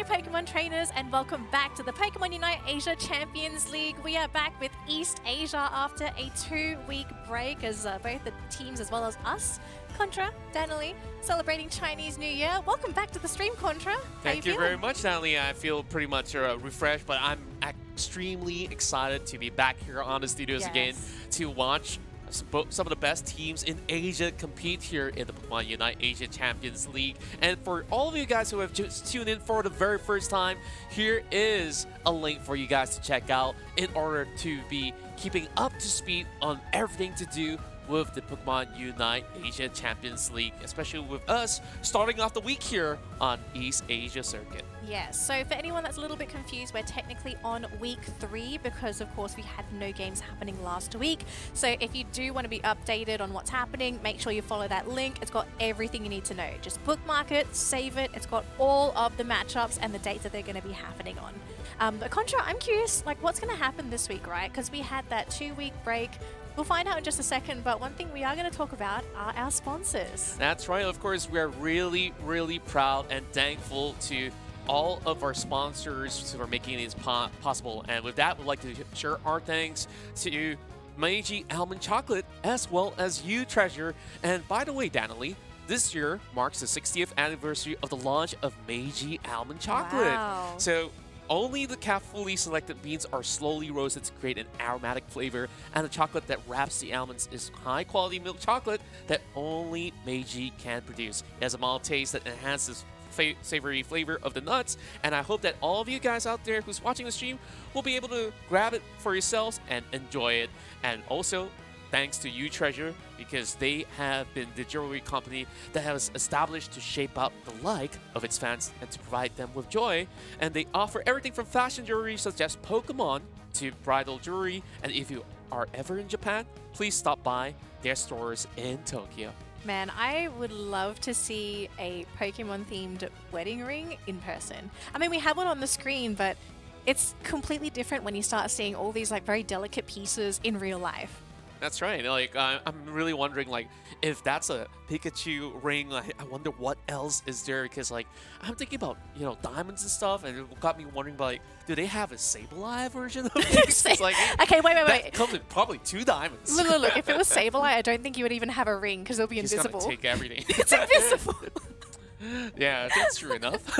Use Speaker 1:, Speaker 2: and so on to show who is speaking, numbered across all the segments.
Speaker 1: Pokemon trainers, and welcome back to the Pokemon UNITE Asia Champions League. We are back with East Asia after a 2-week break as both the teams as well as us, Contra, Danily, celebrating Chinese New Year. Welcome back to the stream, Contra.
Speaker 2: Thank you very much, Danily. I feel pretty much refreshed, but I'm extremely excited to be back here on the studios again to watch some of the best teams in Asia compete here in the Pokemon UNITE Asia Champions League. And for all of you guys who have just tuned in for the very first time, here is a link for you guys to check out in order to be keeping up to speed on everything to do with the Pokemon UNITE Asia Champions League, especially with us starting off the week here on East Asia Circuit.
Speaker 1: Yes, so for anyone that's a little bit confused, we're technically on week 3 because, of course, we had no games happening last week. So if you do want to be updated on what's happening, make sure you follow that link. It's got everything you need to know. Just bookmark it, save it. It's got all of the matchups and the dates that they're going to be happening on. But Contra, I'm curious, like, what's going to happen this week, right? Because we had that 2-week break. We'll find out in just a second, but one thing we are going to talk about are our sponsors.
Speaker 2: That's right. Of course, we are really, really proud and thankful to all of our sponsors who are making this possible. And with that, we'd like to share our thanks to Meiji Almond Chocolate as well as you, Treasure. And by the way, Danily, this year marks the 60th anniversary of the launch of Meiji Almond Chocolate.
Speaker 1: Wow.
Speaker 2: So only the carefully selected beans are slowly roasted to create an aromatic flavor, and the chocolate that wraps the almonds is high-quality milk chocolate that only Meiji can produce. It has a mild taste that enhances savory flavor of the nuts, and I hope that all of you guys out there who's watching the stream will be able to grab it for yourselves and enjoy it. And also, thanks to you, Treasure, because they have been the jewelry company that has established to shape up the like of its fans and to provide them with joy. And they offer everything from fashion jewelry such as Pokemon to bridal jewelry. And if you are ever in Japan, please stop by their stores in Tokyo.
Speaker 1: Man, I would love to see a Pokemon-themed wedding ring in person. I mean, we have one on the screen, but it's completely different when you start seeing all these like very delicate pieces in real life.
Speaker 2: That's right. Like, I'm really wondering, like, if that's a Pikachu ring, I wonder what else is there. Because, like, I'm thinking about, you know, diamonds and stuff, and it got me wondering, about, like, do they have a Sableye version of it? It's like,
Speaker 1: okay, wait.
Speaker 2: That comes with probably 2 diamonds.
Speaker 1: Look. If it was Sableye, I don't think you would even have a ring because it'll be invisible.
Speaker 2: He's gonna take everything.
Speaker 1: It's invisible.
Speaker 2: Yeah, that's true enough.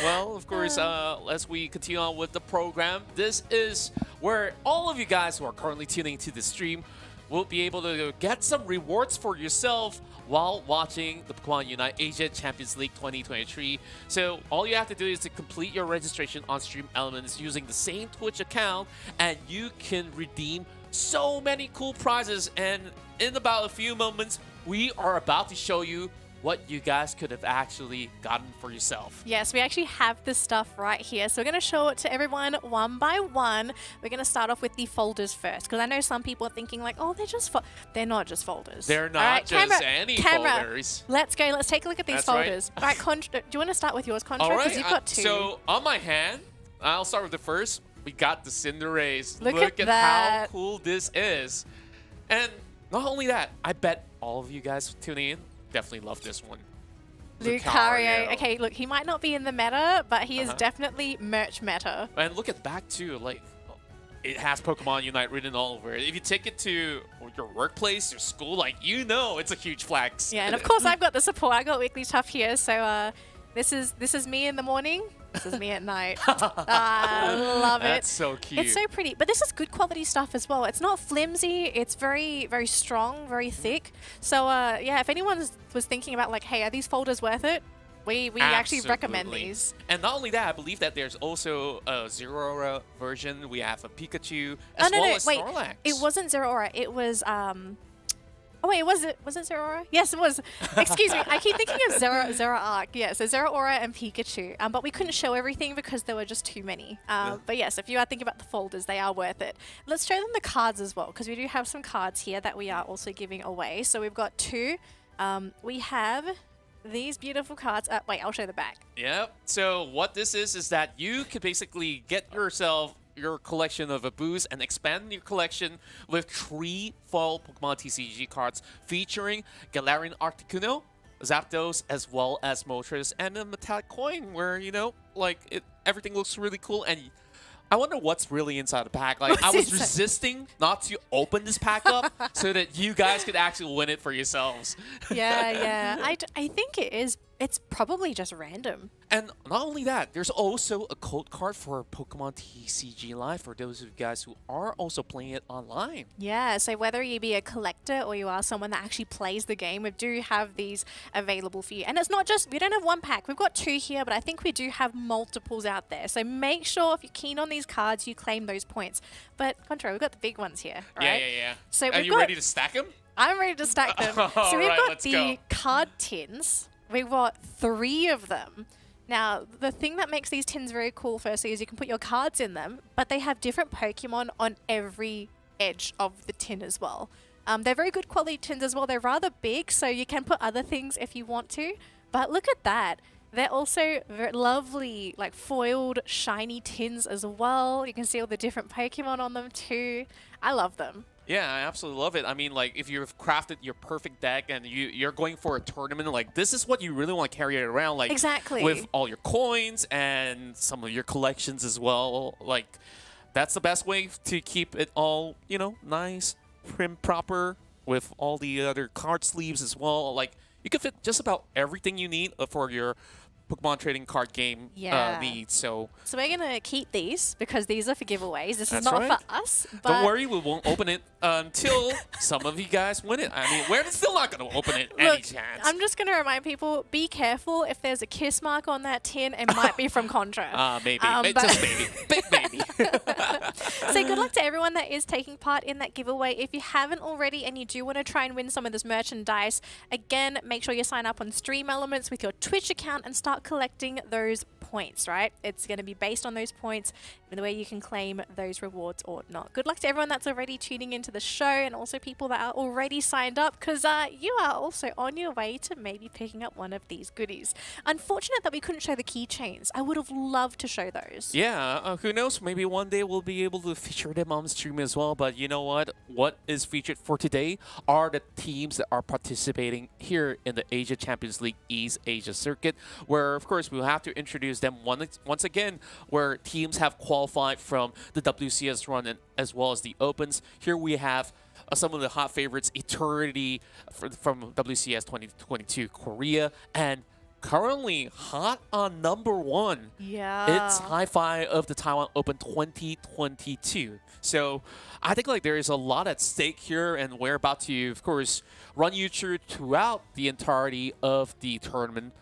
Speaker 2: Well, of course, as we continue on with the program, this is where all of you guys who are currently tuning to the stream will be able to get some rewards for yourself while watching the Pokemon UNITE Asia Champions League 2023. So all you have to do is to complete your registration on Stream Elements using the same Twitch account, and you can redeem so many cool prizes. And in about a few moments, we are about to show you what you guys could have actually gotten for yourself.
Speaker 1: Yes, we actually have this stuff right here. So we're going to show it to everyone one by one. We're going to start off with the folders first, because I know some people are thinking like, oh, they're not just folders.
Speaker 2: They're not just any folders.
Speaker 1: Let's go. Let's take a look at these folders. Right. All right, Contra, do you want to start with yours, Contra?
Speaker 2: All right.
Speaker 1: Because you've got 2.
Speaker 2: So on my hand, I'll start with the first. We got the Cinderace.
Speaker 1: Look at
Speaker 2: how cool this is. And not only that, I bet all of you guys tuning in definitely love this one.
Speaker 1: Lucario. Okay, look, he might not be in the meta, but he is definitely merch meta.
Speaker 2: And look at the back too, like it has Pokemon UNITE written all over it. If you take it to your workplace, your school, like, you know, it's a huge flex.
Speaker 1: Yeah, and of course I've got the support. I got Weekly Tough here, so this is me in the morning. This is me at night. I love it.
Speaker 2: That's so cute.
Speaker 1: It's so pretty. But this is good quality stuff as well. It's not flimsy. It's very, very strong, very thick. So, yeah, if anyone was thinking about, like, hey, are these folders worth it? We actually recommend these.
Speaker 2: And not only that, I believe that there's also a Zero-Aura version. We have a Pikachu as well as Snorlax.
Speaker 1: It wasn't Zero-Aura. It was... Oh wait, was it Zero-Aura? Yes, it was. Excuse me, I keep thinking of Zero-Arc. Yeah, so Zero-Aura and Pikachu. But we couldn't show everything because there were just too many. But yes, if you are thinking about the folders, they are worth it. Let's show them the cards as well, because we do have some cards here that we are also giving away. So we've got 2. We have these beautiful cards. Wait, I'll show the back.
Speaker 2: Yep. So what this is that you could basically get yourself your collection of a boost and expand your collection with 3 fall Pokemon TCG cards featuring Galarian Articuno, Zapdos as well as Moltres, and a metallic coin where, everything looks really cool. And I wonder what's really inside the pack. Like, I was resisting not to open this pack up so that you guys could actually win it for yourselves.
Speaker 1: Yeah. I think it is. It's probably just random.
Speaker 2: And not only that, there's also a code card for Pokemon TCG Live for those of you guys who are also playing it online.
Speaker 1: Yeah, so whether you be a collector or you are someone that actually plays the game, we do have these available for you. And it's not just, we don't have one pack, we've got 2 here, but I think we do have multiples out there. So make sure if you're keen on these cards, you claim those points. But, Contra, we've got the big ones here, right?
Speaker 2: Yeah.
Speaker 1: So
Speaker 2: are you ready to stack them?
Speaker 1: I'm ready to stack them. So we've got the
Speaker 2: go.
Speaker 1: card tins. We've got 3 of them. Now, the thing that makes these tins very cool, firstly, is you can put your cards in them, but they have different Pokemon on every edge of the tin as well. They're very good quality tins as well. They're rather big, so you can put other things if you want to. But look at that. They're also very lovely, like foiled, shiny tins as well. You can see all the different Pokemon on them too. I love them.
Speaker 2: Yeah, I absolutely love it. I mean, like, if you've crafted your perfect deck and you're going for a tournament, like, this is what you really want to carry it around, like,
Speaker 1: exactly,
Speaker 2: with all your coins and some of your collections as well. Like, that's the best way to keep it all, nice, prim, proper, with all the other card sleeves as well. Like, you can fit just about everything you need for your Pokemon trading card game needs. So
Speaker 1: we're going to keep these because these are for giveaways. This is not for us. But
Speaker 2: don't worry, we won't open it until some of you guys win it. I mean, we're still not going to open it any chance.
Speaker 1: I'm just going to remind people, be careful. If there's a kiss mark on that tin, it might be from Contra.
Speaker 2: Maybe. Just maybe. Big maybe.
Speaker 1: So good luck to everyone that is taking part in that giveaway. If you haven't already and you do want to try and win some of this merchandise, again, make sure you sign up on Stream Elements with your Twitch account and start collecting those points, right? It's going to be based on those points and the way you can claim those rewards or not. Good luck to everyone that's already tuning into the show and also people that are already signed up because you are also on your way to maybe picking up one of these goodies. Unfortunate that we couldn't show the keychains. I would have loved to show those.
Speaker 2: Yeah, who knows? Maybe one day we'll be able to feature them on stream as well. But you know what? What is featured for today are the teams that are participating here in the Asia Champions League East Asia Circuit, where, of course, we'll have to introduce them once again, where teams have qualified from the WCS run and as well as the Opens. Here we have some of the hot favorites, Eternity from WCS 2022 Korea, and currently hot on #1.
Speaker 1: Yeah.
Speaker 2: It's Hi-Fi of the Taiwan Open 2022. So I think like there is a lot at stake here, and we're about to, of course, run you throughout the entirety of the tournament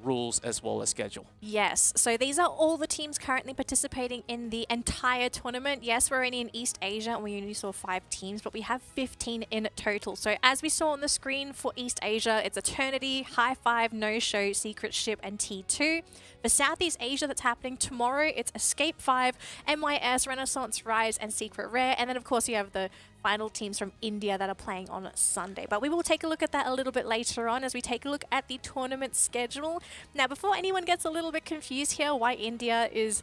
Speaker 2: rules as well as schedule.
Speaker 1: Yes, so these are all the teams currently participating in the entire tournament. Yes, we're only in East Asia and we only saw 5 teams, but we have 15 in total. So as we saw on the screen for East Asia, it's Eternity, High Five, No Show, Secret Ship, and T2. For Southeast Asia, that's happening tomorrow, it's Escape 5, MYS, Renaissance Rise, and Secret Rare. And then, of course, you have the final teams from India that are playing on Sunday. But we will take a look at that a little bit later on as we take a look at the tournament schedule. Now, before anyone gets a little bit confused here, why India is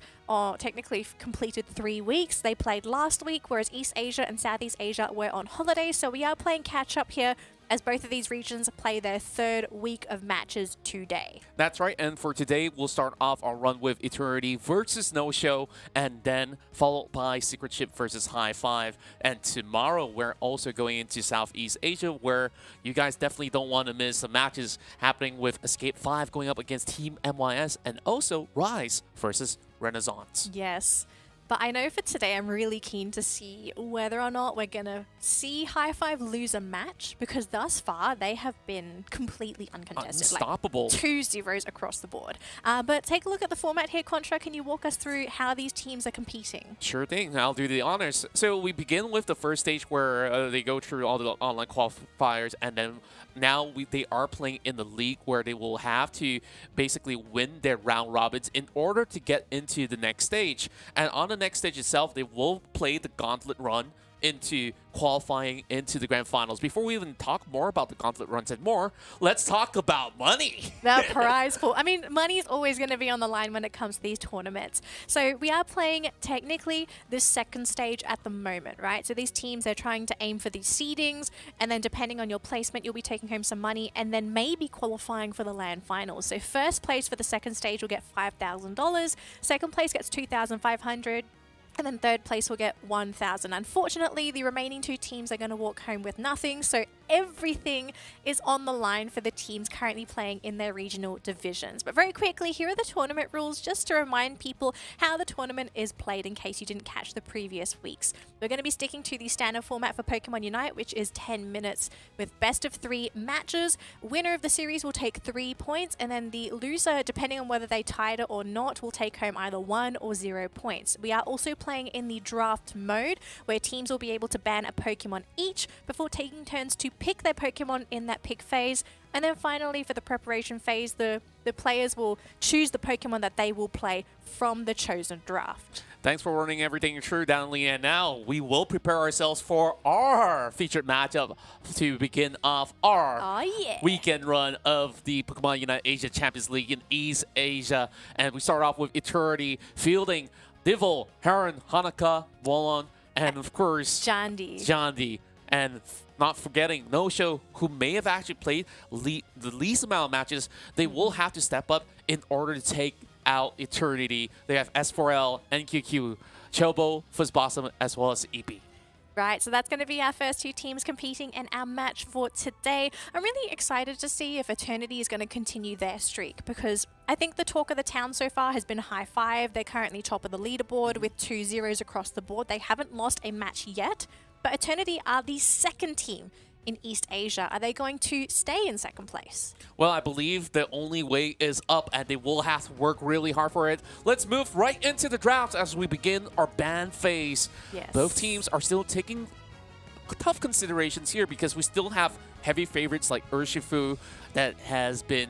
Speaker 1: technically completed 3 weeks. They played last week, whereas East Asia and Southeast Asia were on holiday. So we are playing catch-up here as both of these regions play their 3rd week of matches today.
Speaker 2: That's right, and for today, we'll start off our run with Eternity versus No Show, and then followed by Secret Ship versus High Five. And tomorrow, we're also going into Southeast Asia, where you guys definitely don't want to miss the matches happening with Escape 5 going up against Team MYS, and also Rise versus Renaissance.
Speaker 1: Yes. But I know for today, I'm really keen to see whether or not we're going to see High Five lose a match, because thus far, they have been completely uncontested.
Speaker 2: Unstoppable.
Speaker 1: Like 2 zeros across the board. But take a look at the format here, Contra. Can you walk us through how these teams are competing?
Speaker 2: Sure thing. I'll do the honors. So we begin with the first stage where they go through all the online qualifiers, and then now they are playing in the league where they will have to basically win their round robins in order to get into the next stage. And on the next stage itself, they will play the gauntlet run into qualifying into the grand finals. Before we even talk more about the gauntlet runs and more, let's talk about money.
Speaker 1: The prize pool. I mean, money is always going to be on the line when it comes to these tournaments. So we are playing technically this second stage at the moment, right? So these teams are trying to aim for these seedings, and then depending on your placement, you'll be taking home some money and then maybe qualifying for the land finals. So first place for the second stage will get $5,000. Second place gets $2,500. And then third place will get 1,000. Unfortunately, the remaining two teams are going to walk home with nothing. So everything is on the line for the teams currently playing in their regional divisions. But very quickly, here are the tournament rules just to remind people how the tournament is played in case you didn't catch the previous weeks. We're going to be sticking to the standard format for Pokemon Unite, which is 10 minutes with best of 3 matches. Winner of the series will take 3 points, and then the loser, depending on whether they tied it or not, will take home either 1 or 0 points. We are also playing in the draft mode, where teams will be able to ban a Pokemon each before taking turns to pick their Pokemon in that pick phase. And then finally, for the preparation phase, the players will choose the Pokemon that they will play from the chosen draft.
Speaker 2: Thanks for running everything through, Danley. And now we will prepare ourselves for our featured matchup to begin off our weekend run of the Pokemon Unite Asia Champions League in East Asia. And we start off with Eternity fielding Divil, Heron, Hanaka, Wallon, and of course, Jandi. And not forgetting No-Show, who may have actually played the least amount of matches. They will have to step up in order to take out Eternity. They have S4L, NQQ, Chobo, Fuzzblossom, as well as EP.
Speaker 1: Right, so that's going to be our first two teams competing in our match for today. I'm really excited to see if Eternity is going to continue their streak, because I think the talk of the town so far has been High Five. They're currently top of the leaderboard with 2 zeros across the board. They haven't lost a match yet, but Eternity are the second team in East Asia. Are they going to stay in second place?
Speaker 2: Well, I believe the only way is up, and they will have to work really hard for it. Let's move right into the draft as we begin our ban phase.
Speaker 1: Yes.
Speaker 2: Both teams are still taking tough considerations here because we still have heavy favorites like Urshifu that has been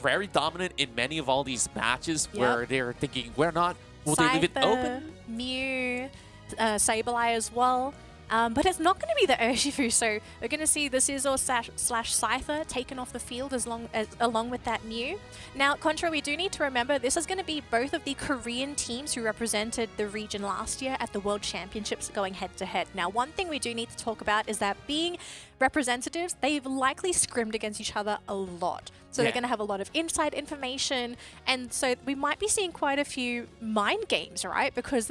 Speaker 2: very dominant in many of all these matches where they're thinking, will they leave it open?
Speaker 1: Mew, Sableye as well. But it's not going to be the Urshifu, so we're going to see the Scizor slash Scyther taken off the field along with that Mew. Now, Contra, we do need to remember this is going to be both of the Korean teams who represented the region last year at the World Championships going head-to-head. Now, one thing we do need to talk about is that being representatives, they've likely scrimmed against each other a lot. So they're going to have a lot of inside information, and so we might be seeing quite a few mind games, right? Because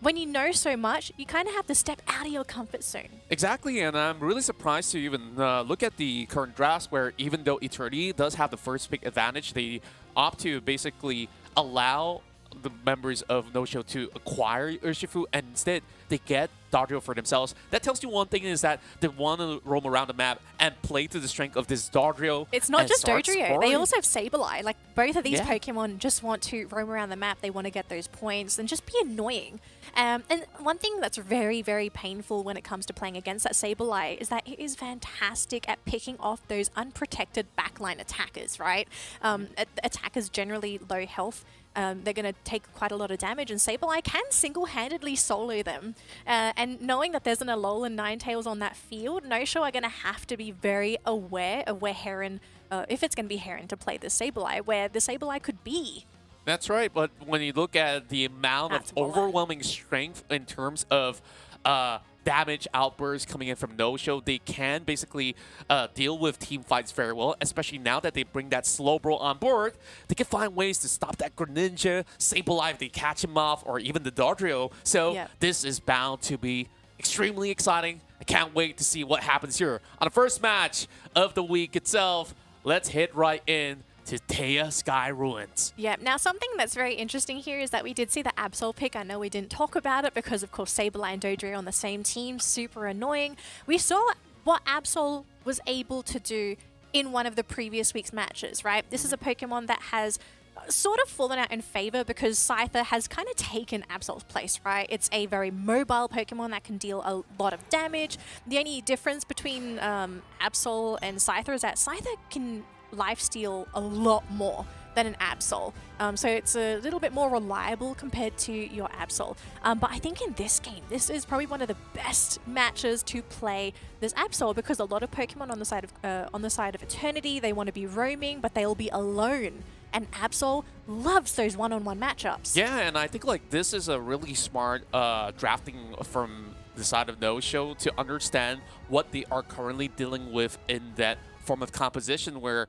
Speaker 1: when you know so much, you kind of have to step out of your comfort zone.
Speaker 2: Exactly, and I'm really surprised to even look at the current drafts where even though Eternity does have the first pick advantage, they opt to basically allow the members of No-Show to acquire Urshifu, and instead they get Dodrio for themselves. That tells you one thing is that they want to roam around the map and play to the strength of this Dodrio.
Speaker 1: It's not just Dodrio. They also have Sableye. Like, both of these Pokemon just want to roam around the map. They want to get those points and just be annoying. And one thing that's very, very painful when it comes to playing against that Sableye is that it is fantastic at picking off those unprotected backline attackers, right? Attackers generally low health. They're going to take quite a lot of damage, and Sableye can single-handedly solo them. And knowing that there's an Alolan and Ninetales on that field, No-Show are going to have to be very aware of where Heron, if it's going to be Heron to play the Sableye, where the Sableye could be.
Speaker 2: That's right, but when you look at the amount of overwhelming strength in terms of damage outbursts coming in from No-Show, they can basically deal with team fights very well, especially now that they bring that Slowbro on board. They can find ways to stop that Greninja, Sableye if they catch him off, or even the Dodrio. So this is bound to be extremely exciting. I can't wait to see what happens here. On the first match of the week itself, let's hit right in to Taya Sky Ruins.
Speaker 1: Yeah, now something that's very interesting here is that we did see the Absol pick. I know we didn't talk about it because, of course, Sableye and Dodrio on the same team, super annoying. We saw what Absol was able to do in one of the previous week's matches, right? This is a Pokemon that has sort of fallen out in favor because Scyther has kind of taken Absol's place, right? It's a very mobile Pokemon that can deal a lot of damage. The only difference between Absol and Scyther is that Scyther can lifesteal a lot more than an Absol. So it's a little bit more reliable compared to your Absol. But I think in this game, this is probably one of the best matches to play this Absol, because a lot of Pokemon on the side of Eternity, they want to be roaming, but they'll be alone. And Absol loves those one-on-one matchups.
Speaker 2: Yeah, and I think like this is a really smart drafting from the side of No-Show to understand what they are currently dealing with in that form of composition, where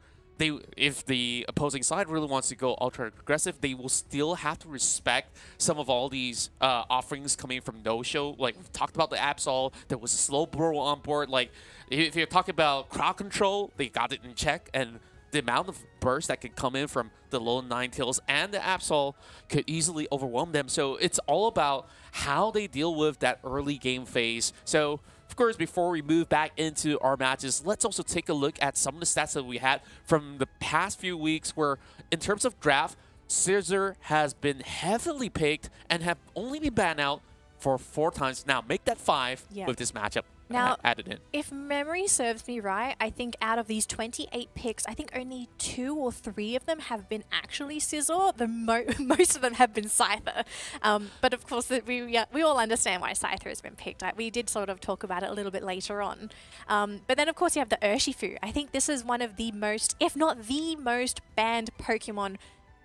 Speaker 2: if the opposing side really wants to go ultra aggressive, they will still have to respect some of all these offerings coming from No-Show. Like we've talked about the Absol, there was a slow burrow on board. Like if you're talking about crowd control, they got it in check, and the amount of burst that can come in from the low Ninetales and the Absol could easily overwhelm them. So it's all about how they deal with that early game phase. So of course, before we move back into our matches, let's also take a look at some of the stats that we had from the past few weeks, where in terms of draft, Scissor has been heavily picked and have only been banned out for 4 times. Now make that 5 with this matchup added in.
Speaker 1: If memory serves me right, I think out of these 28 picks, I think only 2 or 3 of them have been actually Scizor. Most of them have been Scyther. But of course, we all understand why Scyther has been picked. We did sort of talk about it a little bit later on. But then, of course, you have the Urshifu. I think this is one of the most, if not the most, banned Pokemon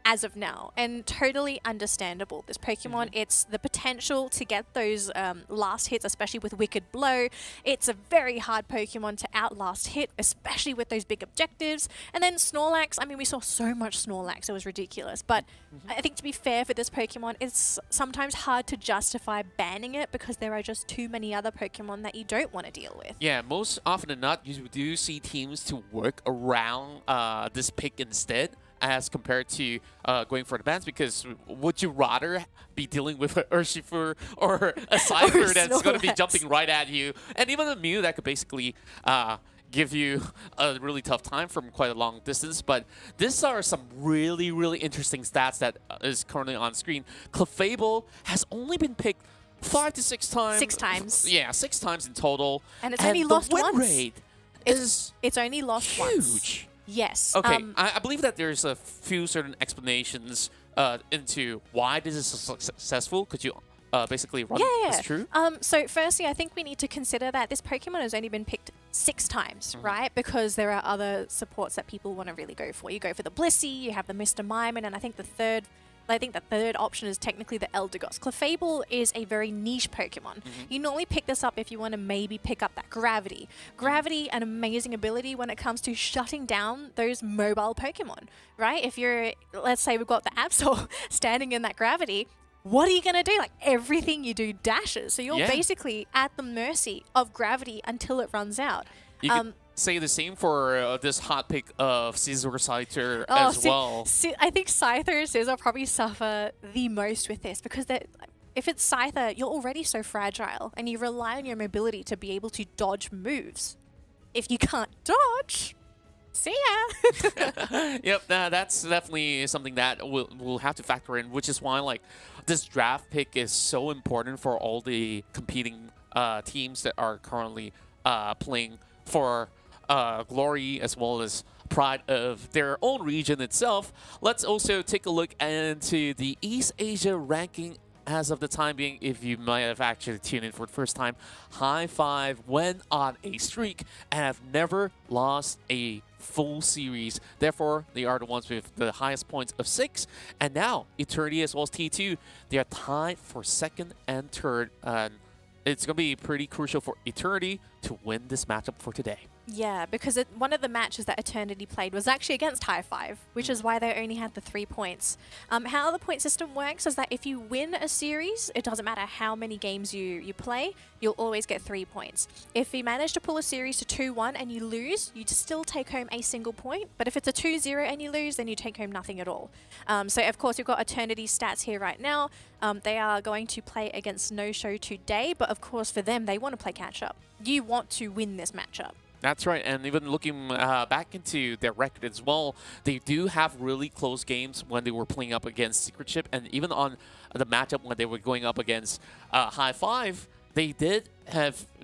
Speaker 1: as of now, and totally understandable. This Pokemon, it's the potential to get those last hits, especially with Wicked Blow. It's a very hard Pokemon to outlast hit, especially with those big objectives. And then Snorlax, I mean, we saw so much Snorlax, it was ridiculous. But I think to be fair for this Pokemon, it's sometimes hard to justify banning it because there are just too many other Pokemon that you don't want to deal with.
Speaker 2: Yeah, most often than not, you do see teams to work around this pick instead, as compared to going for the bans, because would you rather be dealing with an Urshifu or a Scyther that's going to be jumping right at you, and even a Mew that could basically give you a really tough time from quite a long distance? But these are some really, really interesting stats that is currently on screen. Clefable has only been picked 5 to 6 times.
Speaker 1: 6 times.
Speaker 2: Yeah, 6 times in total.
Speaker 1: And it's only lost once.
Speaker 2: The win rate is
Speaker 1: it's only lost
Speaker 2: huge.
Speaker 1: Once. Yes.
Speaker 2: Okay, I believe that there's a few certain explanations into why this is so successful. Could you basically run this through?
Speaker 1: So firstly, I think we need to consider that this Pokemon has only been picked 6 times, right? Because there are other supports that people want to really go for. You go for the Blissey, you have the Mr. Mime, and I think the third option is technically the Eldegoss. Clefable is a very niche Pokemon. You normally pick this up if you want to maybe pick up that Gravity. Gravity, an amazing ability when it comes to shutting down those mobile Pokemon, right? If you're, let's say we've got the Absol standing in that Gravity, what are you going to do? Like, everything you do dashes. So you're basically at the mercy of Gravity until it runs out.
Speaker 2: You could say the same for this hot pick of Scizor Scyther as well.
Speaker 1: I think Scyther and Scizor probably suffer the most with this, because if it's Scyther, you're already so fragile and you rely on your mobility to be able to dodge moves. If you can't dodge, see ya.
Speaker 2: Yep, that's definitely something that we'll have to factor in, which is why like this draft pick is so important for all the competing teams that are currently playing for glory as well as pride of their own region itself. Let's also take a look into the East Asia ranking as of the time being. If you might have actually tuned in for the first time, High Five went on a streak and have never lost a full series. Therefore, they are the ones with the highest points of 6. And now, Eternity as well as T2, they are tied for 2nd and 3rd. And it's going to be pretty crucial for Eternity to win this matchup for today.
Speaker 1: Yeah, because one of the matches that Eternity played was actually against High Five, which is why they only had the 3 points. How the point system works is that if you win a series, it doesn't matter how many games you play, you'll always get 3 points. If you manage to pull a series to 2-1 and you lose, you just still take home a single point. But if it's a 2-0 and you lose, then you take home nothing at all. So, of course, you've got Eternity stats here right now. They are going to play against No-Show today, but of course, for them, they want to play catch-up. You want to win this matchup.
Speaker 2: That's right, and even looking back into their record as well, they do have really close games when they were playing up against Secret Chip, and even on the matchup when they were going up against High Five, they did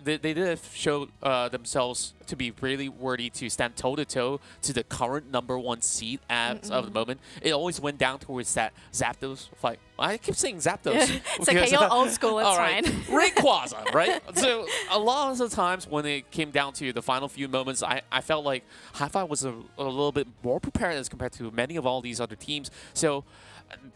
Speaker 2: they did have showed themselves to be really worthy to stand toe-to-toe to the current #1 seed as of the moment. It always went down towards that Zapdos fight. I keep saying Zapdos.
Speaker 1: It's okay, you're old school, it's fine.
Speaker 2: Rayquaza, right? So a lot of the times when it came down to the final few moments, I felt like Hi-Fi was a little bit more prepared as compared to many of all these other teams. So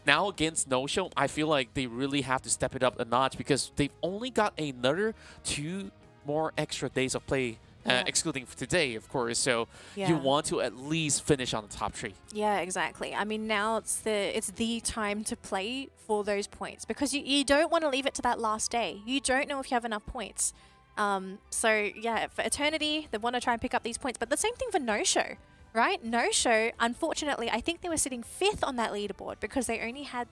Speaker 2: now against No-Show, I feel like they really have to step it up a notch because they've only got another 2 more extra days of play, excluding for today, of course. So you want to at least finish on the top 3.
Speaker 1: Yeah, exactly. I mean, now it's the time to play for those points because you don't want to leave it to that last day. You don't know if you have enough points. So yeah, for Eternity, they want to try and pick up these points, but the same thing for No-Show. Right? No-Show, unfortunately, I think they were sitting 5th on that leaderboard because they only had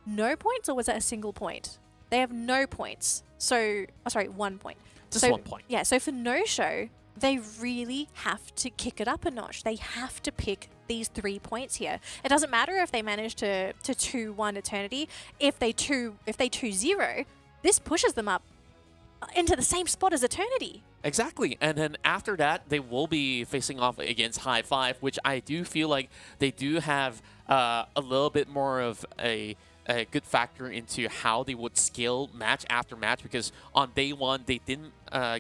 Speaker 1: no points, or was it a single point? They have no points. So, oh, sorry, 1 point.
Speaker 2: Just 1 point.
Speaker 1: Yeah, so for No-Show, they really have to kick it up a notch. They have to pick these 3 points here. It doesn't matter if they manage to 2-1 Eternity. If they 2-0, this pushes them up into the same spot as Eternity.
Speaker 2: Exactly. And then after that, they will be facing off against Hi-Five, which I do feel like they do have a little bit more of a good factor into how they would scale match after match, because on day 1, they didn't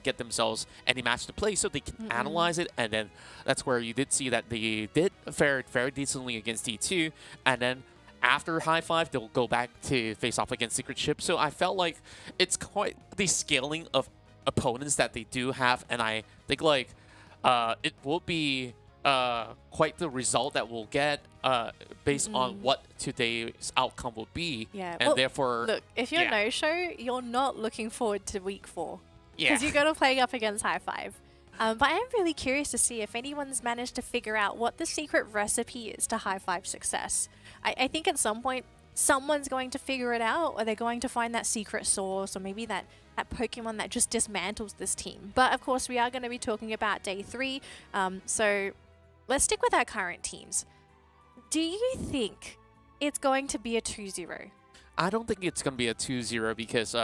Speaker 2: get themselves any match to play, so they can analyze it. And then that's where you did see that they did fare very decently against D2. And then after Hi-Five, they'll go back to face off against Secret Ship. So I felt like it's quite the scaling of opponents that they do have, and I think like it will be quite the result that we'll get based on what today's outcome will be.
Speaker 1: Yeah,
Speaker 2: and
Speaker 1: well,
Speaker 2: therefore,
Speaker 1: look, if you're No-Show, you're not looking forward to week 4
Speaker 2: yeah,
Speaker 1: because you're going to play up against Hi-Five. But I am really curious to see if anyone's managed to figure out what the secret recipe is to Hi-Five success. I think at some point someone's going to figure it out, or they're going to find that secret sauce, or maybe that Pokemon that just dismantles this team. But of course, we are going to be talking about day 3. So let's stick with our current teams. Do you think it's going to be a 2-0?
Speaker 2: I don't think it's going to be a 2-0 because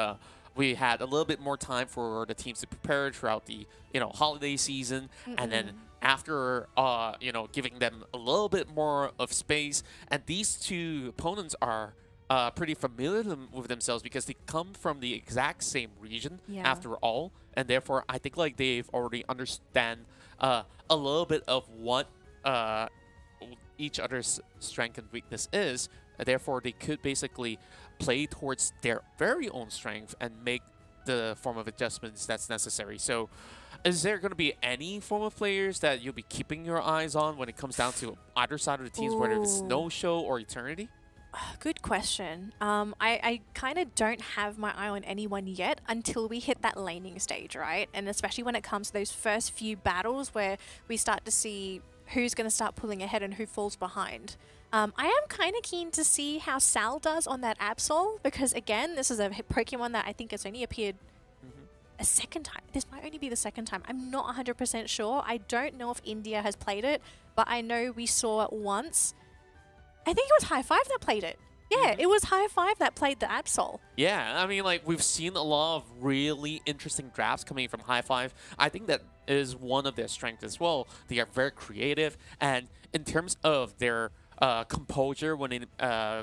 Speaker 2: we had a little bit more time for the teams to prepare throughout the holiday season, and then after giving them a little bit more of space. And these 2 opponents are pretty familiar with themselves because they come from the exact same region after all, and therefore I think like they've already understand a little bit of what each other's strength and weakness is. Therefore, they could basically play towards their very own strength and make the form of adjustments that's necessary. So is there going to be any form of players that you'll be keeping your eyes on when it comes down to either side of the teams, whether it's No-Show or Eternity?
Speaker 1: Good question. I kind of don't have my eye on anyone yet until we hit that laning stage, right? And especially when it comes to those first few battles where we start to see who's going to start pulling ahead and who falls behind. I am kind of keen to see how Sal does on that Absol, because again, this is a Pokemon that I think has only appeared a second time. This might only be the second time. I'm not 100% sure. I don't know if India has played it, but I know we saw it once. I think it was Hi-Five that played it. Yeah, it was Hi-Five that played the Absol.
Speaker 2: Yeah, I mean, like, we've seen a lot of really interesting drafts coming from Hi-Five. I think that is one of their strengths as well. They are very creative, and in terms of their composure when it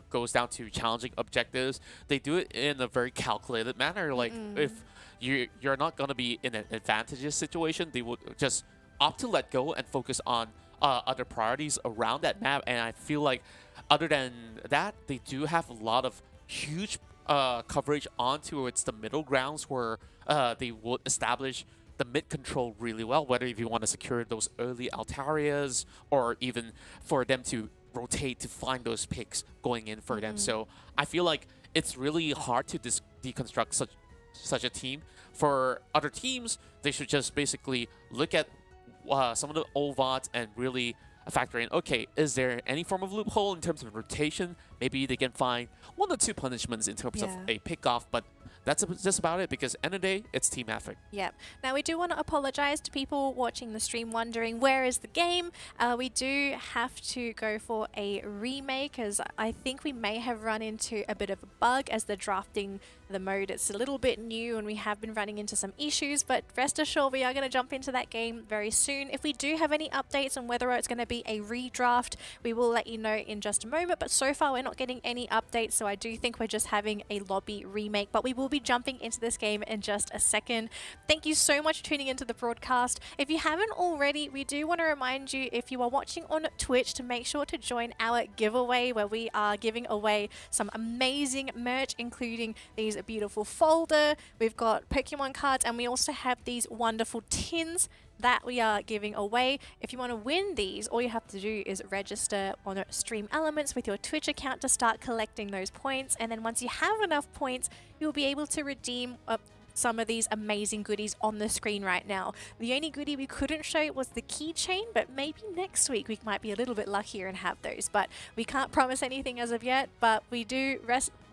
Speaker 2: goes down to challenging objectives, they do it in a very calculated manner. Like, if you're not going to be in an advantageous situation, they would just opt to let go and focus on other priorities around that map. And I feel like other than that, they do have a lot of huge coverage onto the middle grounds where they would establish the mid control really well, whether if you want to secure those early Altarias or even for them to rotate to find those picks going in for them. So I feel like it's really hard to deconstruct such a team. For other teams, they should just basically look at some of the old VODs and really factor in, okay, is there any form of loophole in terms of rotation? Maybe they can find 1 or 2 punishments in terms of a pick-off, but that's just about it, because end of the day, it's team effort.
Speaker 1: Yep. Now, we do want to apologize to people watching the stream wondering where is the game. We do have to go for a remake, as I think we may have run into a bit of a bug as they're drafting the mode. It's a little bit new and we have been running into some issues, but rest assured we are going to jump into that game very soon. If we do have any updates on whether it's going to be a redraft, we will let you know in just a moment, but so far we're not getting any updates, so I do think we're just having a lobby remake, but we will be jumping into this game in just a second. Thank you so much for tuning into the broadcast. If you haven't already, we do want to remind you, if you are watching on Twitch, to make sure to join our giveaway where we are giving away some amazing merch, including these beautiful folder. We've got Pokemon cards, and we also have these wonderful tins that we are giving away. If you want to win these, all you have to do is register on Stream Elements with your Twitch account to start collecting those points, and then once you have enough points, you'll be able to redeem some of these amazing goodies on the screen right now. The only goodie we couldn't show was the keychain, but maybe next week we might be a little bit luckier and have those, but we can't promise anything as of yet. But we do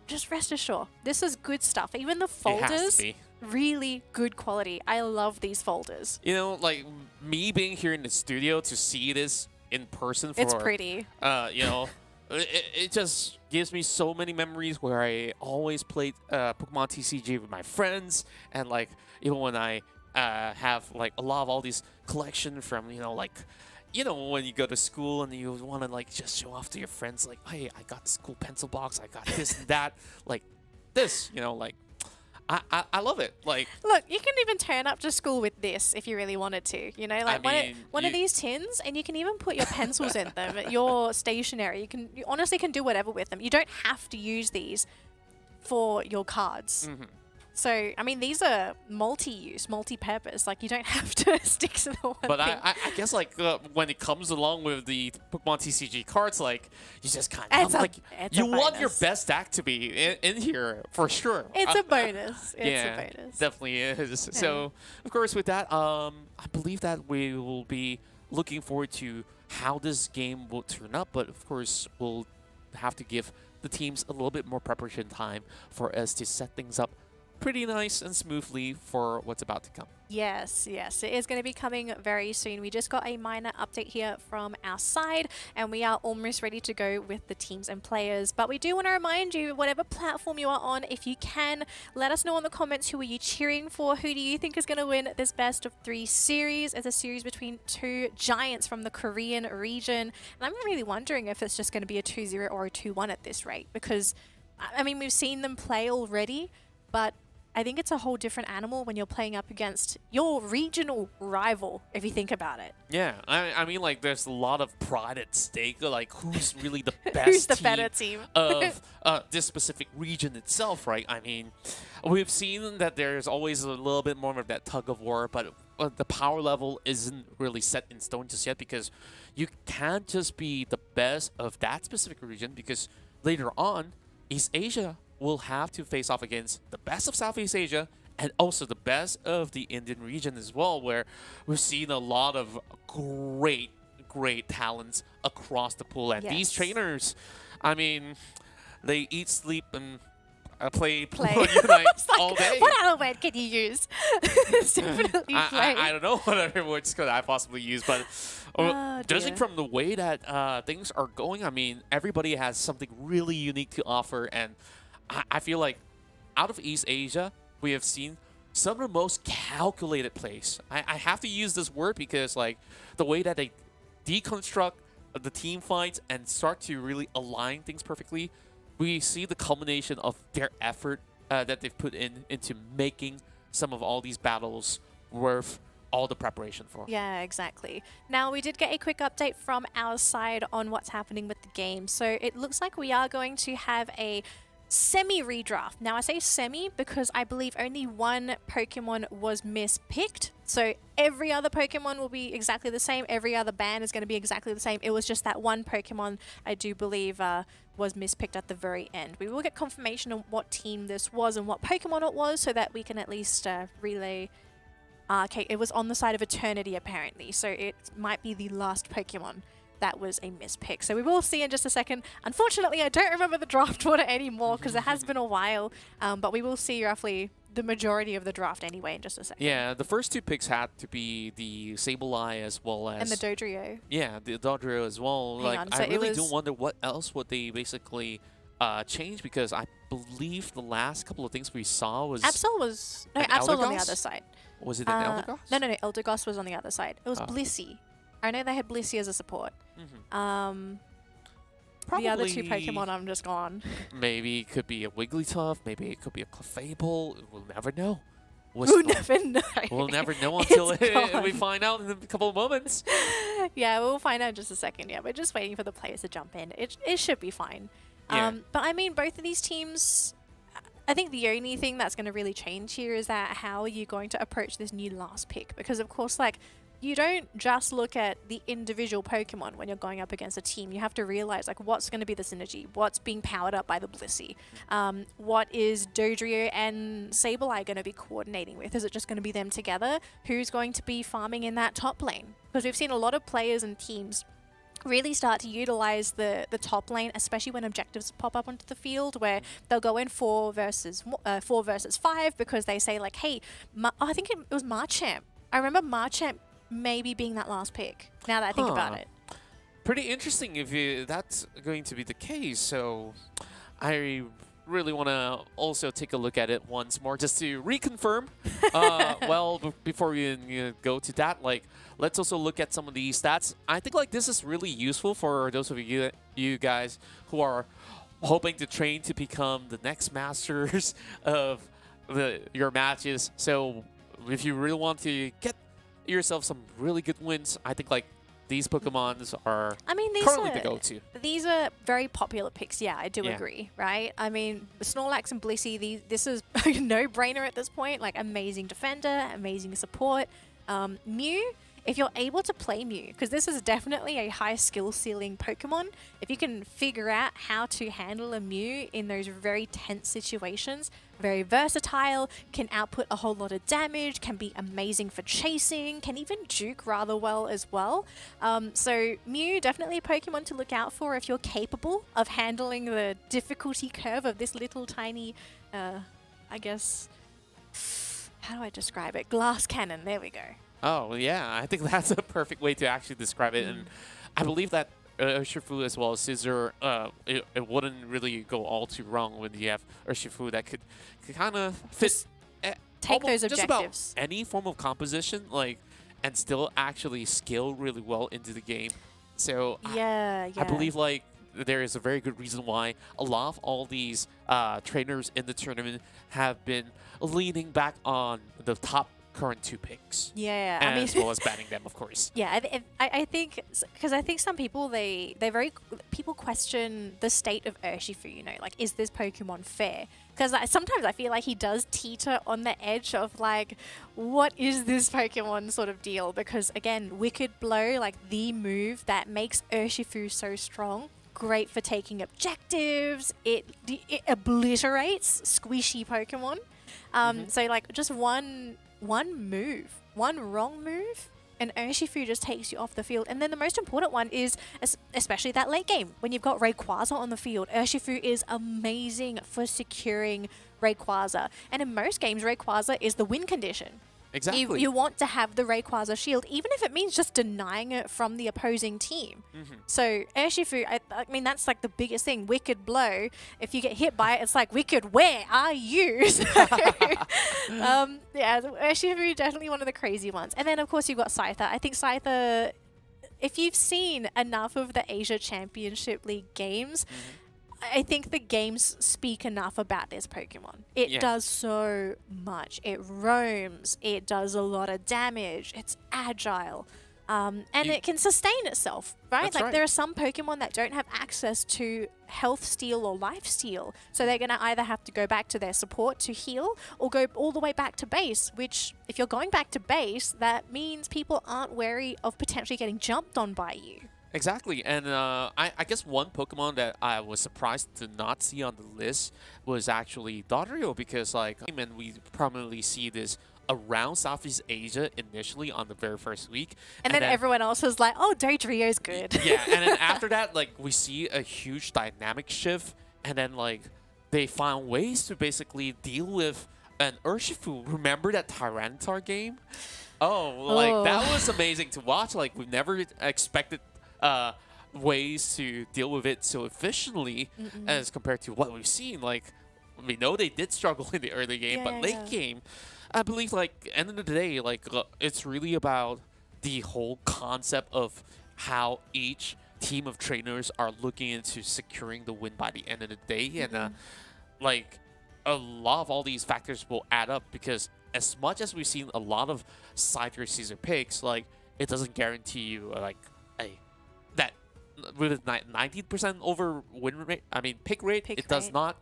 Speaker 1: just rest assured, this is good stuff. Even the folders, really good quality. I love these folders.
Speaker 2: You know, like me being here in the studio to see this in person,
Speaker 1: it's pretty.
Speaker 2: You know, it just gives me so many memories where I always played Pokemon TCG with my friends, and like even when I have like a lot of all these collection from, you know, like, you know, when you go to school and you want to like just show off to your friends, like, hey, I got this cool pencil box, I got this and that, like this, you know, like I love it. Like,
Speaker 1: look, you can even turn up to school with this if you really wanted to, you know, like one of these tins, and you can even put your pencils in them, your stationery. You honestly can do whatever with them. You don't have to use these for your cards. So, I mean, these are multi-use, multi-purpose. Like, you don't have to stick to the one
Speaker 2: but
Speaker 1: thing.
Speaker 2: I guess, like, when it comes along with the Pokemon TCG cards, like, you just kind of, like, you want your best deck to be in here, for sure.
Speaker 1: It's a bonus. It's
Speaker 2: yeah,
Speaker 1: a bonus.
Speaker 2: Definitely is.
Speaker 1: Yeah.
Speaker 2: So, of course, with that, I believe that we will be looking forward to how this game will turn up. But, of course, we'll have to give the teams a little bit more preparation time for us to set things up pretty nice and smoothly for what's about to come.
Speaker 1: Yes, yes, it is going to be coming very soon. We just got a minor update here from our side, and we are almost ready to go with the teams and players. But we do want to remind you, whatever platform you are on, if you can, let us know in the comments, who are you cheering for? Who do you think is going to win this best of 3 series? It's a series between 2 giants from the Korean region. And I'm really wondering if it's just going to be a 2-0 or a 2-1 at this rate, because, I mean, we've seen them play already, but I think it's a whole different animal when you're playing up against your regional rival, if you think about it.
Speaker 2: Yeah, I mean, like, there's a lot of pride at stake, like, who's really the best
Speaker 1: who's the better team
Speaker 2: of this specific region itself, right? I mean, we've seen that there's always a little bit more of that tug of war, but the power level isn't really set in stone just yet, because you can't just be the best of that specific region, because later on, East Asia will have to face off against the best of Southeast Asia and also the best of the Indian region as well, where we've seen a lot of great talents across the pool. And these trainers, I mean, they eat, sleep, and play Unite all day.
Speaker 1: What other word can you use? It's definitely play.
Speaker 2: I don't know what other words could I possibly use, but judging from the way that things are going, I mean, everybody has something really unique to offer, and I feel like out of East Asia, we have seen some of the most calculated plays. I have to use this word because, like, the way that they deconstruct the team fights and start to really align things perfectly, we see the culmination of their effort that they've put into making some of all these battles worth all the preparation for.
Speaker 1: Yeah, exactly. Now, we did get a quick update from our side on what's happening with the game. So it looks like we are going to have a semi-redraft. Now, I say semi because I believe only one Pokemon was mispicked. So every other Pokemon will be exactly the same. Every other band is going to be exactly the same. It was just that one Pokemon, I do believe, was mispicked at the very end. We will get confirmation on what team this was and what Pokemon it was, so that we can at least relay. Okay, it was on the side of Eternity, apparently. So it might be the last Pokemon that was a mispick. So we will see in just a second. Unfortunately, I don't remember the draft order anymore because it has been a while, but we will see roughly the majority of the draft anyway in just a second.
Speaker 2: Yeah, the first 2 picks had to be the Sableye as well as...
Speaker 1: And the Dodrio.
Speaker 2: Yeah, the Dodrio as well.
Speaker 1: Hang
Speaker 2: like,
Speaker 1: on, so
Speaker 2: I really
Speaker 1: it
Speaker 2: do
Speaker 1: was-
Speaker 2: wonder what else would they basically change, because I believe the last couple of things we saw was...
Speaker 1: Absol was... No,
Speaker 2: An
Speaker 1: Absol was on the
Speaker 2: Eldegoss?
Speaker 1: other side.
Speaker 2: Was it an Eldegoss?
Speaker 1: No, Eldegoss was on the other side. It was
Speaker 2: Oh.
Speaker 1: Blissey. I know they had Blissey as a support.
Speaker 2: Mhm.
Speaker 1: The other 2
Speaker 2: Probably-
Speaker 1: Pokemon, I'm just gone.
Speaker 2: Maybe it could be a Wigglytuff. Maybe it could be a Clefable. We'll never know.
Speaker 1: We'll never know.
Speaker 2: We'll never know until
Speaker 1: It's gone.
Speaker 2: we find out in a couple of moments.
Speaker 1: Yeah, we'll find out in just a second. Yeah, we're just waiting for the players to jump in. It should be fine.
Speaker 2: Yeah.
Speaker 1: But I mean, both of these teams, I think the only thing that's going to really change here is that how are you going to approach this new last pick? Because of course, like, you don't just look at the individual Pokemon when you're going up against a team. You have to realize, like, what's going to be the synergy? What's being powered up by the Blissey? What is Dodrio and Sableye going to be coordinating with? Is it just going to be them together? Who's going to be farming in that top lane? Because we've seen a lot of players and teams really start to utilize the top lane, especially when objectives pop up onto the field, where they'll go in 4 versus 5 because they say, like, hey, I think it was Marchamp. I remember Marchamp maybe being that last pick, now that I think about it.
Speaker 2: Pretty interesting if that's going to be the case. So I really want to also take a look at it once more just to reconfirm. Before we go to that, like, let's also look at some of the stats. I think like this is really useful for those of you guys who are hoping to train to become the next masters of your matches. So if you really want to get yourself some really good wins, I think like these Pokemons are currently the go-to.
Speaker 1: These are very popular picks. Yeah, I do
Speaker 2: Yeah.
Speaker 1: agree, right? I mean, Snorlax and Blissey, this is a no-brainer at this point. Like, amazing defender, amazing support. Mew, if you're able to play Mew, because this is definitely a high skill ceiling Pokemon, if you can figure out how to handle a Mew in those very tense situations, very versatile, can output a whole lot of damage, can be amazing for chasing, can even juke rather well as well. So Mew, definitely a Pokemon to look out for if you're capable of handling the difficulty curve of this little tiny, I guess, how do I describe it? Glass cannon, there we go.
Speaker 2: Oh, well, yeah, I think that's a perfect way to actually describe it. And I believe that Urshifu as well as Scissor, it wouldn't really go all too wrong when you have Urshifu that could kind of fit
Speaker 1: take those
Speaker 2: just about
Speaker 1: objectives.
Speaker 2: any form of composition, like, and still actually scale really well into the game. So
Speaker 1: Yeah.
Speaker 2: I believe like there is a very good reason why a lot of all these trainers in the tournament have been leaning back on the top current 2 picks.
Speaker 1: Yeah,
Speaker 2: And
Speaker 1: I mean,
Speaker 2: as well as banning them, of course.
Speaker 1: yeah, I think, because I think some people, people question the state of Urshifu, you know, like, is this Pokemon fair? Because sometimes I feel like he does teeter on the edge of, like, what is this Pokemon sort of deal? Because, again, Wicked Blow, like, the move that makes Urshifu so strong, great for taking objectives, it obliterates squishy Pokemon. So, like, just one move, one wrong move, and Urshifu just takes you off the field. And then the most important one is, especially that late game, when you've got Rayquaza on the field, Urshifu is amazing for securing Rayquaza. And in most games, Rayquaza is the win condition.
Speaker 2: Exactly.
Speaker 1: You want to have the Rayquaza shield, even if it means just denying it from the opposing team. So Urshifu, I mean, that's like the biggest thing. Wicked Blow. If you get hit by it, it's like, Wicked, where are you? So, yeah, Urshifu, definitely one of the crazy ones. And then, of course, you've got Scyther. I think Scyther, if you've seen enough of the Asia Championship League games, I think the games speak enough about this Pokemon. It does so much. It roams. It does a lot of damage. It's agile. And it can sustain itself, right?
Speaker 2: That's
Speaker 1: Like,
Speaker 2: right.
Speaker 1: there are some Pokemon that don't have access to health steal or life steal. So they're going to either have to go back to their support to heal or go all the way back to base, which if you're going back to base, that means people aren't wary of potentially getting jumped on by you.
Speaker 2: Exactly, and I guess one Pokemon that I was surprised to not see on the list was actually Dodrio, because like, and we prominently see this around Southeast Asia initially on the very first week.
Speaker 1: And then everyone else was like, oh, Dodrio's good.
Speaker 2: Yeah, and then after that, like, we see a huge dynamic shift, and then, like, they found ways to basically deal with an Urshifu. Remember that Tyranitar game? Oh, that was amazing to watch. Like, we've never expected ways to deal with it so efficiently as compared to what we've seen. Like, we know they did struggle in the early game, but late game, I believe, like, end of the day, like, it's really about the whole concept of how each team of trainers are looking into securing the win by the end of the day. And, like, a lot of all these factors will add up, because as much as we've seen a lot of side your Caesar picks, like, it doesn't guarantee you, like, that with a 90% over win rate, I mean, pick rate, it does not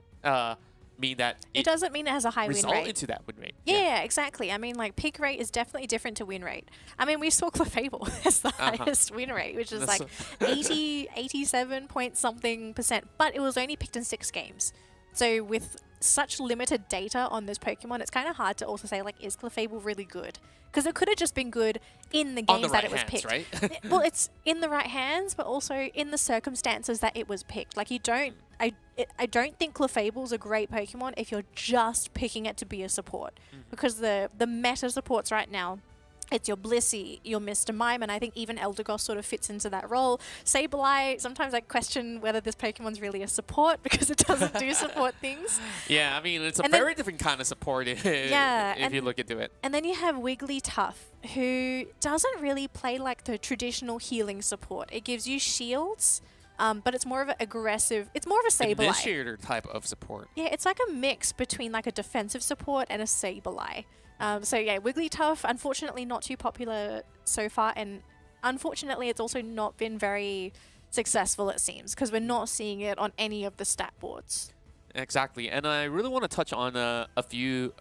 Speaker 2: mean that
Speaker 1: it doesn't mean it has a high win rate.
Speaker 2: Into that win rate.
Speaker 1: Yeah, exactly. I mean, like, pick rate is definitely different to win rate. I mean, we saw Clefable as the highest win rate, which is like 87 point something %, but it was only picked in 6 games. So with such limited data on this Pokemon, it's kind of hard to also say, like, is Clefable really good? Because it could have just been good in the games that it was picked.
Speaker 2: Right?
Speaker 1: Well, it's in the right hands, but also in the circumstances that it was picked. Like, you don't... I don't think Clefable's a great Pokemon if you're just picking it to be a support. Because the meta supports right now, it's your Blissey, your Mr. Mime, and I think even Eldegoss sort of fits into that role. Sableye, sometimes I question whether this Pokemon's really a support because it doesn't do support things.
Speaker 2: Yeah, I mean, it's a very different kind of support if you look into it.
Speaker 1: And then you have Wigglytuff, who doesn't really play like the traditional healing support. It gives you shields, but it's more of an aggressive, it's more of a Sableye.
Speaker 2: Initiator type of support.
Speaker 1: Yeah, it's like a mix between like a defensive support and a Sableye. So yeah, Wigglytuff, unfortunately not too popular so far, and unfortunately it's also not been very successful, it seems, because we're not seeing it on any of the stat boards.
Speaker 2: Exactly, and I really want to touch on a few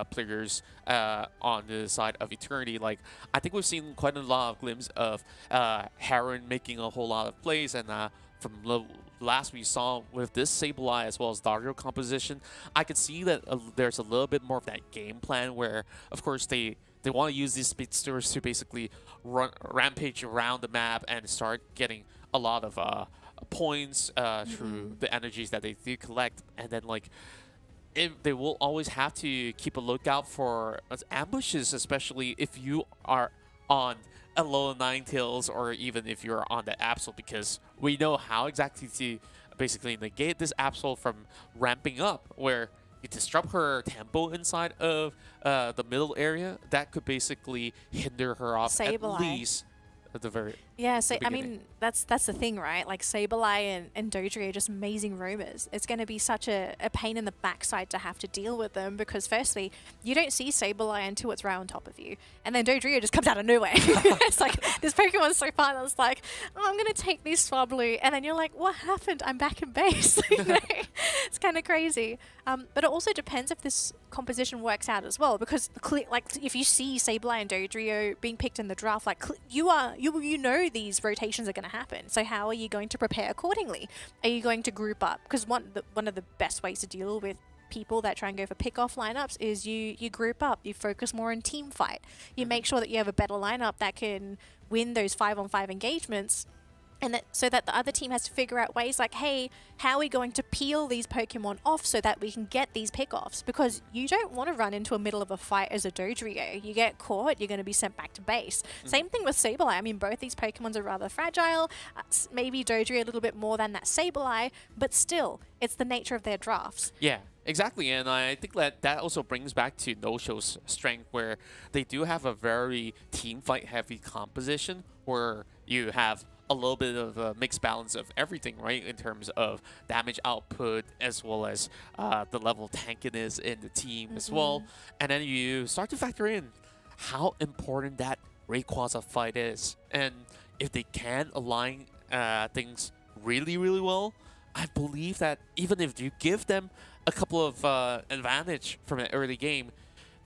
Speaker 2: players on the side of Eternity. Like, I think we've seen quite a lot of glimpses of Heron making a whole lot of plays, and from the last we saw with this Sableye as well as Dario composition, I could see that there's a little bit more of that game plan where, of course, they want to use these speedsters to basically rampage around the map and start getting a lot of points through the energies that they do collect, and then, like, they will always have to keep a lookout for ambushes, especially if you are on a low Ninetales or even if you're on the Absol, because we know how exactly to basically negate this Absol from ramping up, where you disrupt her tempo inside of the middle area. That could basically hinder her off at least at the very I mean, that's the thing, right? Like, Sableye and Dodrio are just amazing roamers. It's going to be such a pain in the backside to have to deal with them, because firstly, you don't see Sableye until it's right on top of you, and then Dodrio just comes out of nowhere. It's like, this Pokemon's so fun, I was like, oh, I'm going to take this Swablu, and then you're like, what happened? I'm back in base. You know? It's kind of crazy. But it also depends if this composition works out as well, because like, if you see Sableye and Dodrio being picked in the draft, like, you know these rotations are going to happen. So how are you going to prepare accordingly? Are you going to group up? Because one of the best ways to deal with people that try and go for pick-off lineups is you group up. You focus more on team fight. You make sure that you have a better lineup that can win those 5-on-5 engagements, and so that the other team has to figure out ways like, hey, how are we going to peel these Pokemon off so that we can get these pick-offs? Because you don't want to run into a middle of a fight as a Dodrio. You get caught, you're going to be sent back to base. Same thing with Sableye. I mean, both these Pokemons are rather fragile. Maybe Dodrio a little bit more than that Sableye, but still, it's the nature of their drafts. Yeah. Exactly, and I think that also brings back to No-Show's strength, where they do have a very team fight heavy composition, where you have a little bit of a mixed balance of everything, right, in terms of damage output as well as the level of tankiness in the team as well. And then you start to factor in how important that Rayquaza fight is. And if they can align things really, really well, I believe that even if you give them a couple of advantage from an early game,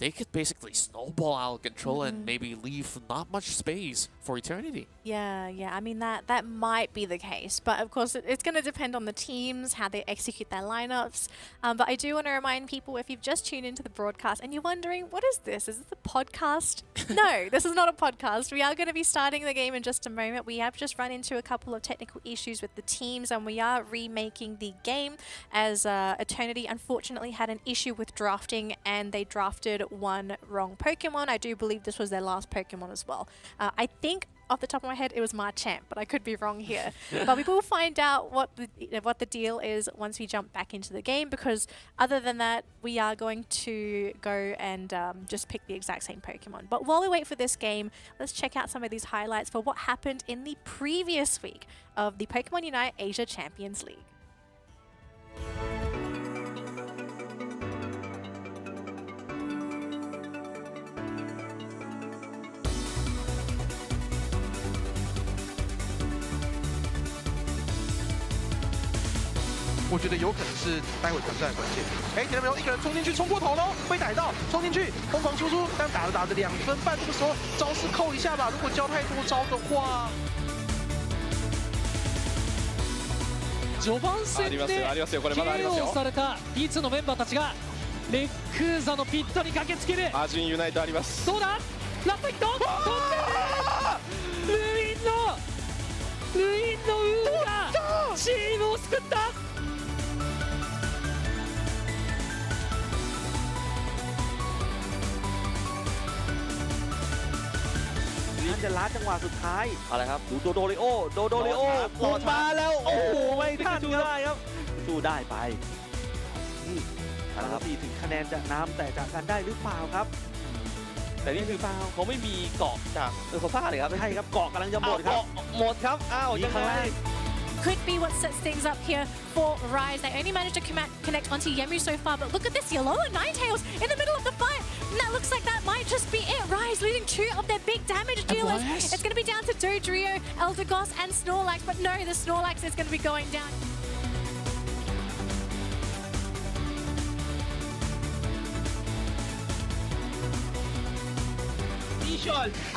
Speaker 2: they could basically snowball out of control and maybe leave not much space for eternity.
Speaker 1: Yeah. I mean, that might be the case. But of course, it's going to depend on the teams, how they execute their lineups. But I do want to remind people, if you've just tuned into the broadcast and you're wondering, what is this? Is this a podcast? No, this is not a podcast. We are going to be starting the game in just a moment. We have just run into a couple of technical issues with the teams, and we are remaking the game as Eternity unfortunately had an issue with drafting, and they drafted one wrong Pokemon. I do believe this was their last Pokemon as well. I think off the top of my head it was Marchant, but I could be wrong here. But we will find out what the deal is once we jump back into the game, because other than that, we are going to go and just pick the exact same Pokemon. But while we wait for this game, let's check out some of these highlights for what happened in the previous week of the Pokémon UNITE Asia Champions League.
Speaker 3: 我觉得有可能是待会团战的关键。哎，看到没有？一个人冲进去，冲过头喽，被逮到，冲进去，疯狂输出，但打着打着2分半，这个时候招式扣一下吧。如果交太多招的话，
Speaker 4: 序盤戦で KO された B2 のメンバーたちがレックーザのピットに駆けつける。
Speaker 5: アジンユナイトあります。
Speaker 4: どうだ？ラストヒット。飛んでる。ルインの運がチームを救った。
Speaker 6: จะล้าจังหวะสุดท้ายอะไรครับดูโดริโอพุ่งมาแล้วโอ้โหไม่ทันครับสู้ได้ไปนะครับถึงคะแนนจะน้ำแต่จากกันได้หรือเปล่าครับแต่นี่คือฟาวเขาไม่มีเกาะจากเขาพลาดเลยครับไม่ใช่ครับเกาะกำลังจะหมดครับหมดครับอ้าวยังไง
Speaker 1: Could be what sets things up here for Rise. They only managed to connect onto Yemu so far, but look at this yellow and Ninetales in the middle of the fight. And that looks like that might just be it. Rise losing 2 of their big damage dealers. It's going to be down to Dodrio, Eldegoss, and Snorlax, but no, the Snorlax is going to be going down.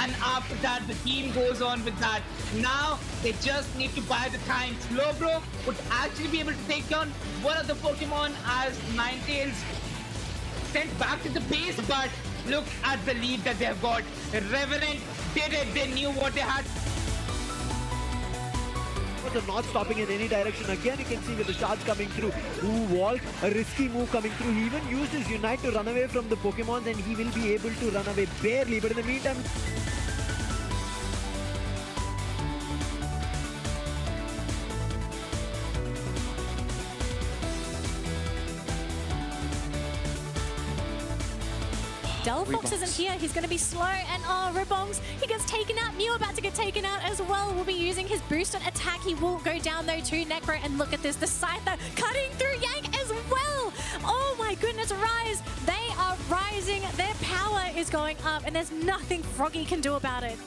Speaker 7: And after that the team goes on with that. Now they just need to buy the time. Slowbro would actually be able to take down one of the Pokemon as Ninetales sent back to the base, but look at the lead that they have got. Revenant did it, they knew what they had.
Speaker 8: But not stopping in any direction. Again, you can see with the charge coming through. Walt, a risky move coming through. He even used his Unite to run away from the Pokemon, and he will be able to run away barely. But in the meantime,
Speaker 1: Delphox isn't here. He's going to be slow. And Ribongs, he gets taken out. Mew about to get taken out as well. Will be using his boosted attack. He will go down though to Necro. And look at this. The Scyther cutting through Yank as well. Oh my goodness, Rise. They are rising. Their power is going up. And there's nothing Froggy can do about it.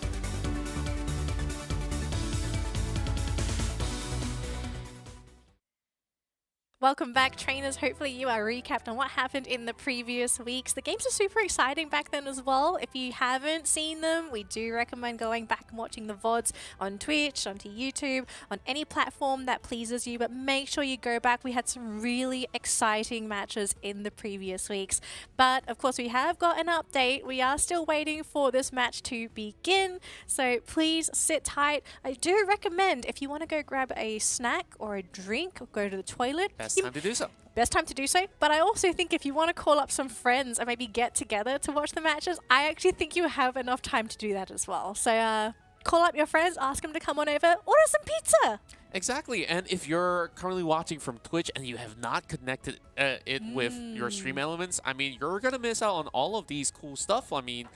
Speaker 1: Welcome back, trainers. Hopefully you are recapped on what happened in the previous weeks. The games are super exciting back then as well. If you haven't seen them, we do recommend going back and watching the VODs on Twitch, onto YouTube, on any platform that pleases you. But make sure you go back. We had some really exciting matches in the previous weeks. But of course, we have got an update. We are still waiting for this match to begin. So please sit tight. I do recommend, if you want to go grab a snack or a drink or go to the toilet,
Speaker 2: Best time to do so.
Speaker 1: Best time to do so. But I also think if you want to call up some friends and maybe get together to watch the matches, I actually think you have enough time to do that as well. So call up your friends, ask them to come on over, order some pizza.
Speaker 2: Exactly. And if you're currently watching from Twitch and you have not connected it with your stream elements, I mean, you're going to miss out on all of these cool stuff. I mean,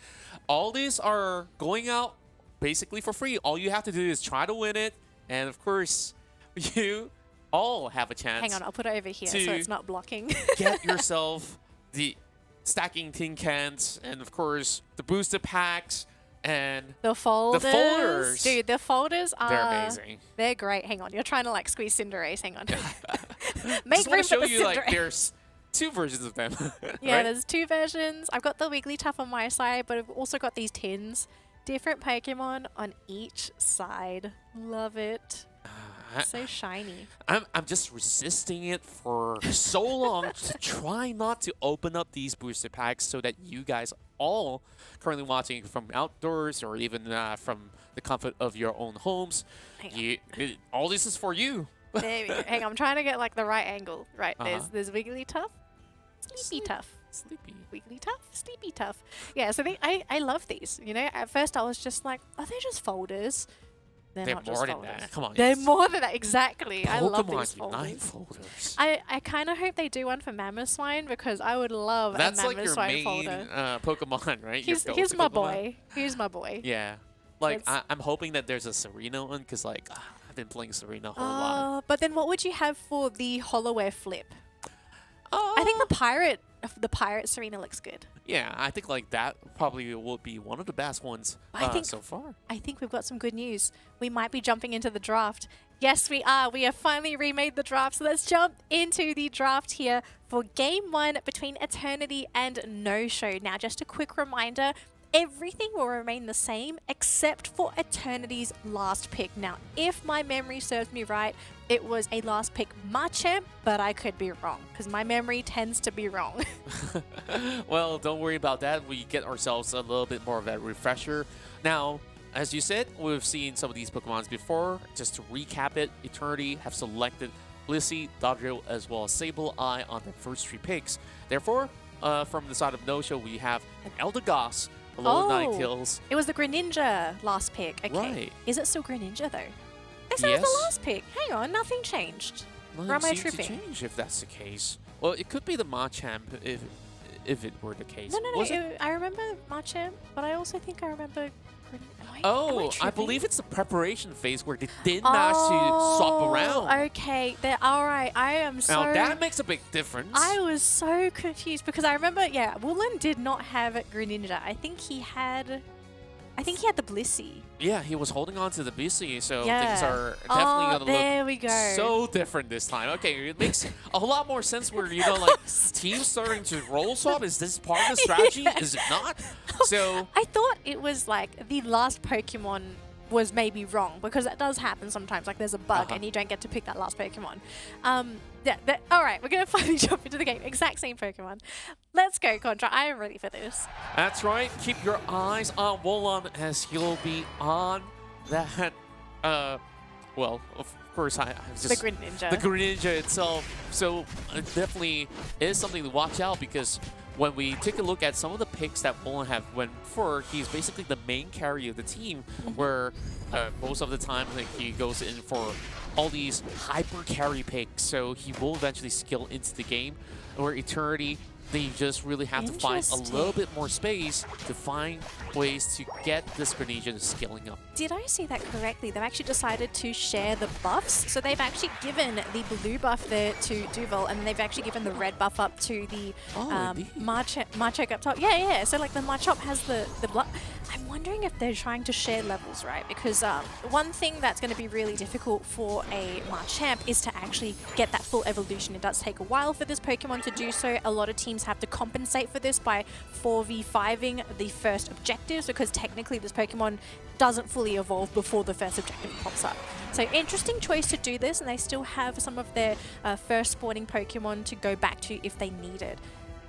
Speaker 2: all these are going out basically for free. All you have to do is try to win it. And of course, you all have a chance.
Speaker 1: Hang on, I'll put it over here so it's not blocking.
Speaker 2: Get yourself the stacking tin cans and of course the booster packs and
Speaker 1: the folders. Dude, the folders are...
Speaker 2: They're amazing.
Speaker 1: They're great. Hang on, you're trying to like squeeze Cinderace. Hang on. Make
Speaker 2: Just
Speaker 1: room
Speaker 2: want to show
Speaker 1: for the
Speaker 2: you
Speaker 1: Cinderace.
Speaker 2: like there's two versions of them.
Speaker 1: Yeah,
Speaker 2: right?
Speaker 1: there's two versions. I've got the Wigglytuff on my side, but I've also got these tins. Different Pokemon on each side. Love it. So shiny.
Speaker 2: I'm just resisting it for so long to try not to open up these booster packs so that you guys all currently watching from outdoors or even from the comfort of your own homes, all this is for you.
Speaker 1: There we go. Hang on, I'm trying to get like the right angle. Right, there's Wigglytuff, Sleepytuff.
Speaker 2: Sleepy.
Speaker 1: Wigglytuff, Sleepytuff. Yeah, so I love these. You know, at first I was just like, oh, they're just folders. They're not
Speaker 2: more
Speaker 1: just
Speaker 2: than
Speaker 1: folders.
Speaker 2: that. Come on.
Speaker 1: They're
Speaker 2: yes.
Speaker 1: more than that. Exactly. I love these
Speaker 2: Pokemon Unite
Speaker 1: folders.
Speaker 2: folders.
Speaker 1: I kind of hope they do one for Mammoth Swine because I would love
Speaker 2: That's
Speaker 1: a Mammoth
Speaker 2: like your
Speaker 1: Swine
Speaker 2: main
Speaker 1: folder.
Speaker 2: Pokemon, right? Your
Speaker 1: Here's
Speaker 2: go-to
Speaker 1: my
Speaker 2: Pokemon.
Speaker 1: boy. Here's my boy.
Speaker 2: Yeah. Like,
Speaker 1: That's-
Speaker 2: I'm hoping that there's a Serena one because, like, I've been playing Serena a whole lot.
Speaker 1: But then what would you have for the Hollowware flip? I think the pirate Serena looks good.
Speaker 2: Yeah, I think like that probably will be one of the best ones
Speaker 1: I think-
Speaker 2: so far.
Speaker 1: I think we've got some good news. We might be jumping into the draft. Yes, we are. We have finally remade the draft. So let's jump into the draft here for Game 1 between Eternity and No Show. Now, just a quick reminder, everything will remain the same except for Eternity's last pick. Now, if my memory serves me right, it was a last pick Machamp, but I could be wrong because my memory tends to be wrong.
Speaker 2: Well, don't worry about that. We get ourselves a little bit more of a refresher. Now, as you said, we've seen some of these Pokemons before. Just to recap it, Eternity have selected Blissey, Dodrio, as well as Sableye on the first 3 picks. Therefore, from the side of No Show, we have an Eldegoss, below 9 kills.
Speaker 1: It was the Greninja last pick. Okay.
Speaker 2: Right.
Speaker 1: Is it still Greninja though? I said it was the last pick. Hang on, nothing changed. Or am I
Speaker 2: Seems to
Speaker 1: tripping?
Speaker 2: change if that's the case. Well, it could be the Machamp if it were the case.
Speaker 1: No,
Speaker 2: Was it?
Speaker 1: I remember Machamp, but I also think I remember Greninja.
Speaker 2: Oh, I believe it's the preparation phase where they did manage to swap around.
Speaker 1: Okay, all right. I am so.
Speaker 2: Now that makes a big difference.
Speaker 1: I was so confused because I remember, yeah, Woolen did not have Greninja. I think he had the Blissey.
Speaker 2: Yeah, he was holding on to the BC, so
Speaker 1: Yeah.
Speaker 2: things are definitely gonna
Speaker 1: there we
Speaker 2: look
Speaker 1: go.
Speaker 2: so different this time. Okay, it makes a lot more sense where, you know, like teams starting to roll swap. Is this part of the strategy? Is it not? So
Speaker 1: I thought it was like the last Pokemon was maybe wrong because that does happen sometimes. Like there's a bug and you don't get to pick that last Pokemon. All right, we're going to finally jump into the game. Exact same Pokemon. Let's go, Contra. I am ready for this.
Speaker 2: that's right. Keep your eyes on Wolon as he'll be on that. Well, of course, I just
Speaker 1: The Greninja.
Speaker 2: The Greninja itself. So it definitely is something to watch out because when we take a look at some of the picks that Wolon have went for, he's basically the main carry of the team, where most of the time like, he goes in for all these hyper carry picks, so he will eventually skill into the game. Where Eternity, they just really have to find a little bit more space to find ways to get this Greninja skilling up.
Speaker 1: Did I see that correctly? They've actually decided to share the buffs. So they've actually given the blue buff there to Duval, and they've actually given the red buff up to the Marchok up top. Yeah. So like the Marchok has the blood. I'm wondering if they're trying to share levels, right? Because one thing that's going to be really difficult for a Machamp is to actually get that full evolution. It does take a while for this Pokemon to do so. A lot of teams have to compensate for this by 4v5ing the first objectives because technically this Pokemon doesn't fully evolve before the first objective pops up. So interesting choice to do this, and they still have some of their first spawning Pokemon to go back to if they need it.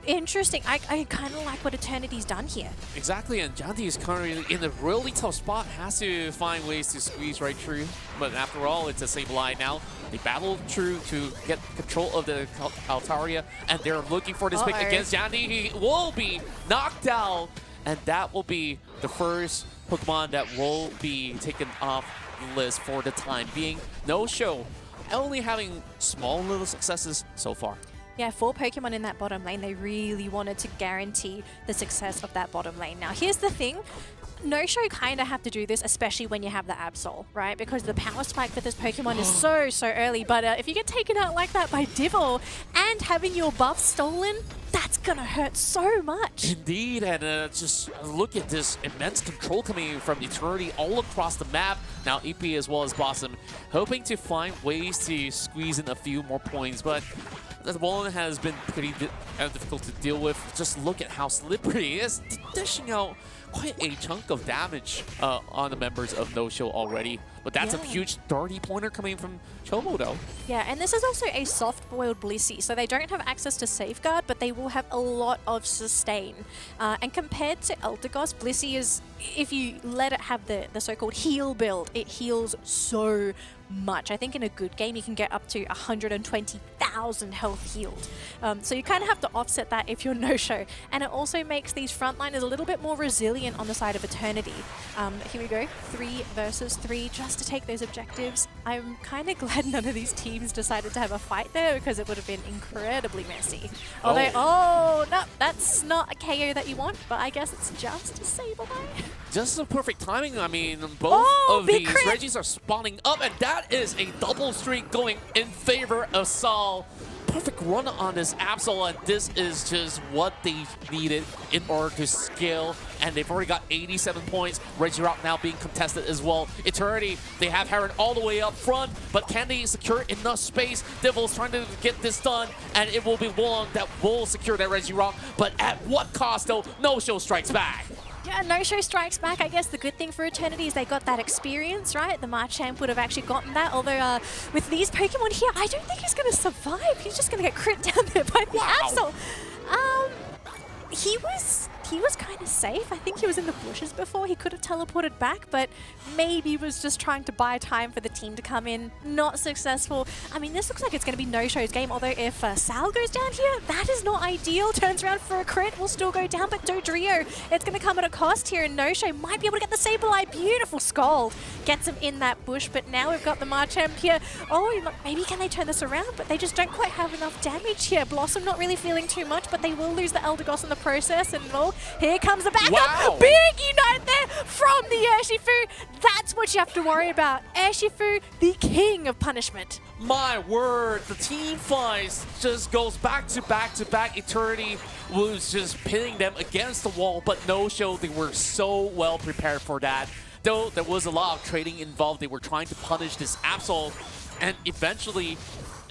Speaker 1: Interesting. I kind of like what Eternity's done here.
Speaker 2: Exactly, and Janti is currently in a really tough spot, has to find ways to squeeze right through. But after all, it's a Sableye now. They battle through to get control of the Altaria, and they're looking for this pick against Janti. He will be knocked out, and that will be the first Pokemon that will be taken off the list for the time being. No Show, only having small little successes so far.
Speaker 1: Yeah, 4 Pokemon in that bottom lane. They really wanted to guarantee the success of that bottom lane. Now, here's the thing. No Show kind of have to do this, especially when you have the Absol, right? Because the power spike for this Pokemon is so early. But if you get taken out like that by Divil and having your buff stolen, That's gonna hurt so much.
Speaker 2: Indeed, and just look at this immense control coming from Eternity all across the map. Now EP as well as Blossom hoping to find ways to squeeze in a few more points, but the Wallen has been pretty difficult to deal with. Just look at how slippery he is, dishing out quite a chunk of damage on the members of No Show already. But that's a huge 30-pointer coming from Chobo, though.
Speaker 1: Yeah, and this is also a soft-boiled Blissey, so they don't have access to Safeguard, but they will have a lot of sustain. And compared to Eldegoss, Blissey is, if you let it have the so-called heal build, it heals so much. I think in a good game you can get up to 120,000 health healed. So you kind of have to offset that if you're No-Show. And it also makes these frontliners a little bit more resilient on the side of Eternity. Here we go, 3 versus 3 just to take those objectives. I'm kind of glad none of these teams decided to have a fight there because it would have been incredibly messy. Although, oh no, that's not a KO that you want, but I guess it's just a Sableye.
Speaker 2: Just the perfect timing. I mean, both of these
Speaker 1: crit.
Speaker 2: Reggies are spawning up, and that is a double streak going in favor of Sol. Perfect run on this Absol, and this is just what they needed in order to scale. And they've already got 87 points. Regirock now being contested as well. Eternity, they have Heron all the way up front, but can they secure enough space? Devil's trying to get this done, and it will be Wong that will secure that Regirock. But at what cost, though? No Show strikes back.
Speaker 1: Yeah, No-Show strikes back. I guess the good thing for Eternity is they got that experience, right? The Machamp would have actually gotten that, although with these Pokemon here, I don't think he's going to survive. He's just going to get crit down there by the Absol. He was kind of safe. I think he was in the bushes before. He could have teleported back, but maybe was just trying to buy time for the team to come in. Not successful. I mean, this looks like it's going to be No-Show's game, although if Sal goes down here, that is not ideal. Turns around for a crit, will still go down, but Dodrio, it's going to come at a cost here, and No-Show might be able to get the Sableye. Beautiful Scald. Gets him in that bush, but now we've got the Machamp here. Oh, maybe can they turn this around? But they just don't quite have enough damage here. Blossom not really feeling too much, but they will lose the Eldegoss in the process, and well, here comes the backup.
Speaker 2: Wow.
Speaker 1: Big Unite there from the Urshifu. That's what you have to worry about. Urshifu, the king of punishment.
Speaker 2: My word, the team fights just goes back to back to back. Eternity was just pinning them against the wall, but No Show, they were so well prepared for that. Though there was a lot of trading involved, they were trying to punish this Absol, and eventually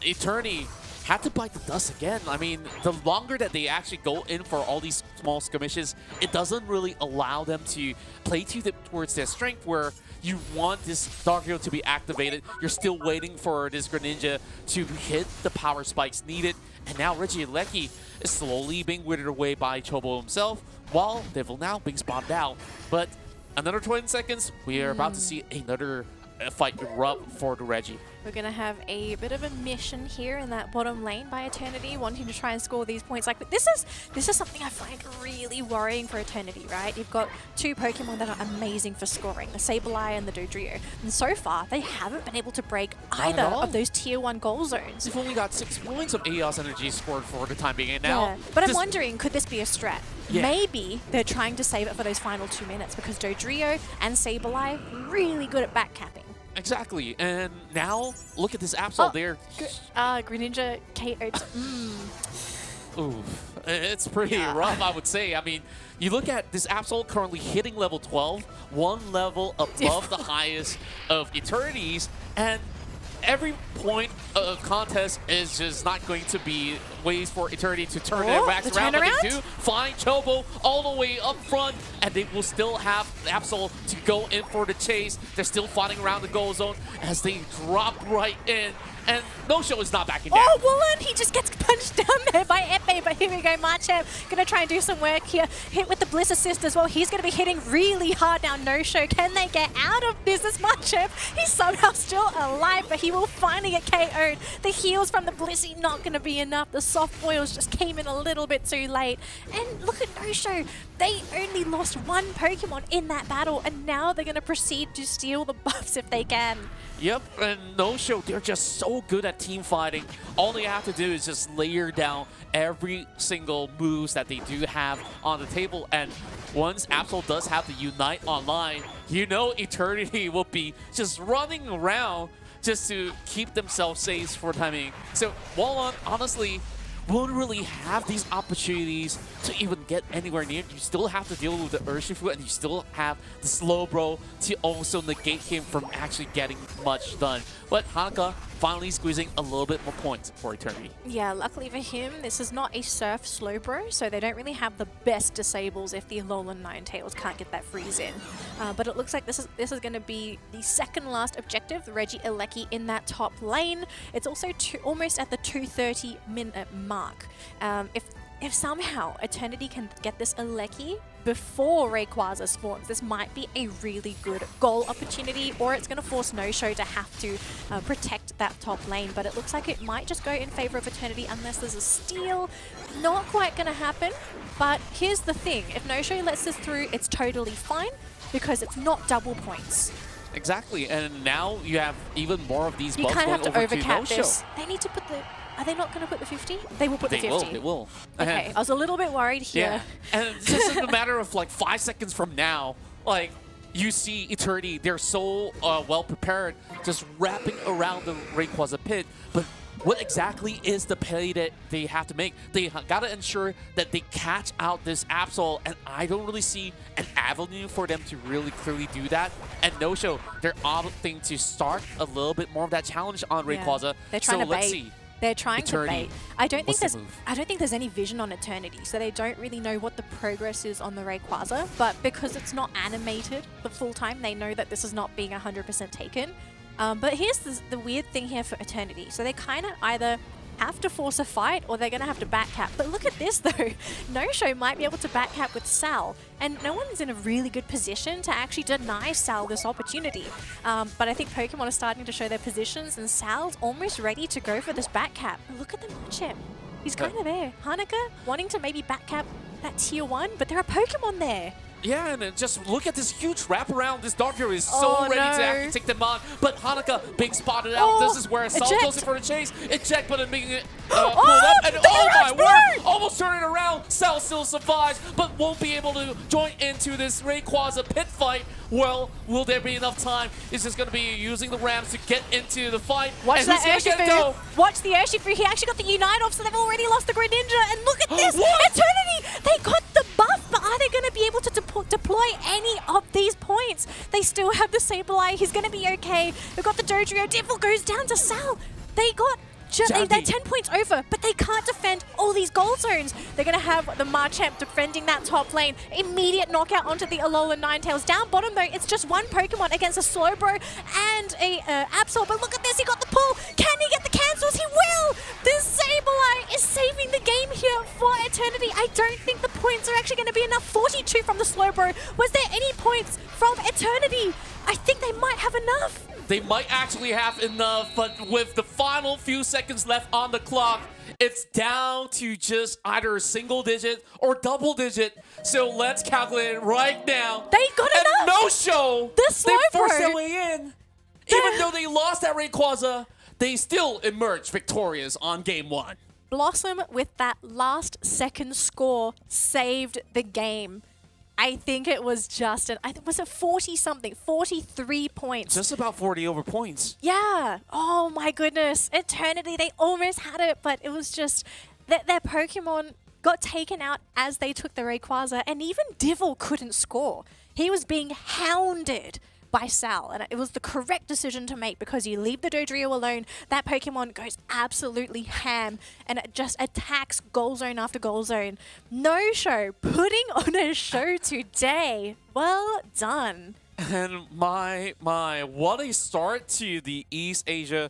Speaker 2: Eternity had to bite the dust again. I mean, the longer that they actually go in for all these small skirmishes, it doesn't really allow them to play towards their strength, where you want this Doggo to be activated. You're still waiting for this Greninja to hit the power spikes needed. And now Regieleki is slowly being withered away by Chobo himself, while Devil now being spawned out. But another 20 seconds, we are about to see another fight erupt for the Reggie.
Speaker 1: We're going to have a bit of a mission here in that bottom lane by Eternity, wanting to try and score these points. Like, this is something I find really worrying for Eternity, right? You've got 2 Pokemon that are amazing for scoring, the Sableye and the Dodrio. And so far, they haven't been able to break either of those Tier 1 goal zones.
Speaker 2: They've only got 6 points of Chaos Energy scored for the time being. And now,
Speaker 1: yeah. But I'm wondering, could this be a strat?
Speaker 2: Yeah.
Speaker 1: Maybe they're trying to save it for those final 2 minutes, because Dodrio and Sableye really good at backcapping.
Speaker 2: Exactly, and now look at this Absol there.
Speaker 1: Greninja KO'd.
Speaker 2: Ooh, it's pretty rough, I would say. I mean, you look at this Absol currently hitting level 12, 1 level above the highest of Eternities, and every point of contest is just not going to be ways for Eternity to turn their backs around, but they do find Chobo all the way up front, and they will still have Absol to go in for the chase. They're still fighting around the goal zone as they drop right in, and No Show is not backing down.
Speaker 1: Oh, Woolen, he just gets punched down there by Epe, but here we go, Machamp gonna try and do some work here. Hit with the Bliss Assist as well. He's gonna be hitting really hard now. No Show, can they get out of this? Machamp, he's somehow still alive, but he will finally get KO'd. The heals from the Blissey not gonna be enough. The soft boils just came in a little bit too late. And look at No Show, they only lost 1 Pokemon in that battle, and now they're gonna proceed to steal the buffs if they can.
Speaker 2: Yep, and No Show, they're just so good at team fighting. All they have to do is just layer down every single moves that they do have on the table. And once Absol does have the Unite online, you know Eternity will be just running around just to keep themselves safe for timing. So, Wallon, honestly, won't really have these opportunities to even get anywhere near. You still have to deal with the Urshifu, and you still have the slow bro to also negate him from actually getting much done. But Hanukkah finally squeezing a little bit more points for Eternity.
Speaker 1: Yeah, luckily for him, this is not a Surf Slowbro, so they don't really have the best disables if the Alolan Ninetales can't get that freeze in. But it looks like this is going to be the second last objective, the Reggie Elecki in that top lane. It's also almost at the 2:30-minute mark. If somehow Eternity can get this Elecki before Rayquaza spawns, this might be a really good goal opportunity, or it's going to force No-Show to have to protect that top lane. But it looks like it might just go in favor of Eternity unless there's a steal. Not quite going to happen, but here's the thing. If No-Show lets this through, it's totally fine because it's not double points.
Speaker 2: Exactly, and now you have even more of these bugs
Speaker 1: You kind
Speaker 2: going
Speaker 1: of have to
Speaker 2: over
Speaker 1: overcap
Speaker 2: No-Show.
Speaker 1: this. They need to put the... Are they not going to put the 50? They will put the 50.
Speaker 2: They will.
Speaker 1: Okay, I was a little bit worried here.
Speaker 2: Yeah, and it's just in a matter of like 5 seconds from now, like, you see Eternity, they're so well prepared, just wrapping around the Rayquaza pit, but what exactly is the play that they have to make? They gotta ensure that they catch out this Absol, and I don't really see an avenue for them to really clearly do that. And No-Show, they're opting to start a little bit more of that challenge on Rayquaza.
Speaker 1: They're trying to
Speaker 2: let's
Speaker 1: bait.
Speaker 2: see.
Speaker 1: They're trying
Speaker 2: Eternity,
Speaker 1: to bait. I don't think
Speaker 2: what's the move?
Speaker 1: there's any vision on Eternity, so they don't really know what the progress is on the Rayquaza. But because it's not animated the full time, they know that this is not being 100% taken. But here's the weird thing here for Eternity. So they kind of either have to force a fight or they're going to have to backcap. But look at this though. No-Show might be able to backcap with Sal, and no one's in a really good position to actually deny Sal this opportunity. But I think Pokemon are starting to show their positions, and Sal's almost ready to go for this backcap. But look at the Machamp. He's kind of there. Hanukkah wanting to maybe backcap that tier 1, but there are Pokemon there.
Speaker 2: Yeah, and then just look at this huge wraparound. This Darkfury is so ready to actually take them on. But Hanukkah being spotted out. This is where Sal goes in for a chase. Eject, but being pulled up. And oh my word! Almost turning around. Sal still survives, but won't be able to join into this Rayquaza pit fight. Well, will there be enough time? Is just going to be using the Rams to get into the fight.
Speaker 1: Watch that Urshifu. Watch the Urshifu. He actually got the Unite off, so they've already lost the Greninja. And look at this. Eternity! They got the buff, but are they going to be able to deploy any of these points? They still have the Sableye. He's going to be okay. They've got the Dodrio. Devil goes down to Sal. They got... They're 10 points over, but they can't defend all these goal zones. They're going to have the Machamp defending that top lane. Immediate knockout onto the Alolan Ninetales. Down bottom, though, it's just one Pokemon against a Slowbro and a Absol. But look at this, he got the pull. Can he get the cancels? He will! This Sableye is saving the game here for Eternity. I don't think the points are actually going to be enough. 42 from the Slowbro. Was there any points from Eternity? I think they might have enough.
Speaker 2: They might actually have enough, but with the final few seconds left on the clock, it's down to just either a single digit or double digit. So let's calculate it right now.
Speaker 1: They got enough.
Speaker 2: No-Show. They forced their way in. Even though they lost that Rayquaza, they still emerged victorious on game 1.
Speaker 1: Blossom with that last second score saved the game. I think it was just, was it 40-something? 43 points.
Speaker 2: Just about 40 over points.
Speaker 1: Yeah. Oh my goodness. Eternity, they almost had it, but it was just that their Pokemon got taken out as they took the Rayquaza, and even Divil couldn't score. He was being hounded by Sal, and it was the correct decision to make because you leave the Dodrio alone, that Pokemon goes absolutely ham and it just attacks goal zone after goal zone. No-Show putting on a show today. Well done.
Speaker 2: And my, what a start to the East Asia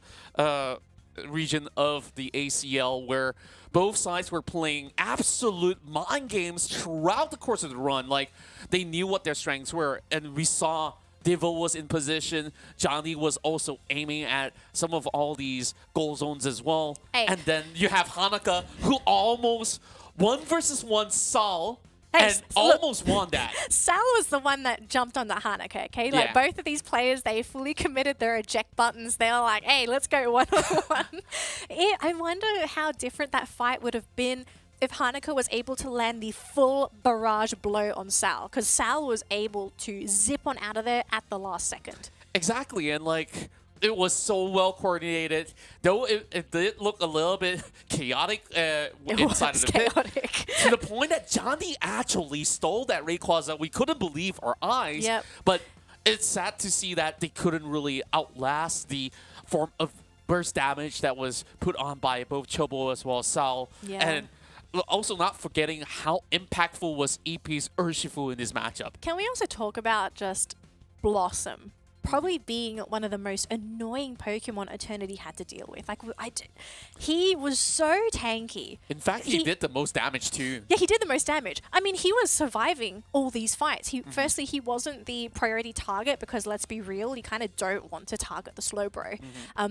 Speaker 2: region of the ACL, where both sides were playing absolute mind games throughout the course of the run. Like, they knew what their strengths were, and we saw Devil was in position. Johnny was also aiming at some of all these goal zones as well.
Speaker 1: Hey.
Speaker 2: And then you have Hanukkah, who almost 1v1 Sal and almost won that.
Speaker 1: Sal was the one that jumped on the Hanukkah, okay? Like, both of these players, they fully committed their eject buttons. They were like, hey, let's go one-on-one. I wonder how different that fight would have been if Hanukkah was able to land the full barrage blow on Sal, because Sal was able to zip on out of there at the last second.
Speaker 2: Exactly, and like, it was so well coordinated, though it did look a little bit chaotic inside of the
Speaker 1: chaotic.
Speaker 2: pit. To the point that Johnny actually stole that Rayquaza. We couldn't believe our eyes.
Speaker 1: Yep.
Speaker 2: But it's sad to see that they couldn't really outlast the form of burst damage that was put on by both Chobo as well as Sal.
Speaker 1: Yeah.
Speaker 2: And also not forgetting how impactful was EP's Urshifu in this matchup.
Speaker 1: Can we also talk about just Blossom? Probably being one of the most annoying Pokemon Eternity had to deal with. Like, he was so tanky.
Speaker 2: In fact, he did the most damage too.
Speaker 1: Yeah, he did the most damage. I mean, he was surviving all these fights. Firstly, he wasn't the priority target because, let's be real, you kind of don't want to target the Slowbro.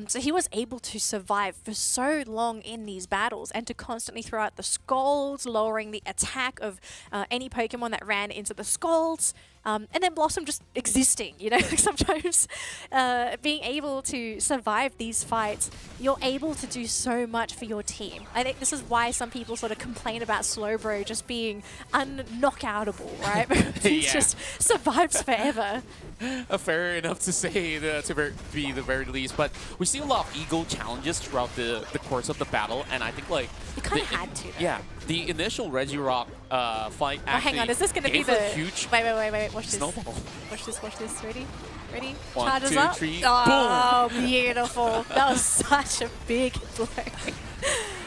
Speaker 1: So he was able to survive for so long in these battles and to constantly throw out the Scalds, lowering the attack of any Pokemon that ran into the Scalds. And then Blossom just existing, you know, sometimes being able to survive these fights, you're able to do so much for your team. I think this is why some people sort of complain about Slowbro just being unknockoutable, right? Because he just survives forever.
Speaker 2: Fair enough to say, to be the very least. But we see a lot of ego challenges throughout the course of the battle, and I think like
Speaker 1: You kind of had to. Though.
Speaker 2: Yeah, the initial Regirock fight actually
Speaker 1: hang on, is this going to be the
Speaker 2: huge
Speaker 1: wait, watch this.
Speaker 2: snowball.
Speaker 1: Watch this. Ready?
Speaker 2: 1,
Speaker 1: Charges
Speaker 2: 2,
Speaker 1: up.
Speaker 2: 3,
Speaker 1: Oh, beautiful. That was such a big blow.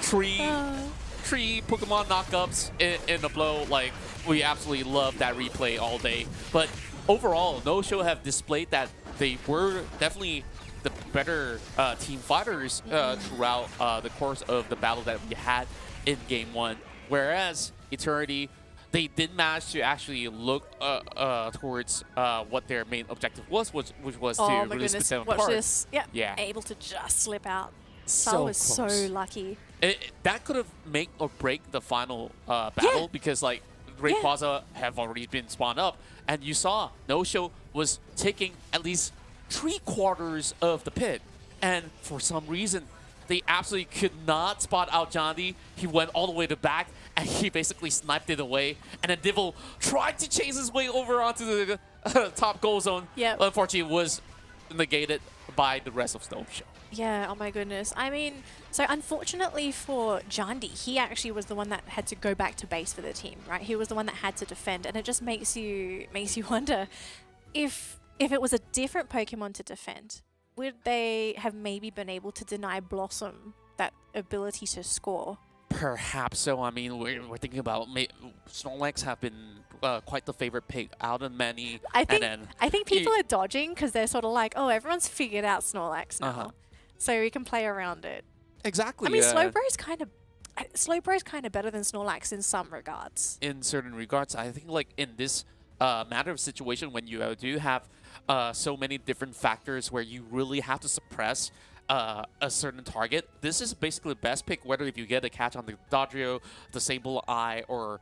Speaker 2: Three Pokemon knockups in a blow. Like, we absolutely love that replay all day. But overall, No-Show have displayed that they were definitely the better team fighters throughout the course of the battle that we had in Game 1. Whereas Eternity, they did manage to actually look towards what their main objective was, which was to really split them apart.
Speaker 1: Watch this. Yep.
Speaker 2: Yeah.
Speaker 1: Able to just slip out.
Speaker 2: So
Speaker 1: Sal was so
Speaker 2: close.
Speaker 1: lucky.
Speaker 2: That could have make or break the final battle because like Rayquaza have already been spawned up, and you saw No-Show was taking at least 3/4 of the pit, and for some reason they absolutely could not spot out Johnny. He went all the way to back, and he basically sniped it away. And then Divil tried to chase his way over onto the top goal zone.
Speaker 1: Yep.
Speaker 2: Unfortunately, it was negated by the rest of No-Show.
Speaker 1: Yeah, oh my goodness. I mean, so unfortunately for Jandi, he actually was the one that had to go back to base for the team, right? He was the one that had to defend, and it just makes you wonder if it was a different Pokemon to defend, would they have maybe been able to deny Blossom that ability to score?
Speaker 2: Perhaps so. I mean, we're thinking about Snorlax have been quite the favorite pick out of many.
Speaker 1: I think people are dodging because they're sort of like, oh, everyone's figured out Snorlax now, so we can play around it.
Speaker 2: Exactly.
Speaker 1: I mean, Slowbro's kind of better than Snorlax in some regards.
Speaker 2: In certain regards, I think like in this matter of situation when you do have so many different factors where you really have to suppress a certain target, this is basically the best pick, whether if you get a catch on the Dodrio, the Sableye, or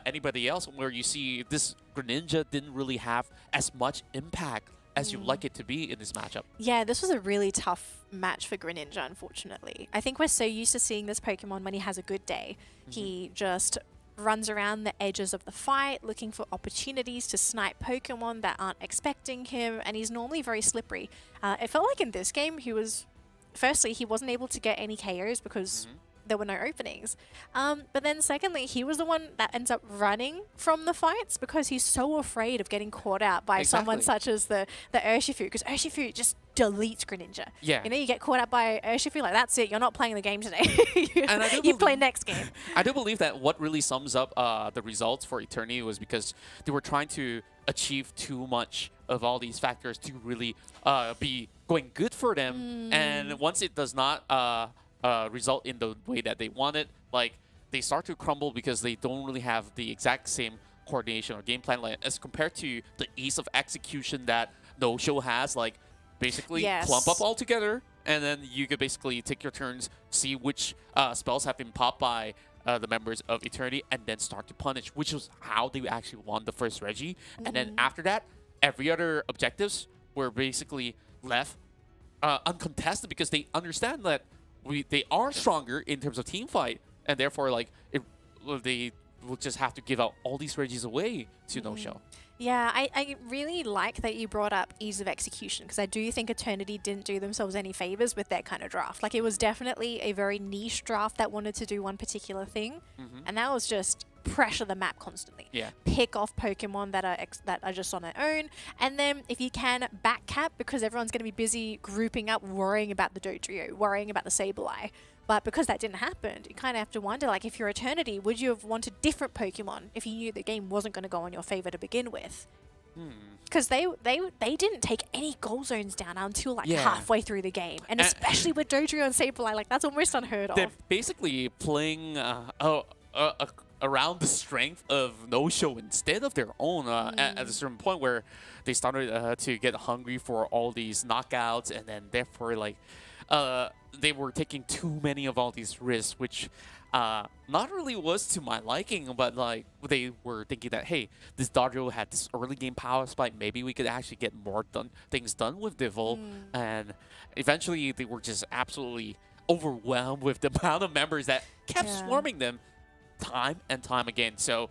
Speaker 2: anybody else, where you see this Greninja didn't really have as much impact as you'd like it to be in this matchup.
Speaker 1: Yeah, this was a really tough match for Greninja, unfortunately. I think we're so used to seeing this Pokemon when he has a good day. He just runs around the edges of the fight, looking for opportunities to snipe Pokemon that aren't expecting him, and he's normally very slippery. It felt like in this game, firstly, he wasn't able to get any KOs because there were no openings. But then secondly, he was the one that ends up running from the fights because he's so afraid of getting caught out by someone such as the Urshifu, because Urshifu just deletes Greninja.
Speaker 2: Yeah.
Speaker 1: You know, you get caught out by Urshifu, like, that's it, you're not playing the game today.
Speaker 2: And
Speaker 1: you play next game.
Speaker 2: I do believe that what really sums up the results for Eternity was because they were trying to achieve too much of all these factors to really be going good for them. And once it does not result in the way that they wanted, like, they start to crumble because they don't really have the exact same coordination or game plan, like, as compared to the ease of execution that No-Show has. Like, basically clump up all together, and then you could basically take your turns, see which spells have been popped by the members of Eternity, and then start to punish, which was how they actually won the first Reggie. And then after that, every other objectives were basically left uncontested because they understand that they are stronger in terms of team fight, and therefore, like, they we'll just have to give out all these Regis away to No Show.
Speaker 1: Yeah, I really like that you brought up ease of execution, because I do think Eternity didn't do themselves any favors with their kind of draft. Like, it was definitely a very niche draft that wanted to do one particular thing, and that was just pressure the map constantly.
Speaker 2: Yeah.
Speaker 1: Pick off Pokemon that are just on their own, and then if you can, back cap, because everyone's going to be busy grouping up, worrying about the Dodrio, worrying about the Sableye. But because that didn't happen, you kind of have to wonder, like, if you're Eternity, would you have wanted different Pokemon if you knew the game wasn't going to go in your favor to begin with? Because they didn't take any goal zones down until like halfway through the game, and especially with Dodrio and Sableye, like that's almost unheard
Speaker 2: They're
Speaker 1: of.
Speaker 2: basically playing around the strength of No Show instead of their own at a certain point where they started to get hungry for all these knockouts, and then therefore like they were taking too many of all these risks, which not really was to my liking, but like they were thinking that, hey, this Dodrio had this early game power spike, maybe we could actually get more things done with Devil, and eventually they were just absolutely overwhelmed with the amount of members that kept swarming them time and time again. So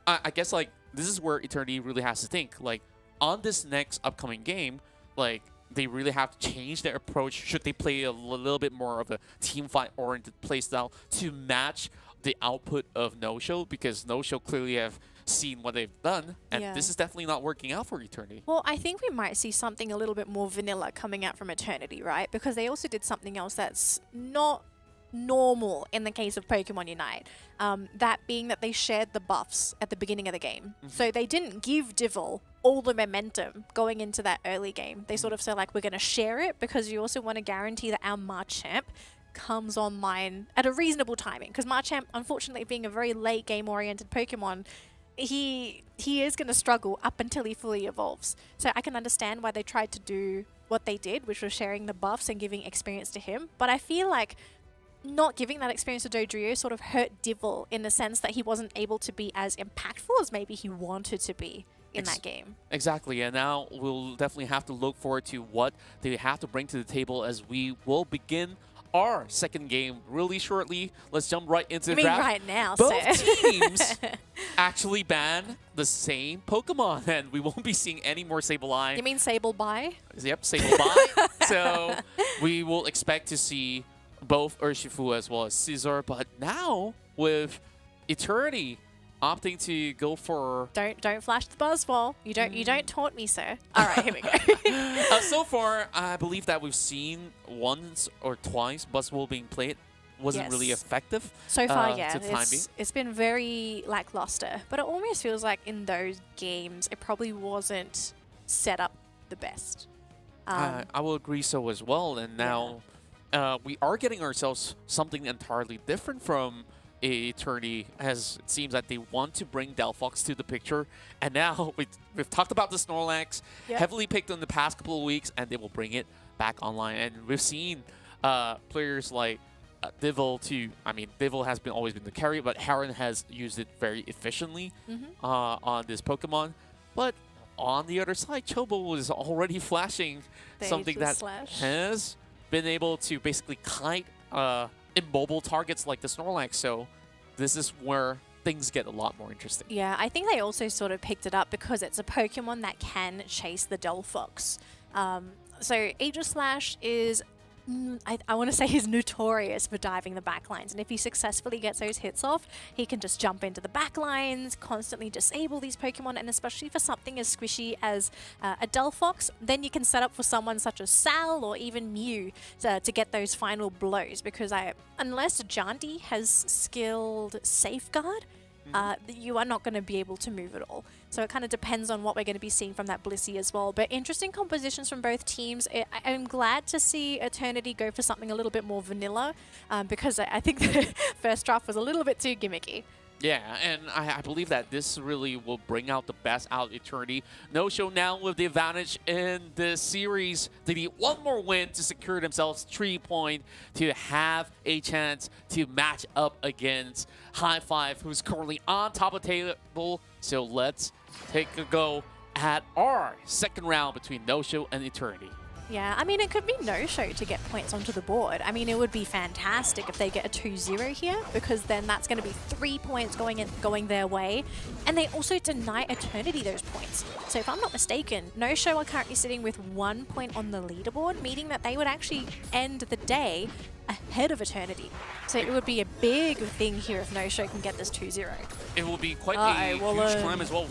Speaker 2: I guess like this is where Eternity really has to think, like on this next upcoming game, like they really have to change their approach. Should they play a little bit more of a team fight oriented playstyle to match the output of No Show? Because No Show clearly have seen what they've done, and this is definitely not working out for Eternity.
Speaker 1: Well, I think we might see something a little bit more vanilla coming out from Eternity, right? Because they also did something else that's not normal in the case of Pokemon Unite. That being that they shared the buffs at the beginning of the game. So they didn't give Devil all the momentum going into that early game. They sort of said, like, we're going to share it because you also want to guarantee that our Machamp comes online at a reasonable timing. Because Machamp, unfortunately, being a very late game-oriented Pokemon, he is going to struggle up until he fully evolves. So I can understand why they tried to do what they did, which was sharing the buffs and giving experience to him. But I feel like not giving that experience to Dodrio sort of hurt Devil in the sense that he wasn't able to be as impactful as maybe he wanted to be in that game.
Speaker 2: Exactly, and now we'll definitely have to look forward to what they have to bring to the table as we will begin our second game really shortly. Let's jump right into the draft.
Speaker 1: Right now,
Speaker 2: both teams actually ban the same Pokemon, and we won't be seeing any more Sableye.
Speaker 1: You mean Sableye?
Speaker 2: Yep, Sableye. So we will expect to see both Urshifu as well as Scizor, but now with Eternity opting to go for...
Speaker 1: Don't flash the buzzball. You don't taunt me, sir. All right, here we go.
Speaker 2: So far, I believe that we've seen once or twice buzzball being played. Wasn't really effective.
Speaker 1: So far, yeah. It's been very lackluster, but it almost feels like in those games, it probably wasn't set up the best.
Speaker 2: I will agree so as well, and now we are getting ourselves something entirely different from Eternity, as it seems that they want to bring Delphox to the picture, and now we've talked about the Snorlax, heavily picked in the past couple of weeks, and they will bring it back online. And we've seen players like Devil Devil has always been the carry, but Heron has used it very efficiently on this Pokemon. But on the other side, Chobo is already flashing something that has been able to basically kite immobile targets like the Snorlax, so this is where things get a lot more interesting.
Speaker 1: Yeah, I think they also sort of picked it up because it's a Pokemon that can chase the Delphox. So Aegislash is, I want to say he's notorious for diving the backlines, and if he successfully gets those hits off, he can just jump into the backlines, constantly disable these Pokemon, and especially for something as squishy as a Delphox, then you can set up for someone such as Sal or even Mew to get those final blows, because unless Jandy has skilled Safeguard, you are not going to be able to move at all. So it kind of depends on what we're going to be seeing from that Blissey as well. But interesting compositions from both teams. I'm glad to see Eternity go for something a little bit more vanilla, because I think the first draft was a little bit too gimmicky.
Speaker 2: Yeah, and I believe that this really will bring out the best out of Eternity. No Show now with the advantage in the series. They need one more win to secure themselves 3 points to have a chance to match up against High Five, who's currently on top of the table. So let's take a go at our second round between No Show and Eternity.
Speaker 1: Yeah, I mean, it could be no-show to get points onto the board. I mean, it would be fantastic if they get a 2-0 here, because then that's going to be 3 points going their way. And they also deny Eternity those points. So if I'm not mistaken, no-show are currently sitting with 1 point on the leaderboard, meaning that they would actually end the day ahead of Eternity. So it would be a big thing here if no-show can get this 2-0.
Speaker 2: It will be quite a huge climb as well.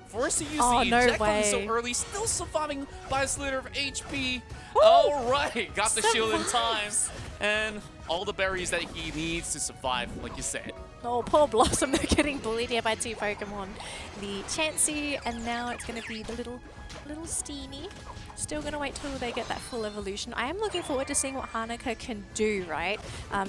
Speaker 2: Forced to use the
Speaker 1: no
Speaker 2: eject
Speaker 1: way.
Speaker 2: button so early, still surviving by a slither of HP. All right, got the shield in time. And all the berries that he needs to survive, like you said.
Speaker 1: Oh, poor Blossom, they're getting bullied here by 2 Pokemon. The Chansey, and now it's going to be the little Steenie. Still going to wait till they get that full evolution. I am looking forward to seeing what Hanukkah can do, right?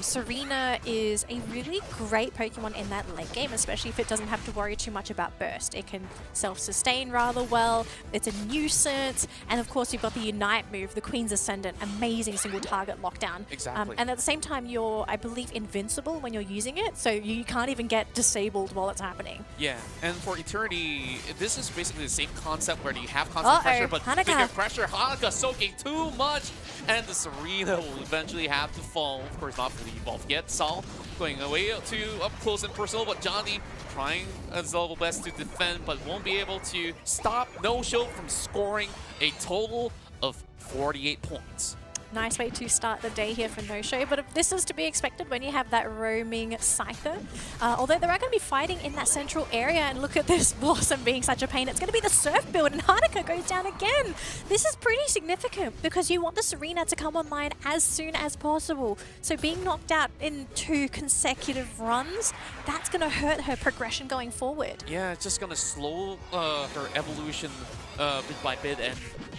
Speaker 1: Serena is a really great Pokemon in that late game, especially if it doesn't have to worry too much about burst. It can self-sustain rather well. It's a nuisance. And of course, you've got the Unite move, the Queen's Ascendant, amazing single target lockdown.
Speaker 2: Exactly.
Speaker 1: And at the same time, you're, I believe, invincible when you're using it. So you can't even get disabled while it's happening.
Speaker 2: Yeah, and for Eternity, this is basically the same concept where you have constant pressure, but bigger pressure. Hanukkah soaking too much, and the Serena will eventually have to fall. Of course, not fully evolved yet. Saul going away to up close and personal, but Johnny trying his level best to defend, but won't be able to stop no-show from scoring a total of 48 points.
Speaker 1: Nice way to start the day here for no-show, but this is to be expected when you have that roaming Scyther. Although they're going to be fighting in that central area, and look at this Blossom being such a pain. It's going to be the Surf build, and Hanukkah goes down again. This is pretty significant because you want the Serena to come online as soon as possible. So being knocked out in 2 consecutive runs, that's going to hurt her progression going forward.
Speaker 2: Yeah, it's just going to slow her evolution bit by bit, and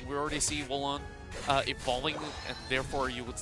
Speaker 2: we already see Wallon evolving, and therefore you would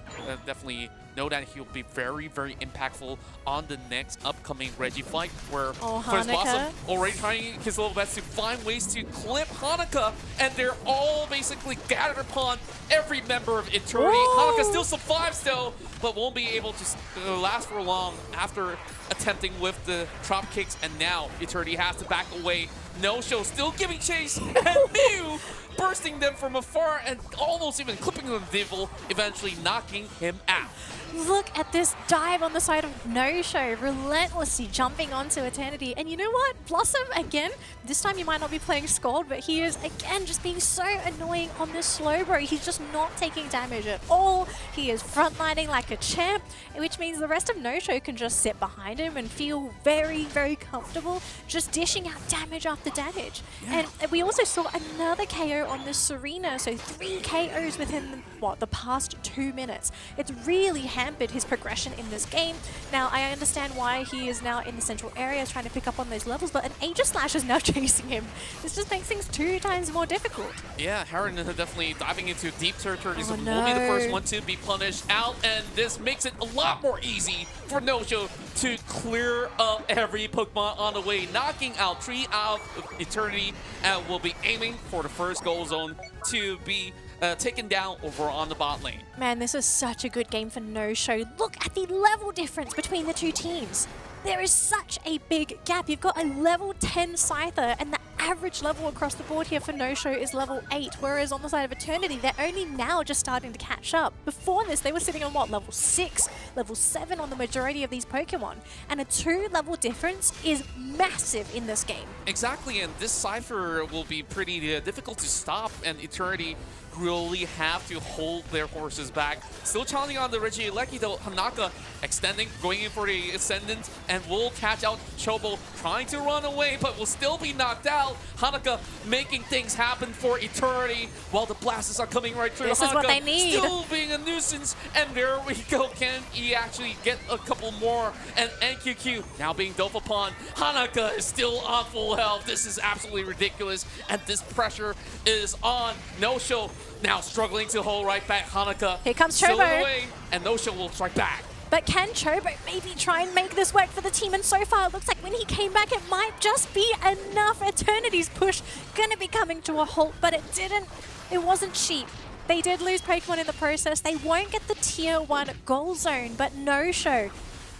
Speaker 2: definitely know that he'll be very, very impactful on the next upcoming Reggie fight, where first Blossom already trying his level best to find ways to clip Hanukkah, and they're all basically gathered upon every member of Eternity. Hanukkah still survives though, but won't be able to last for long after attempting with the drop kicks, and now Eternity has to back away. No-show still giving chase, and Mew bursting them from afar and almost even clipping them Divil, eventually knocking him out.
Speaker 1: Look at this dive on the side of no-show, relentlessly jumping onto Eternity. And you know what? Blossom, again, this time you might not be playing Scald, but he is, again, just being so annoying on this slow bro. He's just not taking damage at all. He is frontlining like a champ, which means the rest of no-show can just sit behind him and feel very, very comfortable, just dishing out damage after damage. Yeah. And we also saw another KO on this Serena, so 3 KOs within, what, the past 2 minutes. It's really hampered his progression in this game. Now, I understand why he is now in the central area trying to pick up on those levels, but an Aegis Slash is now chasing him. This just makes things 2 times more difficult.
Speaker 2: Yeah, Heron definitely diving into deep territory, so will be the first one to be punished out, and this makes it a lot more easy for no-show to clear up every Pokemon on the way, knocking out 3 out of Eternity, and will be aiming for the first goal zone to be taken down over on the bot lane.
Speaker 1: Man, this is such a good game for no-show. Look at the level difference between the 2 teams. There is such a big gap. You've got a level 10 Scyther, and the average level across the board here for no-show is level 8, whereas on the side of Eternity, they're only now just starting to catch up. Before this, they were sitting on, what, level 6, level 7 on the majority of these Pokemon. And a 2-level difference is massive in this game.
Speaker 2: Exactly, and this Cypher will be pretty difficult to stop, and Eternity really have to hold their horses back. Still challenging on the Regieleki though. Hanaka extending, going in for the Ascendant, and will catch out Chobo, trying to run away, but will still be knocked out. Hanaka making things happen for Eternity, while the blasts are coming right through.
Speaker 1: This
Speaker 2: Hanaka
Speaker 1: is what they need.
Speaker 2: Still being a nuisance, and there we go. Can he actually get a couple more? And NQQ now being dove upon. Hanaka is still on full health. This is absolutely ridiculous, and this pressure is on no-show. Now struggling to hold right back. Hanukkah.
Speaker 1: Here comes
Speaker 2: still
Speaker 1: Chobo.
Speaker 2: away, and no-show will strike back.
Speaker 1: But can Chobo maybe try and make this work for the team? And so far, it looks like when he came back, it might just be enough. Eternity's push gonna be coming to a halt, but it didn't. It wasn't cheap. They did lose Pokemon in the process. They won't get the tier 1 goal zone, but no-show.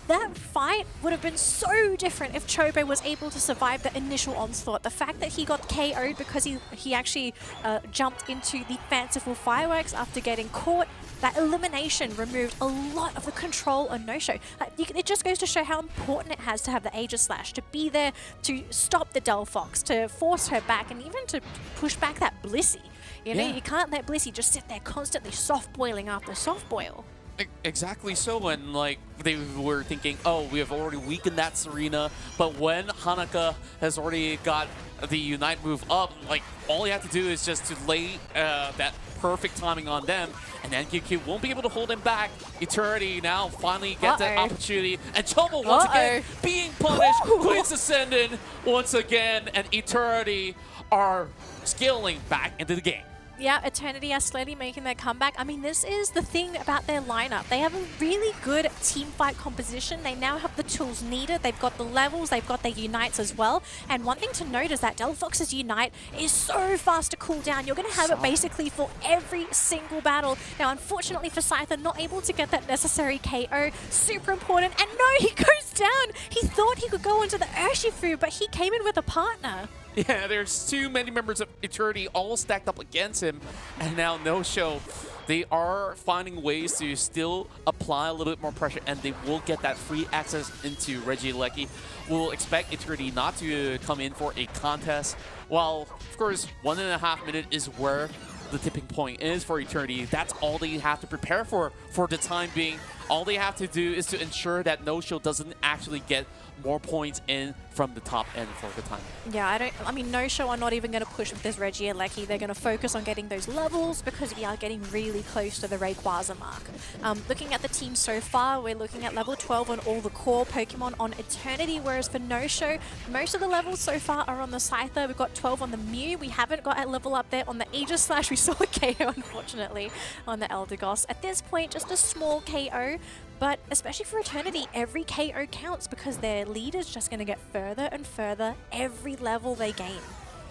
Speaker 1: that fight would have been so different if Chobo was able to survive the initial onslaught. The fact that he got KO'd because he actually jumped into the fanciful fireworks after getting caught, that elimination removed a lot of the control on No-Show. It just goes to show how important it has to have the Aegis Slash, to be there to stop the Delphox, to force her back, and even to push back that Blissey. You know, you can't let Blissey just sit there constantly soft boiling after soft boil.
Speaker 2: Exactly so, and like they were thinking, oh, we have already weakened that Serena, but when Hanukkah has already got the Unite move up, like all you have to do is just to lay that perfect timing on them, and then QQ won't be able to hold him back. Eternity now finally get that opportunity, and Chobo once again being punished. Queen's Ascendant once again, and Eternity are scaling back into the game.
Speaker 1: Yeah, Eternity are slowly making their comeback. I mean, this is the thing about their lineup. They have a really good team fight composition. They now have the tools needed. They've got the levels. They've got their Unites as well. And one thing to note is that Delphox's Unite is so fast to cool down. You're going to have it basically for every single battle. Now, unfortunately for Scyther, not able to get that necessary KO. Super important. And no, he goes down. He thought he could go into the Urshifu, but he came in with a partner.
Speaker 2: Yeah, there's too many members of Eternity all stacked up against him, and now No-Show. They are finding ways to still apply a little bit more pressure, and they will get that free access into Regieleki. We'll expect Eternity not to come in for a contest, while, of course, 1.5 minutes is where the tipping point is for Eternity. That's all they have to prepare for the time being. All they have to do is to ensure that No-Show doesn't actually get more points in from the top end for the time.
Speaker 1: Yeah, I mean, No-Show are not even going to push with this Regieleki. They're going to focus on getting those levels because we are getting really close to the Rayquaza mark. Looking at the team so far, we're looking at level 12 on all the core Pokemon on Eternity, whereas for No-Show, most of the levels so far are on the Scyther. We've got 12 on the Mew. We haven't got a level up there on the Aegis Slash. We saw a KO, unfortunately, on the Eldegoss. At this point, just a small KO. But especially for Eternity, every KO counts because their lead is just going to get further and further every level they gain.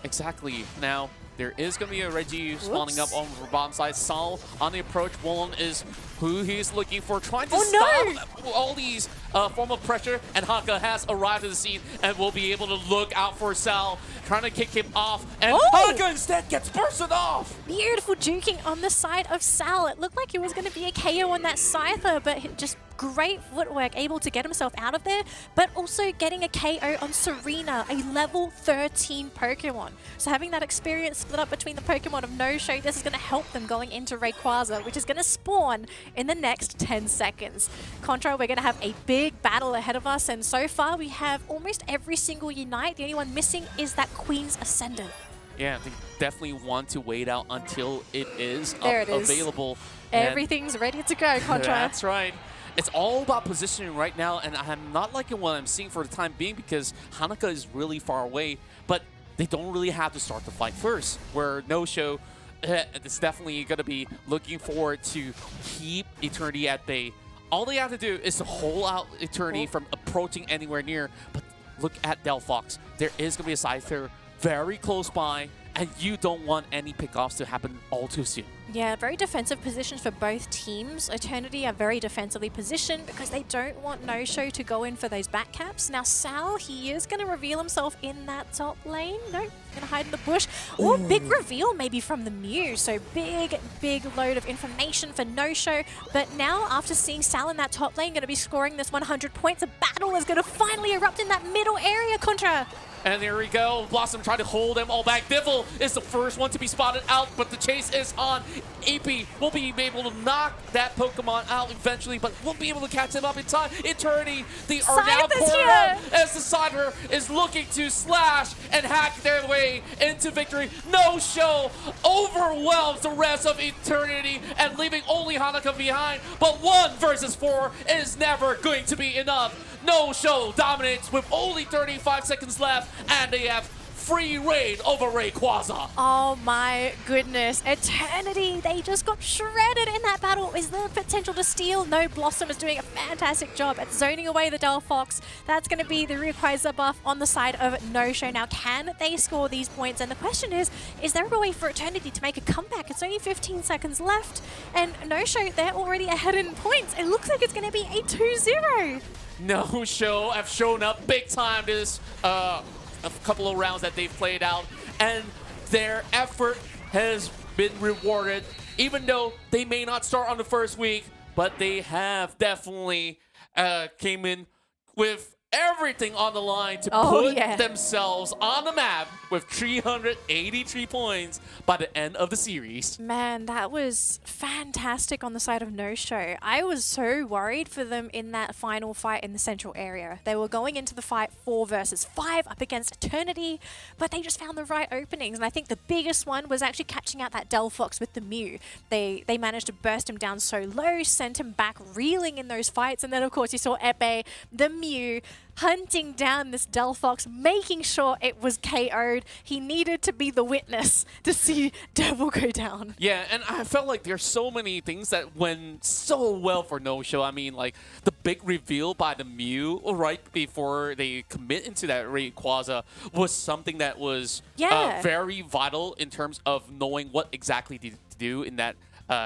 Speaker 2: Exactly. Now, there is going to be a Reggie spawning up on the bottom side. Sal on the approach. Wallon is who he's looking for, trying to stop all these form of pressure. And Haka has arrived at the scene and will be able to look out for Sal, trying to kick him off. And Haka instead gets bursted off.
Speaker 1: Beautiful juking on the side of Sal. It looked like it was going to be a KO on that Scyther, but just great footwork, able to get himself out of there, but also getting a KO on Serena, a level 13 Pokemon. So having that experience split up between the Pokemon of No-Show, this is going to help them going into Rayquaza, which is going to spawn in the next 10 seconds. Contra, we're going to have a big battle ahead of us, and so far we have almost every single Unite. The only one missing is that Queen's Ascendant.
Speaker 2: Yeah, they definitely want to wait out until it is available.
Speaker 1: Everything's ready to go, Contra.
Speaker 2: That's right. It's all about positioning right now, and I'm not liking what I'm seeing for the time being because Hanukkah is really far away, but they don't really have to start the fight first, where No-Show is definitely going to be looking forward to keep Eternity at bay. All they have to do is to hold out Eternity from approaching anywhere near, but look at Delphox. There is going to be a Scyther very close by, and you don't want any pickoffs to happen all too soon.
Speaker 1: Yeah, very defensive positions for both teams. Eternity are very defensively positioned because they don't want No-Show to go in for those back caps. Now Sal, he is going to reveal himself in that top lane. No, going to hide in the bush. Or big reveal maybe from the Mew. So big load of information for No-Show. But now after seeing Sal in that top lane, going to be scoring this 100 points, a battle is going to finally erupt in that middle area, Contra.
Speaker 2: And there we go. Blossom trying to hold them all back. Divil is the first one to be spotted out, but the chase is on. AP will be able to knock that Pokemon out eventually, but won't be able to catch him up in time. Eternity, they are now pouring out as the Scyther is looking to slash and hack their way into victory. No-Show overwhelms the rest of Eternity and leaving only Hanukkah behind, but 1 versus 4 is never going to be enough. No-Show dominates with only 35 seconds left, and they have free reign over Rayquaza.
Speaker 1: Oh my goodness. Eternity, they just got shredded in that battle. Is there potential to steal? No, Blossom is doing a fantastic job at zoning away the Delphox. That's going to be the Rayquaza buff on the side of No-Show. Now, can they score these points? And the question is there a way for Eternity to make a comeback? It's only 15 seconds left, and No-Show, they're already ahead in points. It looks like it's going to be a 2-0.
Speaker 2: No Show have shown up big time this a couple of rounds that they've played out, and their effort has been rewarded, even though they may not start on the first week, but they have definitely came in with everything on the line to put themselves on the map with 383 points by the end of the series.
Speaker 1: Man, that was fantastic on the side of No Show. I was so worried for them in that final fight in the central area. They were going into the fight 4 versus 5 up against Eternity, but they just found the right openings. And I think the biggest one was actually catching out that Delphox with the Mew. They managed to burst him down so low, sent him back reeling in those fights. And then, of course, you saw Epe, the Mew, hunting down this Delphox, making sure it was KO'd. He needed to be the witness to see Devil go down.
Speaker 2: Yeah, and I felt like there's so many things that went so well for No Show. I mean, like the big reveal by the Mew right before they commit into that Rayquaza was something that was very vital in terms of knowing what exactly to do in that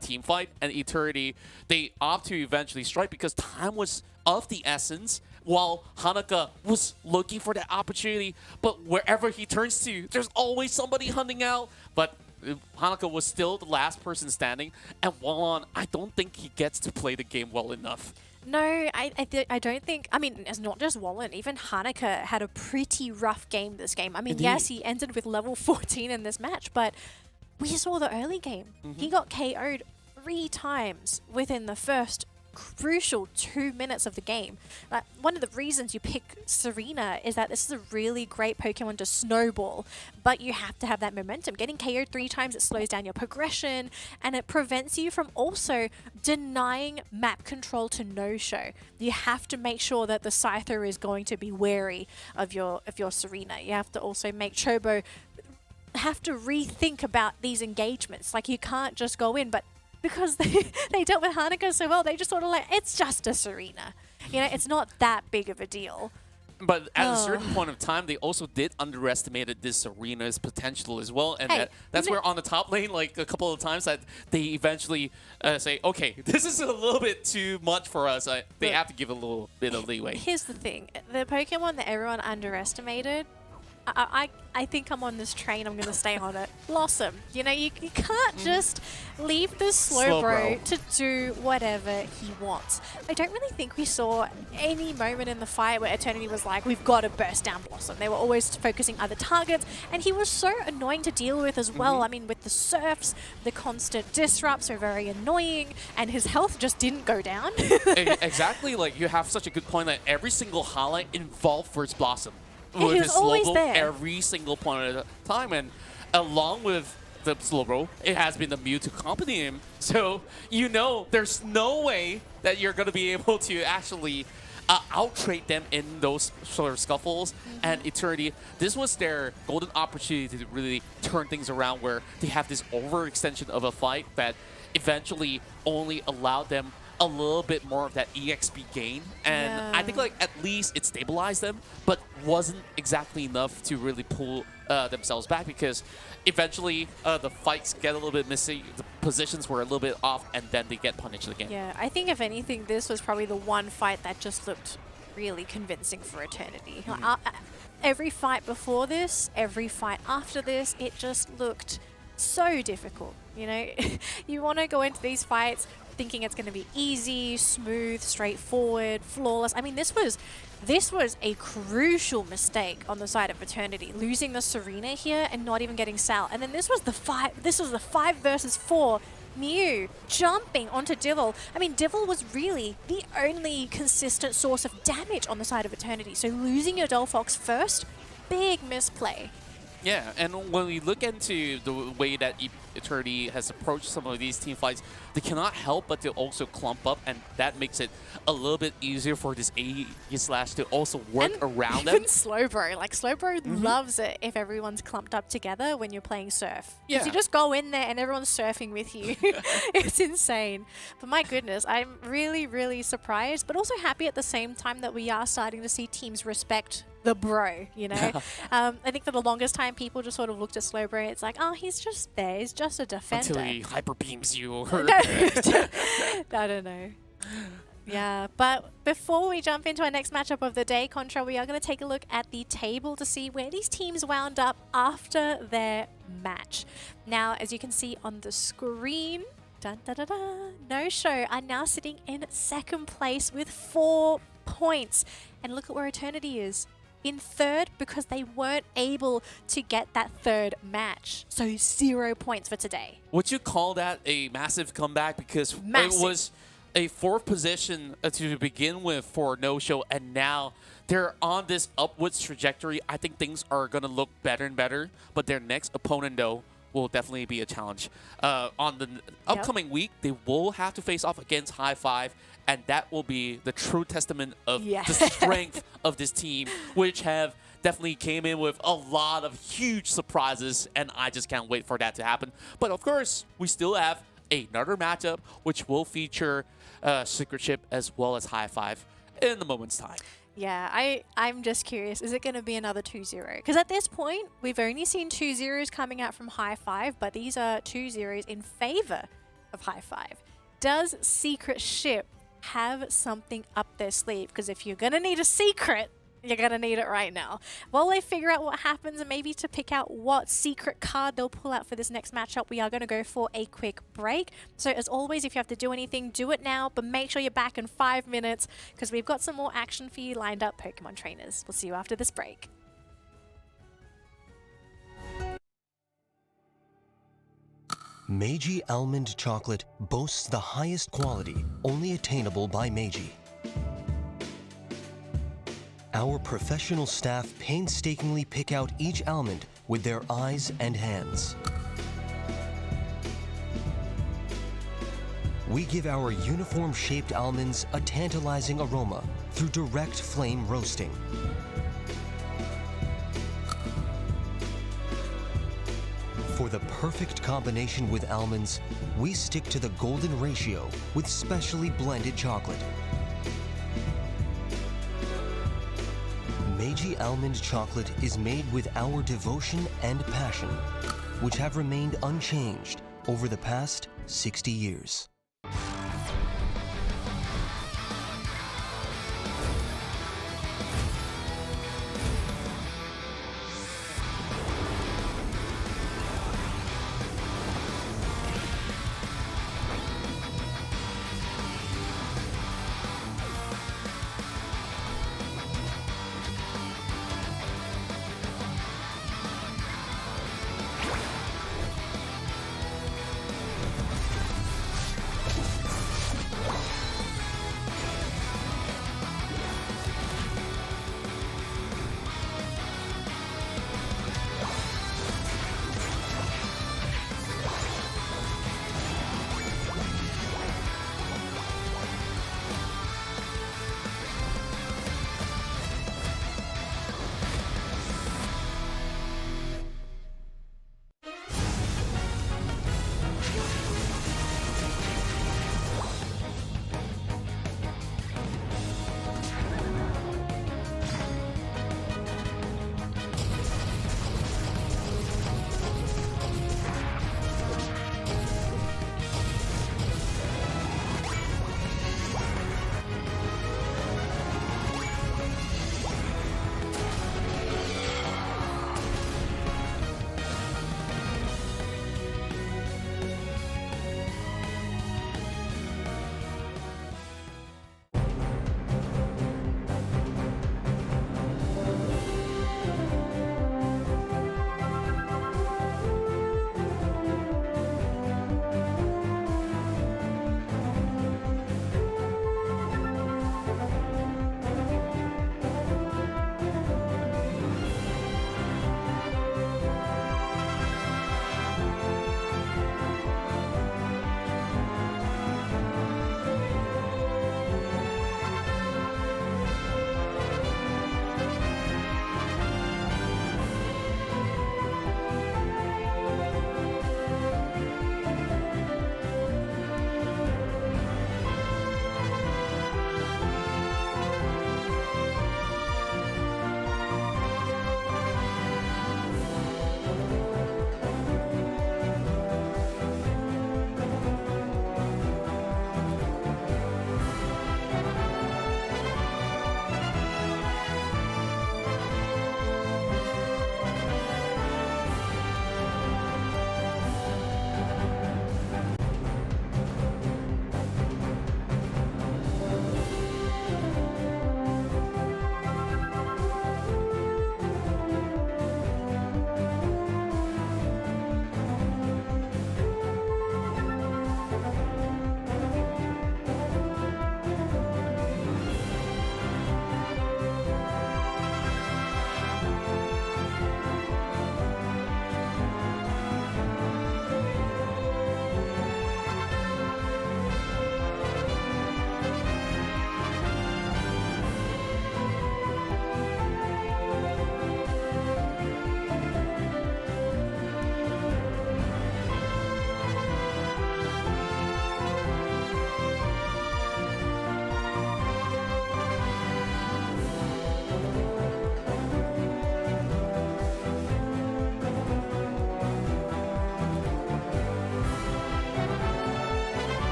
Speaker 2: team fight. And Eternity, they opt to eventually strike because time was of the essence, while Hanukkah was looking for that opportunity. But wherever he turns to, there's always somebody hunting out. But Hanukkah was still the last person standing. And Wallon, I don't think he gets to play the game well enough.
Speaker 1: No, I don't think. I mean, it's not just Wallen. Even Hanukkah had a pretty rough game this game. I mean, yes, he ended with level 14 in this match, but we saw the early game. He got KO'd 3 times within the first crucial 2 minutes of the game. One of the reasons you pick Serena is that this is a really great Pokemon to snowball, but you have to have that momentum. Getting KO'd 3 times, it slows down your progression, and it prevents you from also denying map control to No Show. You have to make sure that the Scyther is going to be wary of your Serena. You have to also make Chobo have to rethink about these engagements. Like, you can't just go in, but because they dealt with Hanukkah so well, they just sort of like, it's just a Serena. You know, it's not that big of a deal.
Speaker 2: But at a certain point of time, they also did underestimate this Serena's potential as well. And that's where on the top lane, like a couple of times that they eventually say, okay, this is a little bit too much for us. They have to give a little bit of leeway.
Speaker 1: Here's the thing. The Pokemon that everyone underestimated, I think I'm on this train. I'm going to stay on it. Blossom. You know, you can't just leave the Slowbro to do whatever he wants. I don't really think we saw any moment in the fight where Eternity was like, we've got to burst down Blossom. They were always focusing other targets, and he was so annoying to deal with as well. I mean, with the surfs, the constant disrupts are very annoying, and his health just didn't go down.
Speaker 2: Exactly. Like, you have such a good point that every single highlight involved First Blossom.
Speaker 1: With
Speaker 2: his
Speaker 1: was always
Speaker 2: Slowbro
Speaker 1: there.
Speaker 2: every single point at a time, and along with the Slowbro, it has been the Mew to accompany him. So you know there's no way that you're going to be able to actually out-trade them in those sort of scuffles. And Eternity, this was their golden opportunity to really turn things around, where they have this overextension of a fight that eventually only allowed them a little bit more of that EXP gain, and I think like at least it stabilized them, but wasn't exactly enough to really pull themselves back, because eventually the fights get a little bit messy, the positions were a little bit off, and then they get punished again.
Speaker 1: Yeah, I think if anything, this was probably the one fight that just looked really convincing for Eternity. Every fight before this, every fight after this, it just looked so difficult. You know, you want to go into these fights thinking it's going to be easy, smooth, straightforward, flawless. I mean, this was a crucial mistake on the side of Eternity, losing the Serena here and not even getting Sal. And then this was the 5 versus 4 Mew jumping onto Divil. I mean, Divil was really the only consistent source of damage on the side of Eternity. So losing your Delphox first, big misplay.
Speaker 2: Yeah, and when we look into the way that Eternity has approached some of these team fights, they cannot help but to also clump up, and that makes it a little bit easier for this AE/Slash to also work around them.
Speaker 1: Even Slowbro. Like, Slowbro loves it if everyone's clumped up together when you're playing Surf.
Speaker 2: Yeah.
Speaker 1: You just go in there and everyone's surfing with you. It's insane. But my goodness, I'm really, really surprised, but also happy at the same time that we are starting to see teams respect the bro, you know? I think for the longest time, people just sort of looked at Slowbro and it's like, oh, he's just there. He's just a defender.
Speaker 2: Until he hyper beams you.
Speaker 1: I don't know. Yeah, but before we jump into our next matchup of the day, Contra, we are going to take a look at the table to see where these teams wound up after their match. Now, as you can see on the screen, dun, da, da, da, No Show are now sitting in second place with 4 points. And look at where Eternity is. In third because they weren't able to get that third match. So 0 points for today.
Speaker 2: Would you call that a massive comeback? Because
Speaker 1: Massive.
Speaker 2: it was a 4th position to begin with for No Show, and now they're on this upwards trajectory. I think things are going to look better and better, but their next opponent, though, will definitely be a challenge. On the upcoming week, they will have to face off against High Five, and that will be the true testament of the strength of this team, which have definitely came in with a lot of huge surprises, and I just can't wait for that to happen. But of course, we still have another matchup, which will feature Secret Ship as well as High Five in the moment's time.
Speaker 1: Yeah, I'm just curious, is it going to be another 2-0? Because at this point, we've only seen 2 zeros coming out from High Five, but these are 2 zeros in favor of High Five. Does Secret Ship have something up their sleeve? Because if you're going to need a secret, you're going to need it right now. While they figure out what happens and maybe to pick out what secret card they'll pull out for this next matchup, we are going to go for a quick break. So as always, if you have to do anything, do it now, but make sure you're back in 5 minutes because we've got some more action for you lined up, Pokemon trainers. We'll see you after this break.
Speaker 5: Meiji Almond Chocolate boasts the highest quality, only attainable by Meiji. Our professional staff painstakingly pick out each almond with their eyes and hands. We give our uniform-shaped almonds a tantalizing aroma through direct flame roasting. For the perfect combination with almonds, we stick to the golden ratio with specially blended chocolate. Meiji Almond Chocolate is made with our devotion and passion, which have remained unchanged over the past 60 years.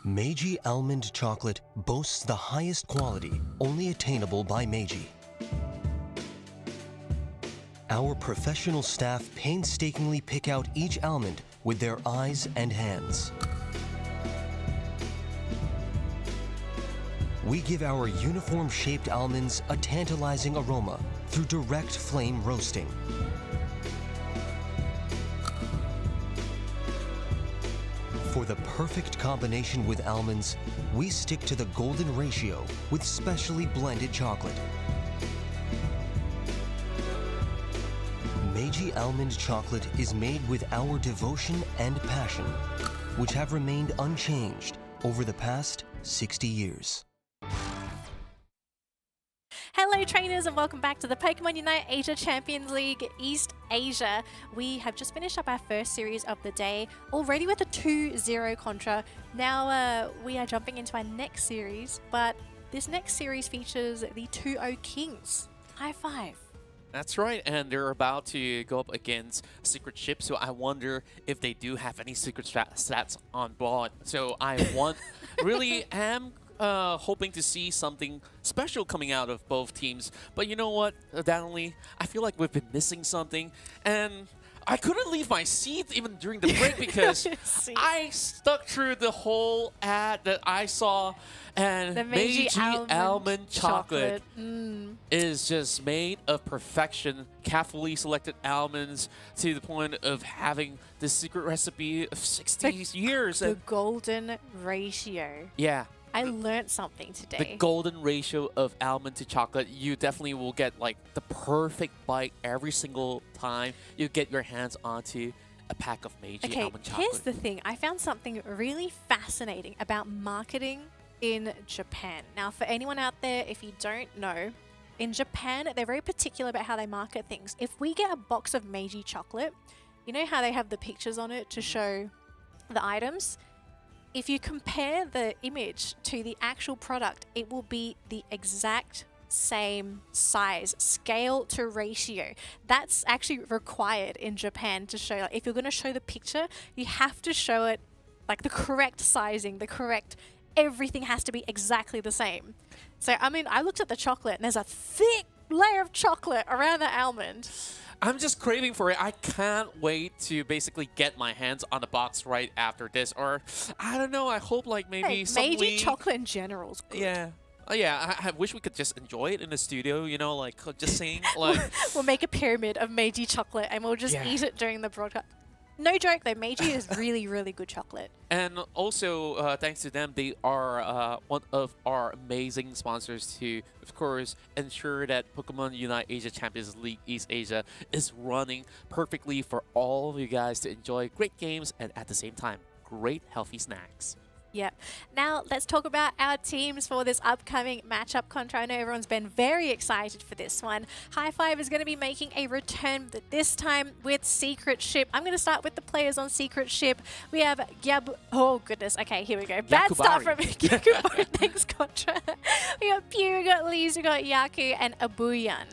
Speaker 5: Meiji almond chocolate boasts the highest quality, only attainable by Meiji. Our professional staff painstakingly pick out each almond with their eyes and hands. We give our uniform-shaped almonds a tantalizing aroma through direct flame roasting. For the perfect combination with almonds, we stick to the golden ratio with specially blended chocolate. Meiji almond chocolate is made with our devotion and passion, which have remained unchanged over the past 60 years.
Speaker 1: Hello trainers and welcome back to the Pokemon UNITE Asia Champions League East Asia. We have just finished up our first series of the day, already with a 2-0 contra. Now we are jumping into our next series, but this next series features the 2-0 Kings. High five.
Speaker 2: That's right, and they're about to go up against Secret Ship, so I wonder if they do have any secret stats on board. So I really am hoping to see something special coming out of both teams. But you know what, Donnelly? I feel like we've been missing something, and I couldn't leave my seat even during the break because I stuck through the whole ad that I saw, and
Speaker 1: the Meiji
Speaker 2: almond chocolate is just made of perfection, carefully selected almonds to the point of having the secret recipe of 60 years.
Speaker 1: The golden ratio.
Speaker 2: Yeah.
Speaker 1: I learned something today.
Speaker 2: The golden ratio of almond to chocolate, you definitely will get like the perfect bite every single time you get your hands onto a pack of Meiji almond chocolate.
Speaker 1: Here's the thing. I found something really fascinating about marketing in Japan. Now, for anyone out there, if you don't know, in Japan, they're very particular about how they market things. If we get a box of Meiji chocolate, you know how they have the pictures on it to show the items? If you compare the image to the actual product, it will be the exact same size, scale to ratio. That's actually required in Japan to show. Like, if you're going to show the picture, you have to show it like the correct sizing, the correct, everything has to be exactly the same. So, I mean, I looked at the chocolate and there's a thick layer of chocolate around the almond.
Speaker 2: I'm just craving for it. I can't wait to basically get my hands on the box right after this. Or, I don't know, I hope like maybe
Speaker 1: Meiji chocolate in general is good.
Speaker 2: Yeah. I wish we could just enjoy it in the studio, you know, like just saying like...
Speaker 1: We'll make a pyramid of Meiji chocolate and we'll just eat it during the broadcast. No joke though, Meiji is really, really good chocolate.
Speaker 2: And also, thanks to them, they are one of our amazing sponsors to, of course, ensure that Pokemon UNITE Asia Champions League East Asia is running perfectly for all of you guys to enjoy great games and at the same time, great healthy snacks.
Speaker 1: Yep. Now let's talk about our teams for this upcoming matchup contra. I know everyone's been very excited for this one. High Five is going to be making a return, but this time with Secret Ship. I'm going to start with the players on Secret Ship. We have oh goodness. Okay, here we go. Bad start from Yakubari. Thanks, Contra. We got Pew, we got Lees, we got Yaku, and Abuyan.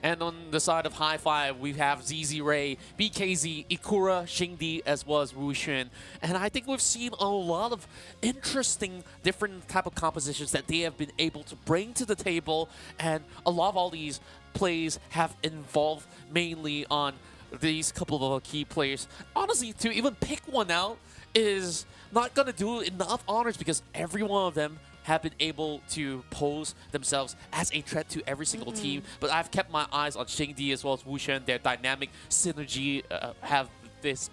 Speaker 2: And on the side of High Five, we have ZZ Ray, BKZ, Ikura, Xingdi, as well as Wuxuan. And I think we've seen a lot of interesting different type of compositions that they have been able to bring to the table. And a lot of all these plays have involved mainly on these couple of key players. Honestly, to even pick one out is not going to do enough honors because every one of them have been able to pose themselves as a threat to every single team. But I've kept my eyes on Xingdi as well as Wuxuan. Their dynamic synergy have this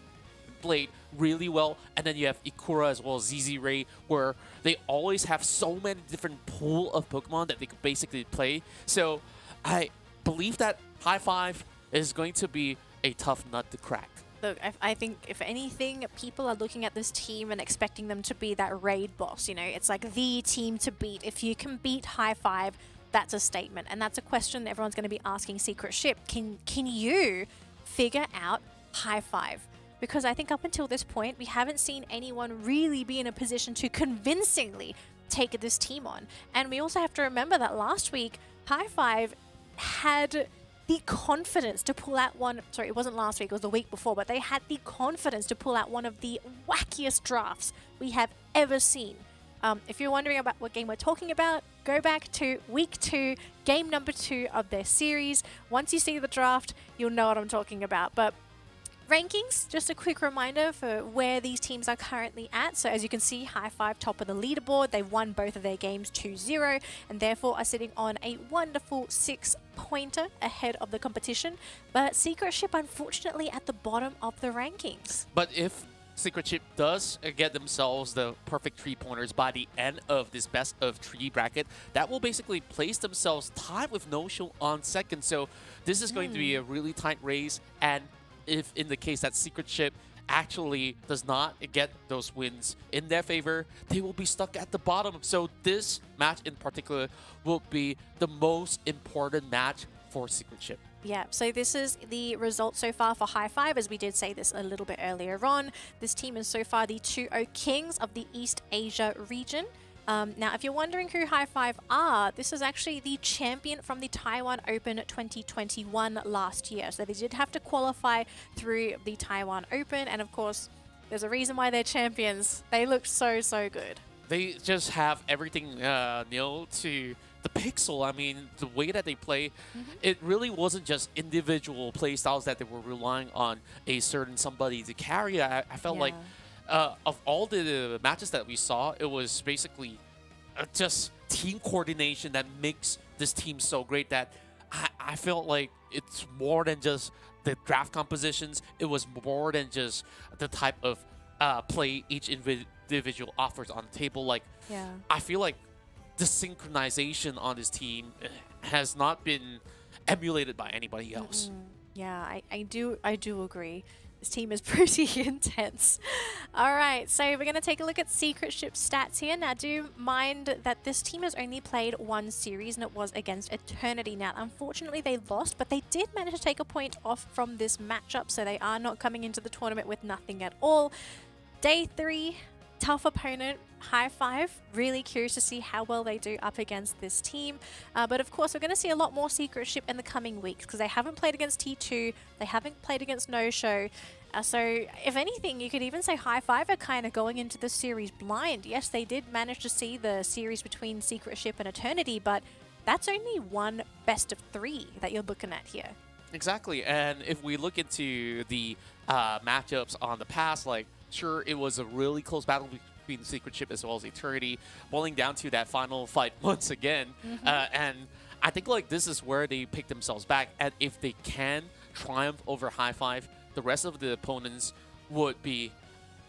Speaker 2: played really well. And then you have Ikura as well as ZZ Ray, where they always have so many different pool of Pokemon that they could basically play. So I believe that High Five is going to be a tough nut to crack.
Speaker 1: Look, I think if anything, people are looking at this team and expecting them to be that raid boss. You know, it's like the team to beat. If you can beat High Five, that's a statement. And that's a question that everyone's going to be asking Secret Ship. Can you figure out High Five? Because I think up until this point, we haven't seen anyone really be in a position to convincingly take this team on. And we also have to remember that last week, High Five had the confidence to pull out one, sorry, it wasn't last week, it was the week before, but they had the confidence to pull out one of the wackiest drafts we have ever seen. If you're wondering about what game we're talking about, go back to week 2, game number 2 of their series. Once you see the draft, you'll know what I'm talking about. But rankings, just a quick reminder for where these teams are currently at. So as you can see, High Five top of the leaderboard. They've won both of their games 2-0 and therefore are sitting on a wonderful 6-pointer ahead of the competition. But Secret Ship, unfortunately, at the bottom of the rankings.
Speaker 2: But if Secret Ship does get themselves the perfect 3-pointers by the end of this best of 3 bracket, that will basically place themselves tied with No Show on second. So this is going to be a really tight race, and if in the case that Secret Ship actually does not get those wins in their favor, they will be stuck at the bottom. So this match in particular will be the most important match for Secret Ship.
Speaker 1: Yeah, so this is the result so far for High Five, as we did say this a little bit earlier on. This team is so far the 2-0 kings of the East Asia region. Now, if you're wondering who High Five are, this is actually the champion from the Taiwan Open 2021 last year. So they did have to qualify through the Taiwan Open, and of course, there's a reason why they're champions. They look so, so good.
Speaker 2: They just have everything nailed to the pixel. I mean, the way that they play, it really wasn't just individual play styles that they were relying on a certain somebody to carry. I felt like of all the matches that we saw, it was basically just team coordination that makes this team so great that I felt like it's more than just the draft compositions. It was more than just the type of play each individual offers on the table. Like, I feel like the synchronization on this team has not been emulated by anybody else.
Speaker 1: Yeah, I do agree. This team is pretty intense. All right, so we're going to take a look at Secret Ship stats here. Now, do mind that this team has only played one series, and it was against Eternity. Now, unfortunately, they lost, but they did manage to take a point off from this matchup, so they are not coming into the tournament with nothing at all. Day 3, tough opponent, High Five. Really curious to see how well they do up against this team. But of course, we're going to see a lot more Secret Ship in the coming weeks because they haven't played against T2, they haven't played against No Show. So if anything, you could even say High Five are kind of going into the series blind. Yes, they did manage to see the series between Secret Ship and Eternity, but that's only one best of 3 that you're looking at here.
Speaker 2: Exactly, and if we look into the matchups on the past, like, sure, it was a really close battle between Secret Ship as well as Eternity, boiling down to that final fight once again. And I think like this is where they pick themselves back. And if they can triumph over High Five, the rest of the opponents would be,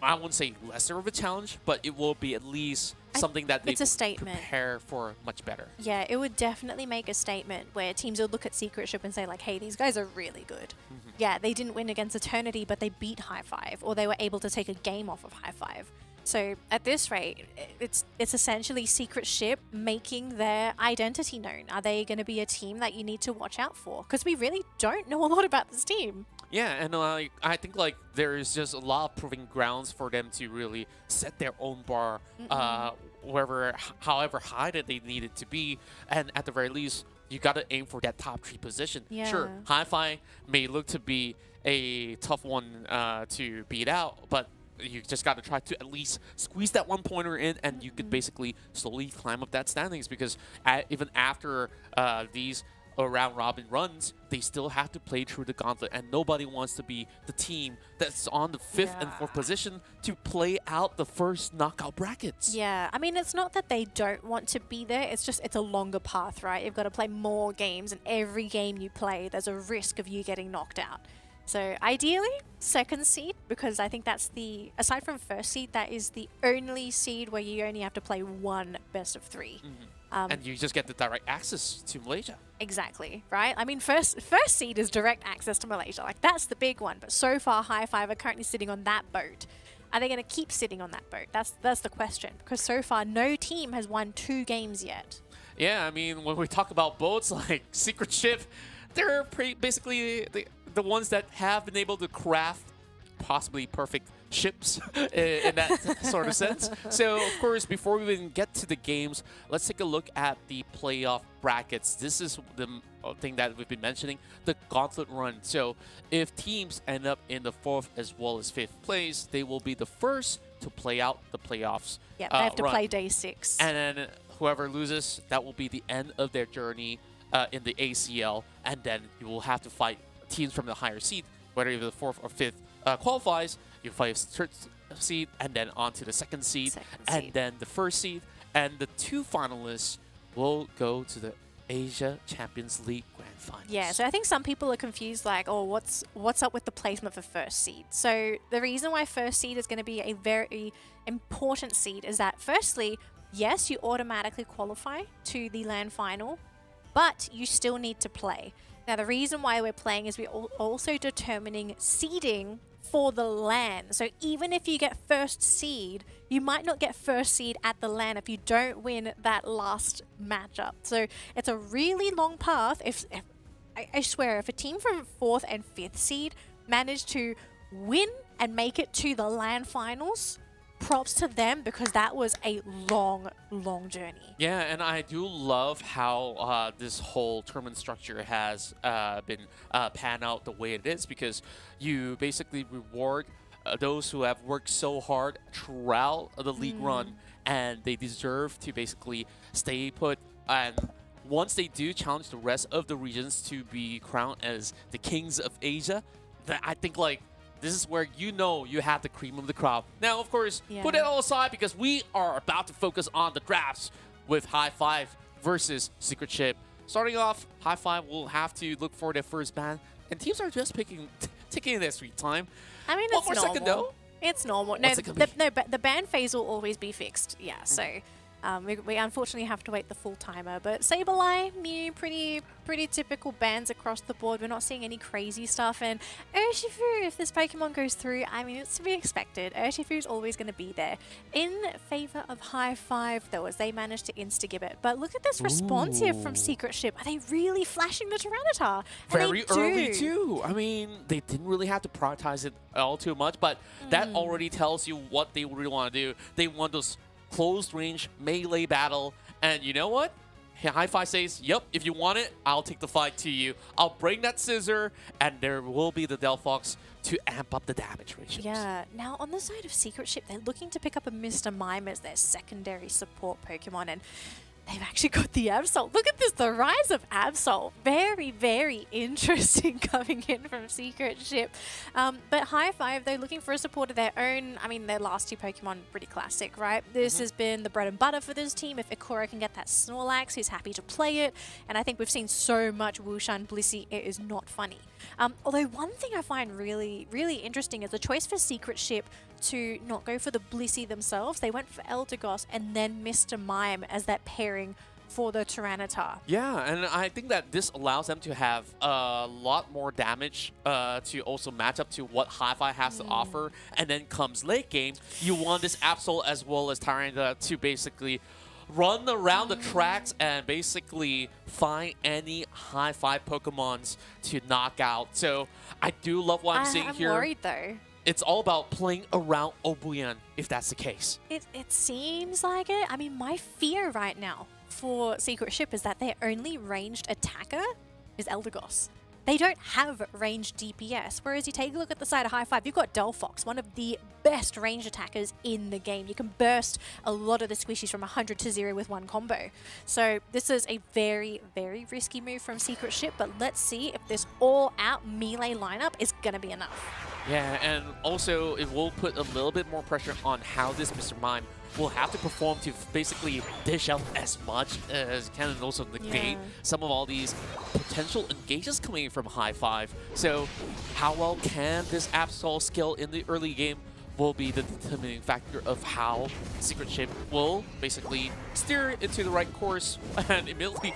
Speaker 2: I wouldn't say lesser of a challenge, but it will be at least something that they prepare for much better.
Speaker 1: Yeah, it would definitely make a statement where teams would look at Secret Ship and say like, hey, these guys are really good. Yeah, they didn't win against Eternity, but they beat High Five, or they were able to take a game off of High Five. So at this rate, it's essentially Secret Ship making their identity known. Are they going to be a team that you need to watch out for? Because we really don't know a lot about this team.
Speaker 2: Yeah, and I think like there is just a lot of proving grounds for them to really set their own bar, however high that they need it to be, and at the very least, you got to aim for that top 3 position. Sure, High Five may look to be a tough one to beat out, but you just got to try to at least squeeze that 1-pointer in, and you could basically slowly climb up that standings, because even after these round robin runs, they still have to play through the gauntlet, and nobody wants to be the team that's on the 5th and 4th position to play out the first knockout brackets.
Speaker 1: Yeah, I mean, it's not that they don't want to be there, it's just it's a longer path, right? You've got to play more games, and every game you play, there's a risk of you getting knocked out. So ideally, 2nd seed, because I think that's the, aside from 1st seed, that is the only seed where you only have to play 1 best of 3.
Speaker 2: And you just get the direct access to Malaysia.
Speaker 1: Exactly, right? I mean, first seed is direct access to Malaysia. Like, that's the big one. But so far, High Five are currently sitting on that boat. Are they going to keep sitting on that boat? That's the question. Because so far, no team has won 2 games yet.
Speaker 2: Yeah, I mean, when we talk about boats like Secret Ship, they're basically the ones that have been able to craft possibly perfect ships in that sort of sense. So, of course, before we even get to the games, let's take a look at the playoff brackets. This is the thing that we've been mentioning, the gauntlet run. So if teams end up in the 4th as well as 5th place, they will be the first to play out the playoffs.
Speaker 1: Yeah, they have to
Speaker 2: run.
Speaker 1: play day 6.
Speaker 2: And then whoever loses, that will be the end of their journey in the ACL. And then you will have to fight teams from the higher seed, whether you're the 4th or 5th qualifies. You fight 3rd seed, and then on to the 2nd seed, and then the 1st seed. And the 2 finalists will go to the Asia Champions League Grand Finals.
Speaker 1: Yeah, so I think some people are confused, like, oh, what's up with the placement for 1st seed? So the reason why 1st seed is going to be a very important seed is that, firstly, yes, you automatically qualify to the LAN final, but you still need to play. Now, the reason why we're playing is we're also determining seeding for the LAN. So even if you get 1st seed, you might not get 1st seed at the LAN if you don't win that last matchup. So it's a really long path. I swear, if a team from 4th and 5th seed managed to win and make it to the LAN finals, props to them, because that was a long journey.
Speaker 2: Yeah, and I do love how this whole tournament structure has been panned out the way it is, because you basically reward those who have worked so hard throughout the league run, and they deserve to basically stay put. And once they do challenge the rest of the regions to be crowned as the kings of Asia, I think, like, this is where you know you have the cream of the crop. Now, of course, put it all aside, because we are about to focus on the drafts with Hi-5 versus Secret Ship. Starting off, Hi-5 will have to look for their first ban, and teams are just taking their sweet time.
Speaker 1: I mean,
Speaker 2: One
Speaker 1: it's
Speaker 2: more
Speaker 1: normal.
Speaker 2: second, though.
Speaker 1: It's normal.
Speaker 2: What's it gonna be?
Speaker 1: But the ban phase will always be fixed. Yeah, so we unfortunately have to wait the full timer. But Sableye, Mew, pretty typical bans across the board. We're not seeing any crazy stuff. And Urshifu, if this Pokemon goes through, I mean, it's to be expected. Urshifu is always going to be there. In favor of Hi-5, though, as they managed to insta-gibbet. But look at this response here from Secret Ship. Are they really flashing the Tyranitar?
Speaker 2: Very early, too. I mean, they didn't really have to prioritize it all too much, but that already tells you what they really want to do. They want those closed range melee battle, and you know what? Hi-5 says, yep, if you want it, I'll take the fight to you. I'll bring that scissor, and there will be the Delphox to amp up the damage ratios.
Speaker 1: Yeah. Now, on the side of Secret Ship, they're looking to pick up a Mr. Mime as their secondary support Pokemon, and they've actually got the Absol. Look at this, the rise of Absol. Very interesting coming in from Secret Ship. But Hi-5, they're looking for a support of their own. I mean, their last 2 Pokemon, pretty classic, right? This has been the bread and butter for this team. If Ikora can get that Snorlax, he's happy to play it. And I think we've seen so much Wushan Blissey, it is not funny. Although one thing I find really interesting is the choice for Secret Ship to not go for the Blissey themselves. They went for Eldegoss and then Mr. Mime as that pairing for the Tyranitar.
Speaker 2: Yeah, and I think that this allows them to have a lot more damage to also match up to what Hi-5 has to offer. And then comes late game, you want this Absol as well as Tyranitar to basically run around the tracks and basically find any Hi-5 Pokemons to knock out. So I do love what I'm seeing here.
Speaker 1: I'm worried though.
Speaker 2: It's all about playing around Obuyan, if that's the case.
Speaker 1: It seems like it. I mean, my fear right now for Secret Ship is that their only ranged attacker is Eldegoss. They don't have ranged DPS, whereas you take a look at the side of Hi-5, you've got Delphox, one of the best ranged attackers in the game. You can burst a lot of the squishies from 100 to 0 with one combo. So this is a very risky move from Secret Ship, but let's see if this all-out melee lineup is going to be enough.
Speaker 2: Yeah, and also it will put a little bit more pressure on how this Mr. Mime will have to perform to basically dish out as much as can, and also negate some of all these potential engages coming from Hi-5. So how well can this Absol skill in the early game will be the determining factor of how Secret Ship will basically steer it into the right course, and immediately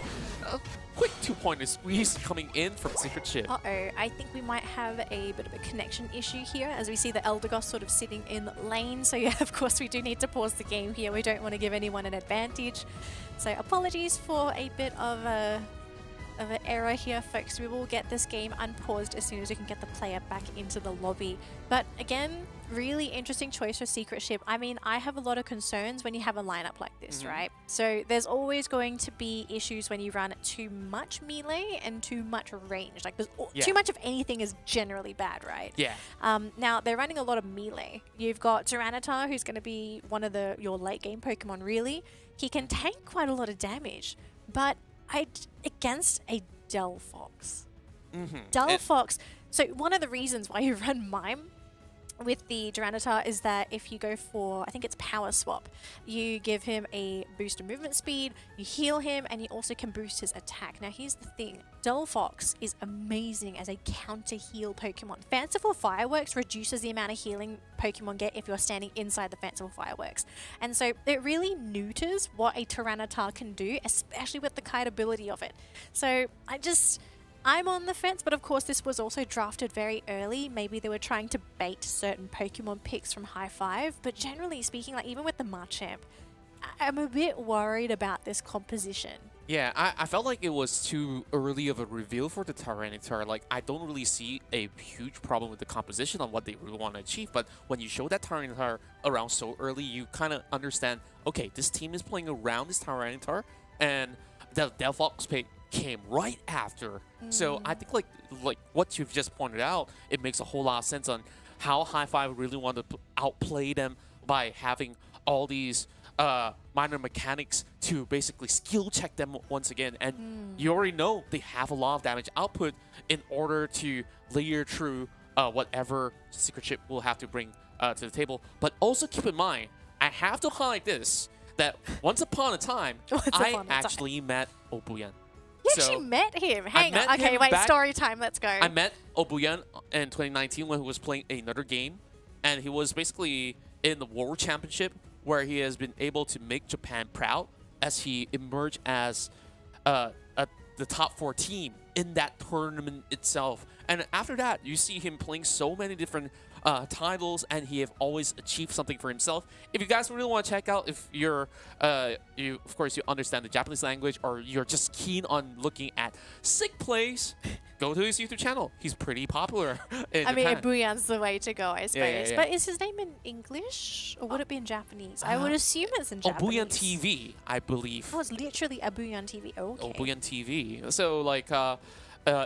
Speaker 2: quick 2-pointer squeeze coming in from Secret Ship.
Speaker 1: Uh-oh, I think we might have a bit of a connection issue here as we see the Eldegoss sort of sitting in lane. So yeah, of course we do need to pause the game here. We don't want to give anyone an advantage. So apologies for a bit of of an error here, folks. We will get this game unpaused as soon as we can get the player back into the lobby. But again, really interesting choice for Secret Ship. I mean, I have a lot of concerns when you have a lineup like this, right? So there's always going to be issues when you run too much melee and too much range. Like, too much of anything is generally bad, right?
Speaker 2: Yeah.
Speaker 1: Now, they're running a lot of melee. You've got Tyranitar, who's going to be one of your late game Pokemon, really. He can take quite a lot of damage, but against a Delphox. Delphox. So one of the reasons why you run Mime with the Tyranitar is that if you go for, I think it's Power Swap, you give him a boost of movement speed, you heal him, and you also can boost his attack. Now here's the thing, Delphox is amazing as a counter heal Pokemon. Fanciful Fireworks reduces the amount of healing Pokemon get if you're standing inside the Fanciful Fireworks. And so it really neuters what a Tyranitar can do, especially with the kite ability of it. So I'm on the fence, but of course this was also drafted very early. Maybe they were trying to bait certain Pokemon picks from High Five, but generally speaking, like even with the Machamp, I'm a bit worried about this composition.
Speaker 2: Yeah, I felt like it was too early of a reveal for the Tyranitar. Like, I don't really see a huge problem with the composition on what they really want to achieve, but when you show that Tyranitar around so early, you kind of understand, okay, this team is playing around this Tyranitar, and the Delphox pick came right after. So I think like what you've just pointed out, it makes a whole lot of sense on how High Five really wanted to outplay them by having all these minor mechanics to basically skill check them once again. And you already know they have a lot of damage output in order to layer through whatever Secret Ship will have to bring to the table. But also keep in mind, I have to highlight this, that once upon a time, I actually met Obuyan.
Speaker 1: You actually met him? Hang on. Okay, wait, story time. Let's go.
Speaker 2: I met Obuyan in 2019 when he was playing another game. And he was basically in the World Championship where he has been able to make Japan proud as he emerged as the top 4 team in that tournament itself. And after that, you see him playing so many different titles, and he have always achieved something for himself. If you guys really want to check out, if you're, of course, you understand the Japanese language, or you're just keen on looking at sick plays, go to his YouTube channel. He's pretty popular in
Speaker 1: I mean,
Speaker 2: Japan.
Speaker 1: Ebuyan's the way to go, I suppose.
Speaker 2: yeah.
Speaker 1: But is his name in English, or would it be in Japanese? I would assume it's in Japanese.
Speaker 2: Obuyan TV, I believe.
Speaker 1: Oh, it's literally Ebuyan TV. Okay.
Speaker 2: Obuyan TV. So, like,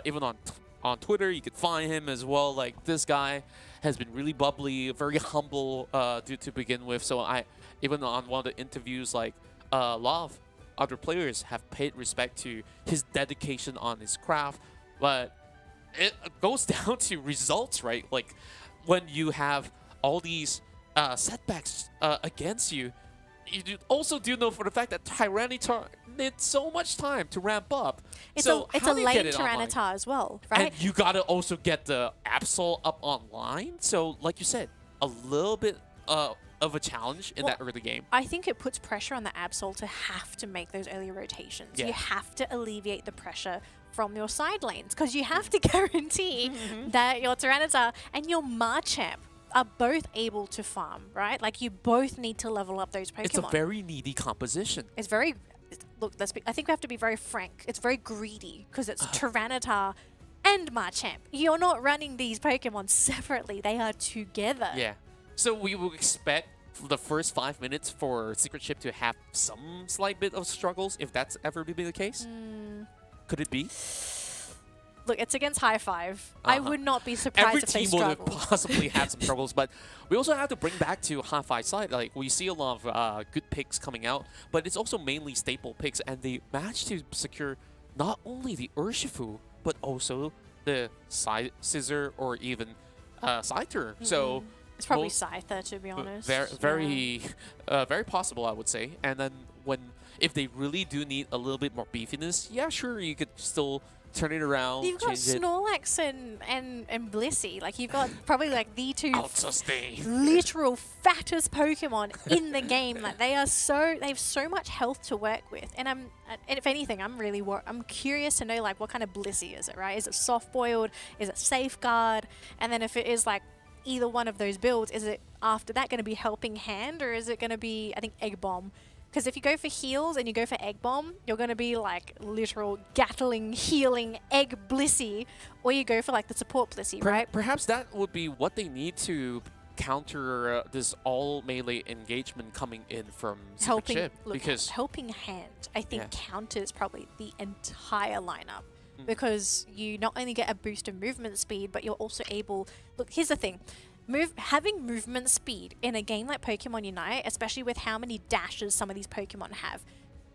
Speaker 2: even on Twitter, you could find him as well. Like, this guy has been really bubbly, very humble to begin with. So even on one of the interviews, like a lot of other players have paid respect to his dedication on his craft. But it goes down to results, right? Like when you have all these setbacks against you, you also do know for the fact that Tyranitar needs so much time to ramp up.
Speaker 1: It's
Speaker 2: so
Speaker 1: a late Tyranitar as well, right?
Speaker 2: And you gotta also get the Absol up online. So, like you said, a little bit of a challenge in that early game.
Speaker 1: I think it puts pressure on the Absol to have to make those early rotations.
Speaker 2: Yeah.
Speaker 1: You have to alleviate the pressure from your side lanes because you have to guarantee that your Tyranitar and your Machamp are both able to farm, right? Like you both need to level up those Pokemon.
Speaker 2: It's a very needy composition.
Speaker 1: It's very, look, I think we have to be very frank. It's very greedy because it's Tyranitar and Machamp. You're not running these Pokemon separately. They are together.
Speaker 2: Yeah. So we will expect for the first 5 minutes for Secret Ship to have some slight bit of struggles, if that's ever to be the case. Could it be?
Speaker 1: Look, it's against High Five. I would not be surprised if they struggle.
Speaker 2: Every team will possibly have some struggles, but we also have to bring back to High Five side. Like we see a lot of good picks coming out, but it's also mainly staple picks, and they managed to secure not only the Urshifu, but also the Scissor or even Scyther. So
Speaker 1: it's probably Scyther, to be honest.
Speaker 2: Very possible, I would say. And then if they really do need a little bit more beefiness, yeah, sure, you could still turn it around.
Speaker 1: You've got Snorlax and Blissey. Like you've got probably like the two literal fattest Pokemon in the game. Like they have so much health to work with. And if anything, I'm curious to know like what kind of Blissey is it, right? Is it soft boiled? Is it safeguard? And then if it is like either one of those builds, is it after that going to be helping hand, or is it going to be, I think, egg bomb? Because if you go for heals and you go for Egg Bomb, you're going to be like literal Gatling, healing, Egg Blissey, or you go for like the support Blissey, right?
Speaker 2: Perhaps that would be what they need to counter this all melee engagement coming in from Secret Chip.
Speaker 1: Because Helping Hand, I think, counters probably the entire lineup. Because you not only get a boost in movement speed, but you're also able... Look, here's the thing. Having movement speed in a game like Pokemon Unite, especially with how many dashes some of these Pokemon have,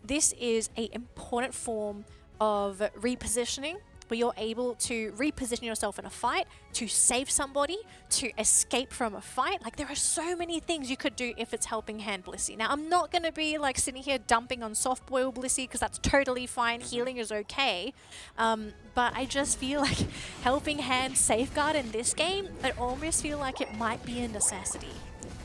Speaker 1: this is an important form of repositioning, where you're able to reposition yourself in a fight, to save somebody, to escape from a fight. Like, there are so many things you could do if it's Helping Hand Blissey. Now, I'm not going to be like sitting here dumping on Soft Boil Blissey, because that's totally fine. Healing is okay. But I just feel like Helping Hand Safeguard in this game, I almost feel like it might be a necessity.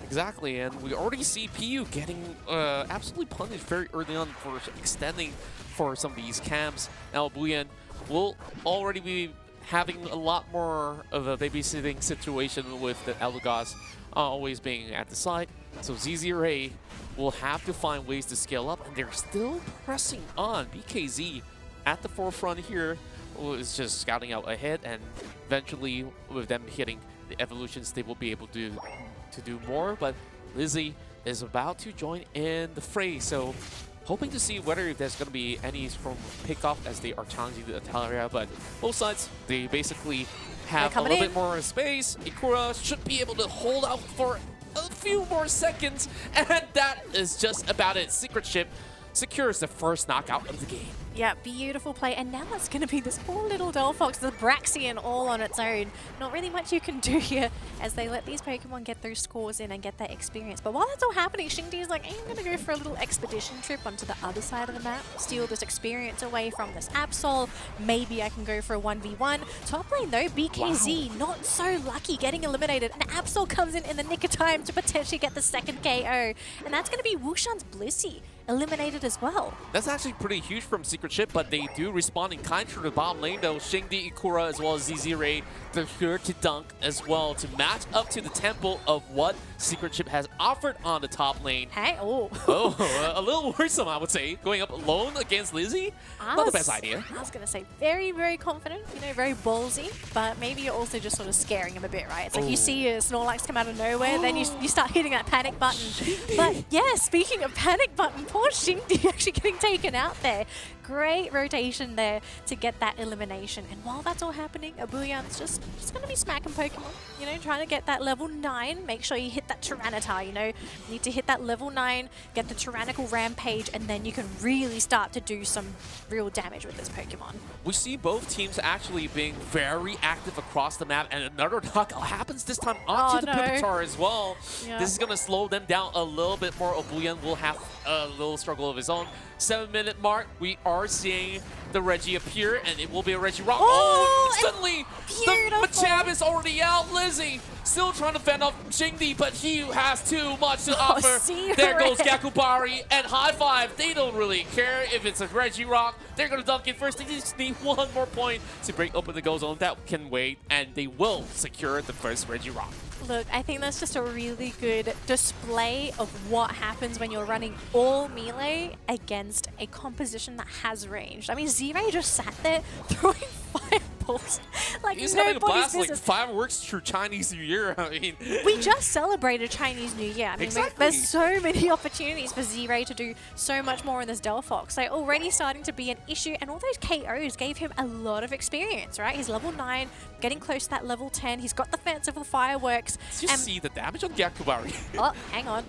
Speaker 2: Exactly, and we already see PU getting absolutely punished very early on for extending for some of these camps. Now, Buyan will already be having a lot more of a babysitting situation with the Eldegoss always being at the side. So ZZRA will have to find ways to scale up, and they're still pressing on. BKZ at the forefront here is just scouting out ahead, and eventually with them hitting the evolutions, they will be able to do more. But Lizzie is about to join in the fray, so hoping to see whether there's going to be any from pickoff as they are challenging the Atalia. But both sides, they basically have a little bit more space. Ikura should be able to hold out for a few more seconds, and that is just about it. Secret Chip secures the first knockout of the game.
Speaker 1: Yeah, beautiful play. And now it's going to be this poor little Delphox, the Braxian, all on its own. Not really much you can do here as they let these Pokemon get those scores in and get that experience. But while that's all happening, Xingdi is like, hey, I'm going to go for a little expedition trip onto the other side of the map, steal this experience away from this Absol. Maybe I can go for a 1v1. Top lane, though, BKZ, not so lucky, getting eliminated. And Absol comes in the nick of time to potentially get the second KO. And that's going to be Wushan's Blissey eliminated as well.
Speaker 2: That's actually pretty huge from Secret Chip, but they do respond in kind to the bottom lane though. Xingdi, Ikura, as well as ZZRay, they're here to dunk as well to match up to the tempo of what Secret Chip has offered on the top lane.
Speaker 1: Hey,
Speaker 2: a little worrisome, I would say. Going up alone against Lizzie, not the best idea.
Speaker 1: I was going to say very, very confident, you know, very ballsy, but maybe you're also just sort of scaring him a bit, right? It's like you see a Snorlax come out of nowhere, then you start hitting that panic button. But yeah, speaking of panic button, poor Xingdi actually getting taken out there. Great rotation there to get that elimination. And while that's all happening, Abuyan's just going to be smacking Pokemon, you know, trying to get that level 9. Make sure you hit that Tyranitar, you know. You need to hit that level 9, get the Tyrannical Rampage, and then you can really start to do some real damage with this Pokemon.
Speaker 2: We see both teams actually being very active across the map, and another knockout happens this time onto the Pupitar as well. Yeah. This is going to slow them down a little bit more. Abuyan will have a little struggle of his own. 7-minute mark, we are seeing the Reggie appear, and it will be a Reggie Rock. Suddenly, the Machamp is already out. Lizzie still trying to fend off Xingdi, but he has too much to offer. There goes Gakubari and High Five. They don't really care if it's a Reggie Rock. They're going to dunk it first. They just need one more point to break open the Go Zone. That can wait, and they will secure the first Reggie Rock.
Speaker 1: Look, I think that's just a really good display of what happens when you're running all melee against a composition that has range. I mean, Z-Ray just sat there throwing fireballs like
Speaker 2: He's
Speaker 1: nobody's
Speaker 2: having a blast,
Speaker 1: business.
Speaker 2: like fireworks through Chinese New Year. I mean,
Speaker 1: we just celebrated Chinese New Year. I mean, there's so many opportunities for Z-Ray to do so much more in this Delphox. They're already starting to be an issue, and all those KOs gave him a lot of experience, right? He's level 9, getting close to that level 10. He's got the fanciful fireworks.
Speaker 2: Did you see the damage on Gakubari?
Speaker 1: Oh, hang on.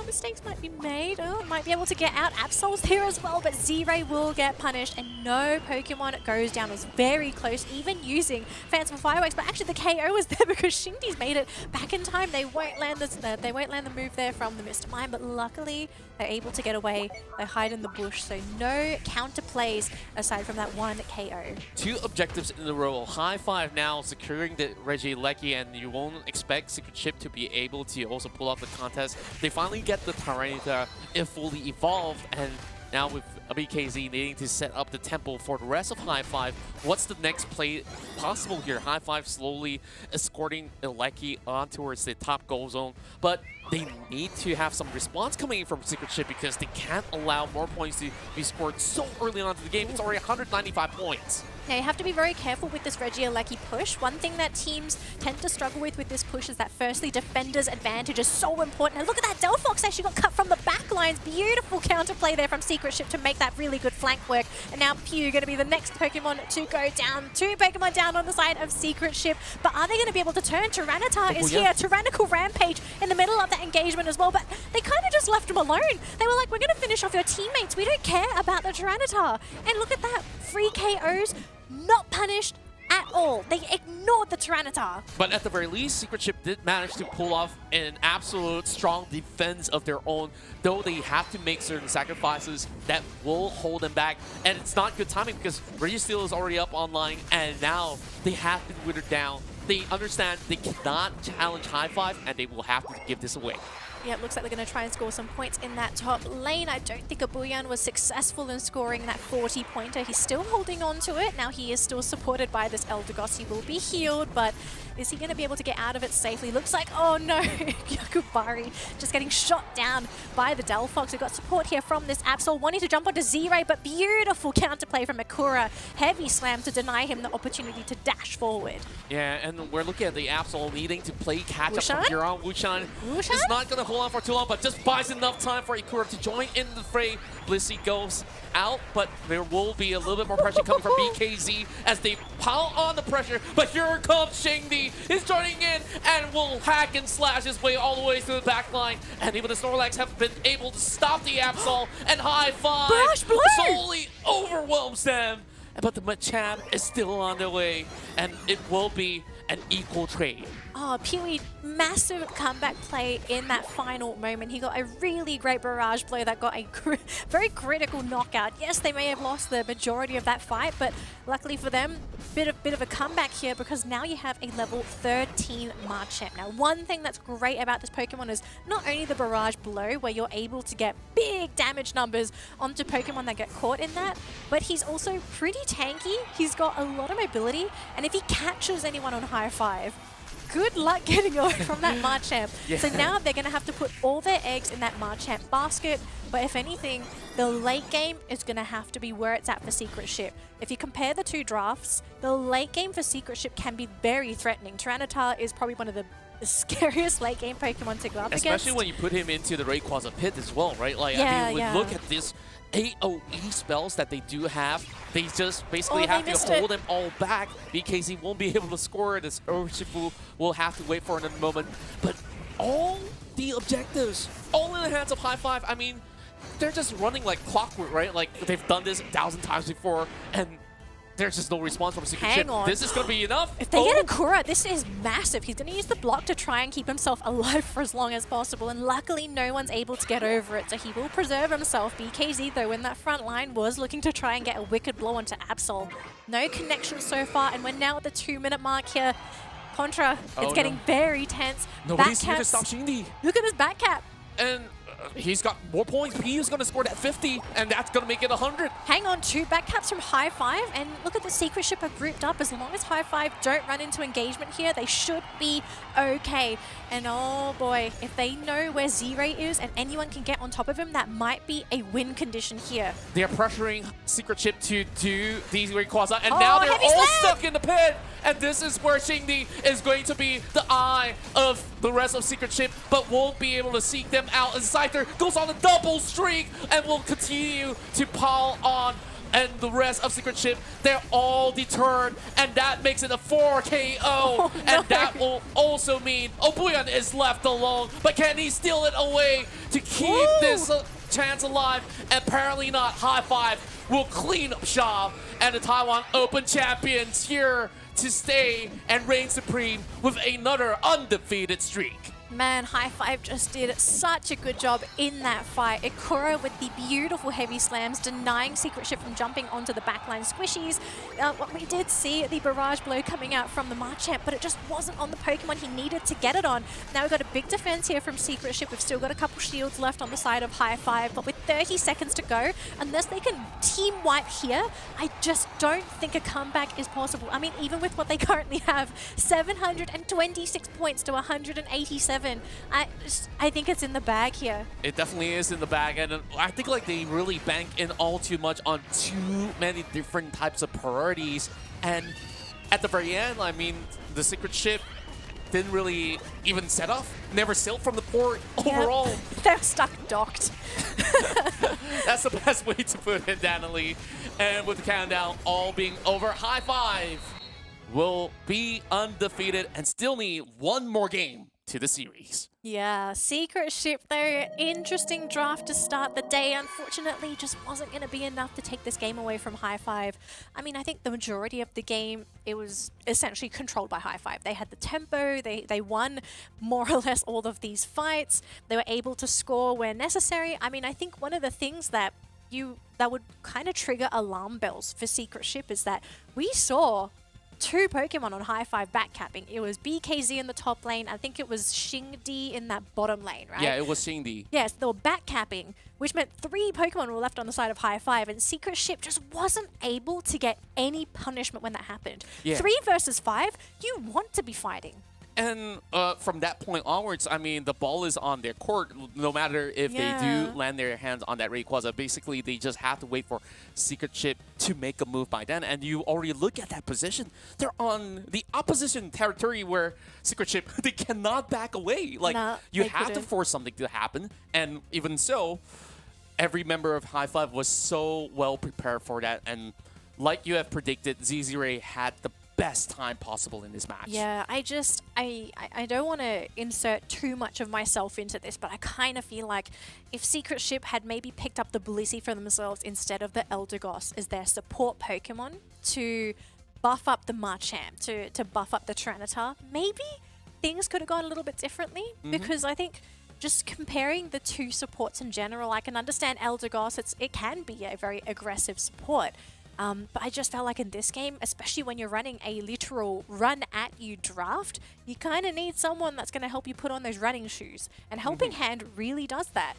Speaker 1: Mistakes might be made. Might be able to get out. Absol's here as well, but Z-Ray will get punished, and no Pokemon goes down. It was very close, even using fanciful fireworks, but actually the KO was there because Xingdi's made it back in time. They won't land the move there from the Mr. Mime, but luckily they're able to get away. They hide in the bush, so no counter plays aside from that one KO. 2
Speaker 2: objectives in a row. High Five now securing the Regieleki, and you won't expect Secret Chip to be able to also pull off the contest. They finally get the Tyranitar fully evolved, and now with BKZ needing to set up the tempo for the rest of High Five. What's the next play possible here? High Five slowly escorting Eleki on towards the top goal zone, but they need to have some response coming in from Secret Ship because they can't allow more points to be scored so early on into the game. It's already 195 points.
Speaker 1: Now you have to be very careful with this Regieleki push. One thing that teams tend to struggle with this push is that firstly, defender's advantage is so important. And look at that, Delphox actually got cut from the back lines. Beautiful counterplay there from Secret Ship to make that really good flank work. And now Pew going to be the next Pokemon to go down. 2 Pokemon down on the side of Secret Ship. But are they going to be able to turn? Tyranitar is here. Tyrannical Rampage in the middle of that engagement as well. But they kind of just left him alone. They were like, we're going to finish off your teammates. We don't care about the Tyranitar. And look at that, free KOs. Not punished at all. They ignored the Tyranitar.
Speaker 2: But at the very least, Secret Ship did manage to pull off an absolute strong defense of their own, though they have to make certain sacrifices that will hold them back. And it's not good timing because Registeel is already up online, and now they have been withered down. They understand they cannot challenge High Five, and they will have to give this away.
Speaker 1: Yeah, it looks like they're going to try and score some points in that top lane. I don't think Abuyan was successful in scoring that 40-pointer. He's still holding on to it. Now he is still supported by this Eldegoss. He will be healed, but is he going to be able to get out of it safely? Looks like, oh no, Yakubari just getting shot down by the Delphox. We've got support here from this Absol, wanting to jump onto Z-Ray, but beautiful counterplay from Akura. Heavy slam to deny him the opportunity to dash forward.
Speaker 2: Yeah, and we're looking at the Absol needing to play catch-up from here on. Wushan is not going to hold on for too long, but just buys enough time for Ikura to join in the fray. Blissey goes out, but there will be a little bit more pressure coming from BKZ as they pile on the pressure. But here comes Shengdi. He's joining in and will hack and slash his way all the way to the back line. And even the Snorlax have been able to stop the Absol, and High Five slowly overwhelms them. But the Machamp is still on their way, and it will be an equal trade.
Speaker 1: Oh, Pewee, massive comeback play in that final moment. He got a really great barrage blow that got a very critical knockout. Yes, they may have lost the majority of that fight, but luckily for them, bit of a comeback here because now you have a level 13 Machamp. Now, one thing that's great about this Pokemon is not only the barrage blow, where you're able to get big damage numbers onto Pokemon that get caught in that, but he's also pretty tanky. He's got a lot of mobility, and if he catches anyone on High Five, good luck getting away from that Machamp. Yeah. So now they're going to have to put all their eggs in that Machamp basket. But if anything, the late game is going to have to be where it's at for Secret Ship. If you compare the two drafts, the late game for Secret Ship can be very threatening. Tyranitar is probably one of the scariest late game Pokemon to go up against.
Speaker 2: Especially when you put him into the Rayquaza pit as well, right? Like, I mean, look at this AoE spells that they do have. They just basically have to hold them all back. BKZ won't be able to score. This Urshifu will have to wait for another moment. But all the objectives, all in the hands of High Five. I mean, they're just running like clockwork, right? Like, they've done this 1,000 times before, and there's just no response from Secret Ship. This is going to be enough.
Speaker 1: If they get Akura, this is massive. He's going to use the block to try and keep himself alive for as long as possible. And luckily, no one's able to get over it. So he will preserve himself. BKZ, though, in that front line, was looking to try and get a wicked blow onto Absol. No connection so far. And we're now at the 2-minute mark here. Contra, it's getting very tense.
Speaker 2: Nobody's here to stop Shingdi.
Speaker 1: Look at his back cap.
Speaker 2: And he's got more points. He is going to score that 50, and that's going to make it 100.
Speaker 1: Hang on, 2 back caps from High Five, and look at the Secret Ship are grouped up. As long as High Five don't run into engagement here, they should be okay. And oh boy, if they know where Z-Ray is and anyone can get on top of him, that might be a win condition here.
Speaker 2: They are pressuring Secret Ship to do these Rayquaza, and now they're all stuck in the pit. And this is where Shingdi is going to be the eye of the rest of Secret Ship, but won't be able to seek them out. And Scyther goes on a double streak and will continue to pile on. And the rest of Secret Ship, they're all deterred, and that makes it a 4 KO. And that will also mean Obuyan is left alone. But can he steal it away to keep this chance alive? Apparently not. High Five will clean up shop, and the Taiwan Open champions here to stay and reign supreme with another undefeated streak.
Speaker 1: Man, High Five just did such a good job in that fight. Ikura with the beautiful heavy slams, denying Secret Ship from jumping onto the backline squishies. What we did see the barrage blow coming out from the Marchant, but it just wasn't on the Pokemon he needed to get it on. Now we've got a big defense here from Secret Ship. We've still got a couple shields left on the side of High Five, but with 30 seconds to go, unless they can team wipe here, I just don't think a comeback is possible. I mean, even with what they currently have, 726 points to 187. I think it's in the bag here.
Speaker 2: It definitely is in the bag, and I think like they really bank in all too much on too many different types of priorities. And at the very end, I mean, the Secret Ship didn't really even set off, never sailed from the port overall.
Speaker 1: They're stuck docked.
Speaker 2: That's the best way to put it, Danilee. And with the countdown all being over, High Five will be undefeated and still need one more game to the series.
Speaker 1: Yeah, Secret Ship though, interesting draft to start the day. Unfortunately, just wasn't going to be enough to take this game away from High Five. I mean, I think the majority of the game, it was essentially controlled by High Five. They had the tempo, they won more or less all of these fights. They were able to score where necessary. I mean, I think one of the things that would kind of trigger alarm bells for Secret Ship is that we saw two Pokemon on High Five backcapping. It was BKZ in the top lane. I think it was Xingdi in that bottom lane, right?
Speaker 2: Yeah, it was Xingdi.
Speaker 1: Yes, they were backcapping, which meant 3 Pokemon were left on the side of High Five, and Secret Ship just wasn't able to get any punishment when that happened.
Speaker 2: Yeah.
Speaker 1: 3 versus 5, you want to be fighting.
Speaker 2: And from that point onwards, I mean, the ball is on their court. No matter if they do land their hands on that Rayquaza, basically they just have to wait for Secret Ship to make a move by then. And you already look at that position. They're on the opposition territory where Secret Ship, they cannot back away. Like, you have to force something to happen. And even so, every member of High Five was so well prepared for that. And like you have predicted, ZZ-Ray had the best time possible in this match.
Speaker 1: Yeah, I don't want to insert too much of myself into this, but I kind of feel like if Secret Ship had maybe picked up the Blissey for themselves instead of the Eldegoss as their support Pokemon to buff up the Marchant, to buff up the Tyranitar, maybe things could have gone a little bit differently, because I think just comparing the two supports in general, I can understand Eldegoss, it can be a very aggressive support. But I just felt like in this game, especially when you're running a literal run-at-you draft, you kind of need someone that's going to help you put on those running shoes. And Helping Hand really does that.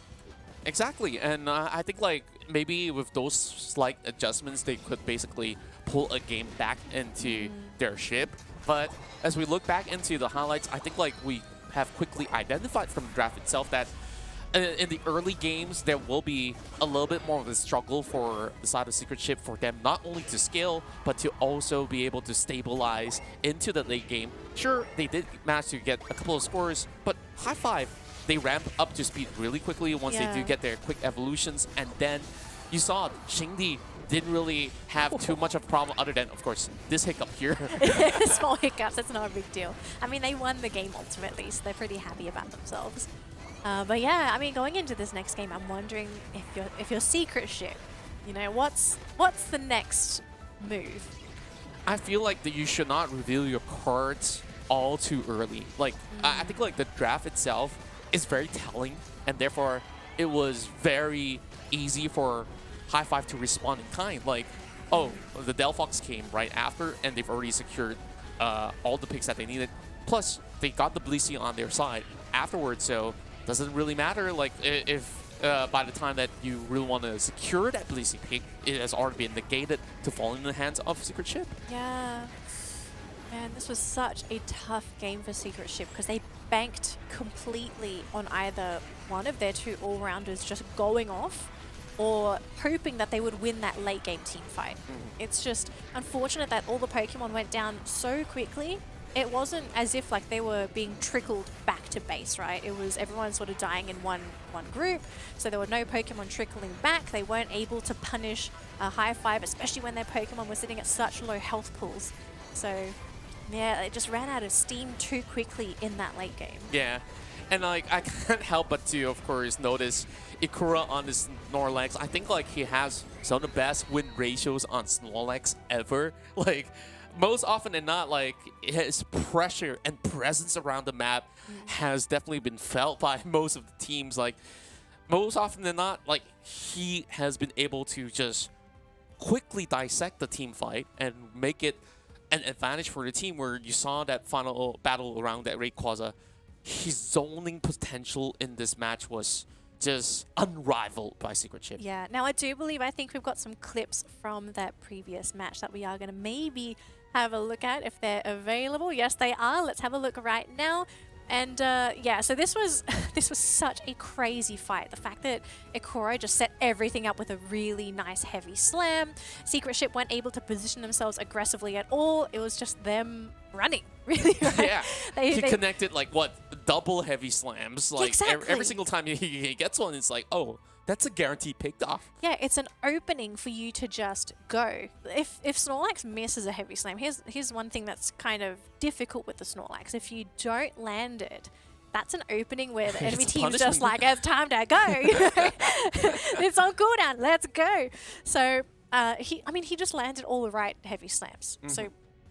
Speaker 2: Exactly. And I think like maybe with those slight adjustments, they could basically pull a game back into their ship. But as we look back into the highlights, I think like we have quickly identified from the draft itself that in the early games, there will be a little bit more of a struggle for the side of Secret Ship for them not only to scale, but to also be able to stabilize into the late game. Sure, they did manage to get a couple of scores, but High Five, they ramp up to speed really quickly once they do get their quick evolutions. And then you saw Xingdi didn't really have too much of a problem other than, of course, this hiccup here.
Speaker 1: Small hiccups, that's not a big deal. I mean, they won the game ultimately, so they're pretty happy about themselves. But yeah, I mean, going into this next game, I'm wondering if you're Secret Ship, you know, what's the next move?
Speaker 2: I feel like that you should not reveal your cards all too early. Like, I think like the draft itself is very telling, and therefore it was very easy for High Five to respond in kind. Like, oh, the Delphox came right after, and they've already secured all the picks that they needed. Plus, they got the Blissey on their side afterwards, so doesn't really matter. Like, if by the time that you really want to secure that Blissey pick, it has already been negated to fall in the hands of Secret Ship.
Speaker 1: Yeah. Man, this was such a tough game for Secret Ship because they banked completely on either one of their 2 all-rounders just going off or hoping that they would win that late game team fight. It's just unfortunate that all the Pokemon went down so quickly. It wasn't as if like they were being trickled back to base, right? It was everyone sort of dying in one group, so there were no Pokemon trickling back. They weren't able to punish a High Five, especially when their Pokemon were sitting at such low health pools. So yeah, it just ran out of steam too quickly in that late game.
Speaker 2: Yeah, and like I can't help but to, of course, notice Ikura on his Snorlax. I think like he has some of the best win ratios on Snorlax ever. Like, most often than not, like, his pressure and presence around the map has definitely been felt by most of the teams. Like, most often than not, like, he has been able to just quickly dissect the team fight and make it an advantage for the team, where you saw that final battle around that Rayquaza. His zoning potential in this match was just unrivaled by Secret Chip.
Speaker 1: Yeah, now I think we've got some clips from that previous match that we are going to maybe have a look at if they're available. Yes, they are. Let's have a look right now. And yeah, so this was such a crazy fight. The fact that Ikora just set everything up with a really nice heavy slam. Secret Ship weren't able to position themselves aggressively at all. It was just them running, really. Right?
Speaker 2: Yeah, he
Speaker 1: they
Speaker 2: connected like what, double heavy slams. Like
Speaker 1: exactly.
Speaker 2: every single time he gets one, it's like, oh, that's a guaranteed picked off.
Speaker 1: Yeah, it's an opening for you to just go. If Snorlax misses a heavy slam, here's one thing that's kind of difficult with the Snorlax. If you don't land it, that's an opening where the enemy team's just like, it's time to go. It's on cooldown, let's go. So he just landed all the right heavy slams. So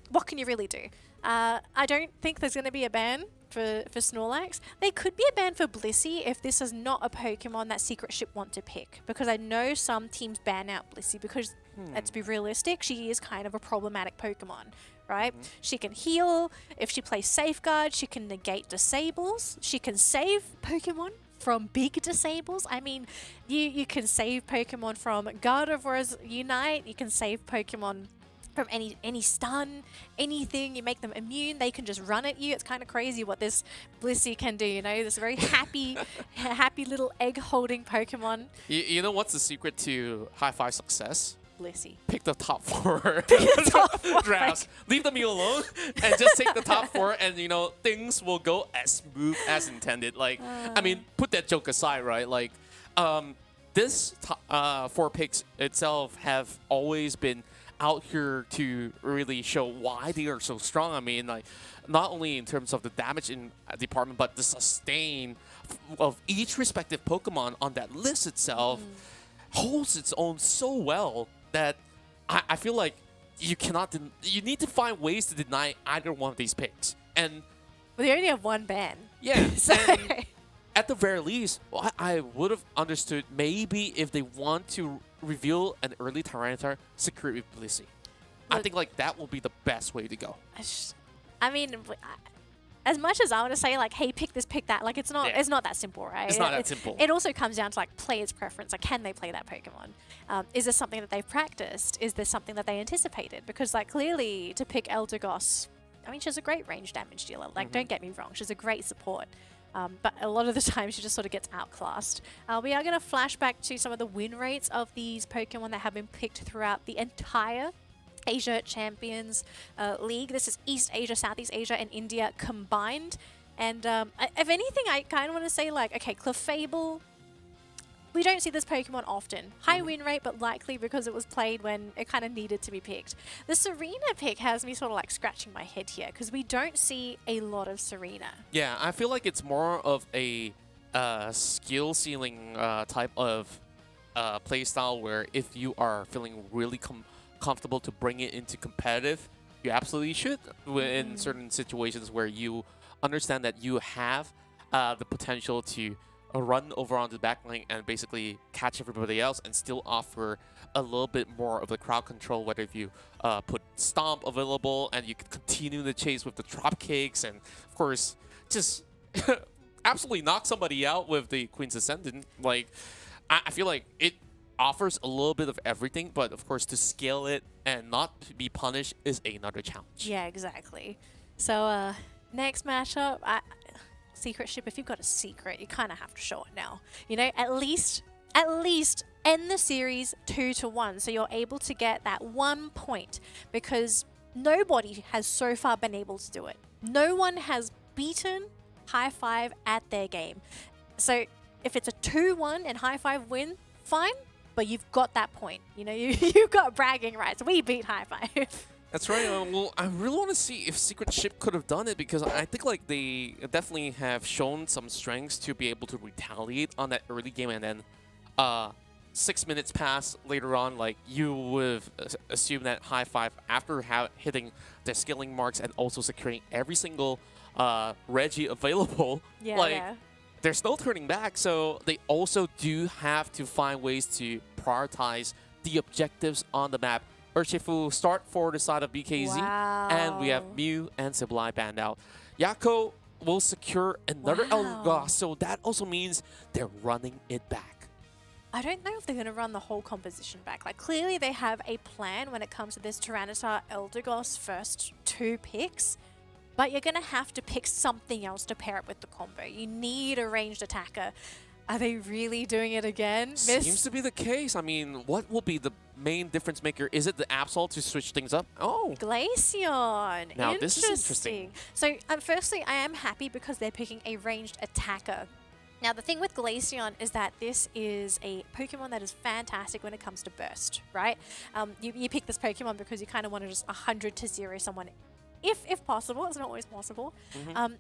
Speaker 1: what can you really do? I don't think there's going to be a ban for Snorlax. There could be a ban for Blissey if this is not a Pokemon that Secret Ship want to pick, because I know some teams ban out Blissey because, let's be realistic, she is kind of a problematic Pokemon, right? She can heal. If she plays Safeguard, she can negate disables. She can save Pokemon from big disables. I mean, you can save Pokemon from Gardevoir's Unite. You can save Pokemon from any stun, anything. You make them immune, they can just run at you. It's kind of crazy what this Blissey can do, you know, this very happy happy little egg holding Pokemon.
Speaker 2: You know what's the secret to high five success?
Speaker 1: Blissey.
Speaker 2: Pick the top 4
Speaker 1: the top 4
Speaker 2: drafts. Leave them alone and just take the top 4, and you know, things will go as smooth as intended. Like, I mean, put that joke aside, right? Like, this 4 picks itself have always been out here to really show why they are so strong. I mean, like, not only in terms of the damage in department, but the sustain of each respective Pokemon on that list itself holds its own so well that I feel like you cannot. You need to find ways to deny either one of these picks. And
Speaker 1: well, they only have one ban.
Speaker 2: Yeah.
Speaker 1: So
Speaker 2: and at the very least, I would have understood maybe if they want to reveal an early Tyranitar, secure with Blissey. I think like that will be the best way to go.
Speaker 1: I mean, as much as I want to say like, hey, pick this, pick that, like it's not that simple, right?
Speaker 2: It's not that simple.
Speaker 1: It also comes down to like players' preference. Like, can they play that Pokemon? Is this something that they've practiced? Is this something that they anticipated? Because like clearly to pick Eldegoss, I mean, she's a great range damage dealer. Like, don't get me wrong, she's a great support. But a lot of the time she just sort of gets outclassed. We are going to flash back to some of the win rates of these Pokemon that have been picked throughout the entire Asia Champions League. This is East Asia, Southeast Asia, and India combined. And if anything, I kind of want to say like, okay, Clefable, we don't see this Pokemon often. High win rate, but likely because it was played when it kind of needed to be picked. The Serena pick has me sort of like scratching my head here because we don't see a lot of Serena.
Speaker 2: Yeah, I feel like it's more of a skill ceiling type of playstyle where if you are feeling really comfortable to bring it into competitive, you absolutely should in certain situations where you understand that you have the potential to run over onto the back lane and basically catch everybody else and still offer a little bit more of the crowd control, whether if you put Stomp available and you can continue the chase with the drop kicks and of course just absolutely knock somebody out with the Queen's Ascendant. Like, I feel like it offers a little bit of everything, but of course to scale it and not be punished is another challenge.
Speaker 1: Yeah, exactly. So next matchup, Secret Ship, if you've got a secret, you kind of have to show it now. You know, at least end the series 2-1, so you're able to get that 1 point, because nobody has so far been able to do it. No one has beaten High Five at their game. So if it's a 2-1 and High Five win, fine, but you've got that point. You know, you've got bragging rights. We beat High Five.
Speaker 2: That's right. Well, I really want to see if Secret Ship could have done it, because I think like they definitely have shown some strengths to be able to retaliate on that early game and then 6 minutes pass later on, like you would assume that High Five, after hitting their skilling marks and also securing every single Reggie available, there's no turning back. So they also do have to find ways to prioritize the objectives on the map. Urshifu start for the side of BKZ, and we have Mew and Sublime banned out. Yako will secure another Elgas, so that also means they're running it back.
Speaker 1: I don't know if they're going to run the whole composition back. Like, clearly they have a plan when it comes to this Tyranitar Eldegoss first 2 picks, but you're going to have to pick something else to pair it with the combo. You need a ranged attacker. Are they really doing it again?
Speaker 2: Seems to be the case. I mean, what will be the main difference maker? Is it the Absol to switch things up? Oh,
Speaker 1: Glaceon.
Speaker 2: Now this is interesting.
Speaker 1: So, firstly, I am happy because they're picking a ranged attacker. Now, the thing with Glaceon is that this is a Pokemon that is fantastic when it comes to burst, right? You pick this Pokemon because you kind of want to just 100-0 someone, if possible. It's not always possible.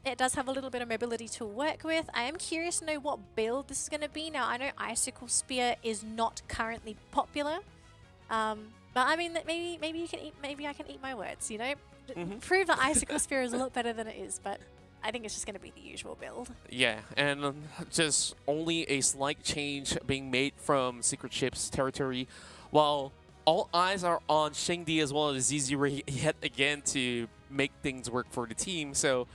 Speaker 1: It does have a little bit of mobility to work with. I am curious to know what build this is going to be. Now, I know Icicle Spear is not currently popular, but I mean, maybe you can eat. Maybe I can eat my words. You know, prove that Icicle Spear is a lot better than it is, but I think it's just going to be the usual build.
Speaker 2: Yeah, and just only a slight change being made from Secret Chip's territory, while all eyes are on Shengdi as well as ZZ Ray yet again to make things work for the team. So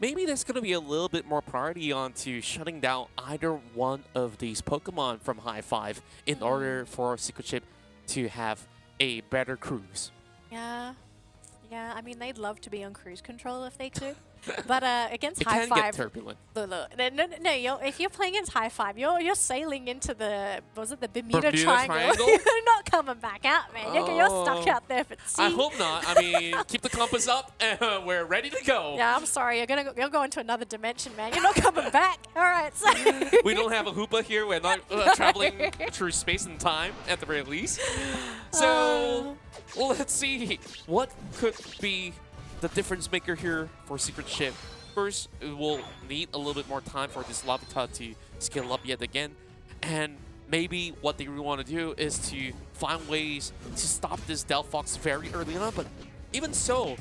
Speaker 2: maybe there's going to be a little bit more priority on to shutting down either one of these Pokemon from High Five in order for Secret Chip to have a better cruise.
Speaker 1: Yeah, I mean, they'd love to be on cruise control if they could. But against
Speaker 2: it
Speaker 1: High
Speaker 2: can
Speaker 1: Five,
Speaker 2: get turbulent.
Speaker 1: No, if you're playing against High Five, you're sailing into the Bermuda Triangle. You're not coming back out, man. You're stuck out there for the sea.
Speaker 2: I hope not. I mean, keep the compass up, and we're ready to go.
Speaker 1: Yeah, I'm sorry. You're going to another dimension, man. You're not coming back. All right. So
Speaker 2: we don't have a Hoopa here. We're not traveling through space and time at the very least. So let's see what could be the difference maker here for Secret Chip. First, we'll need a little bit more time for this Lavita to scale up yet again. And maybe what they really want to do is to find ways to stop this Delphox very early on. But even so,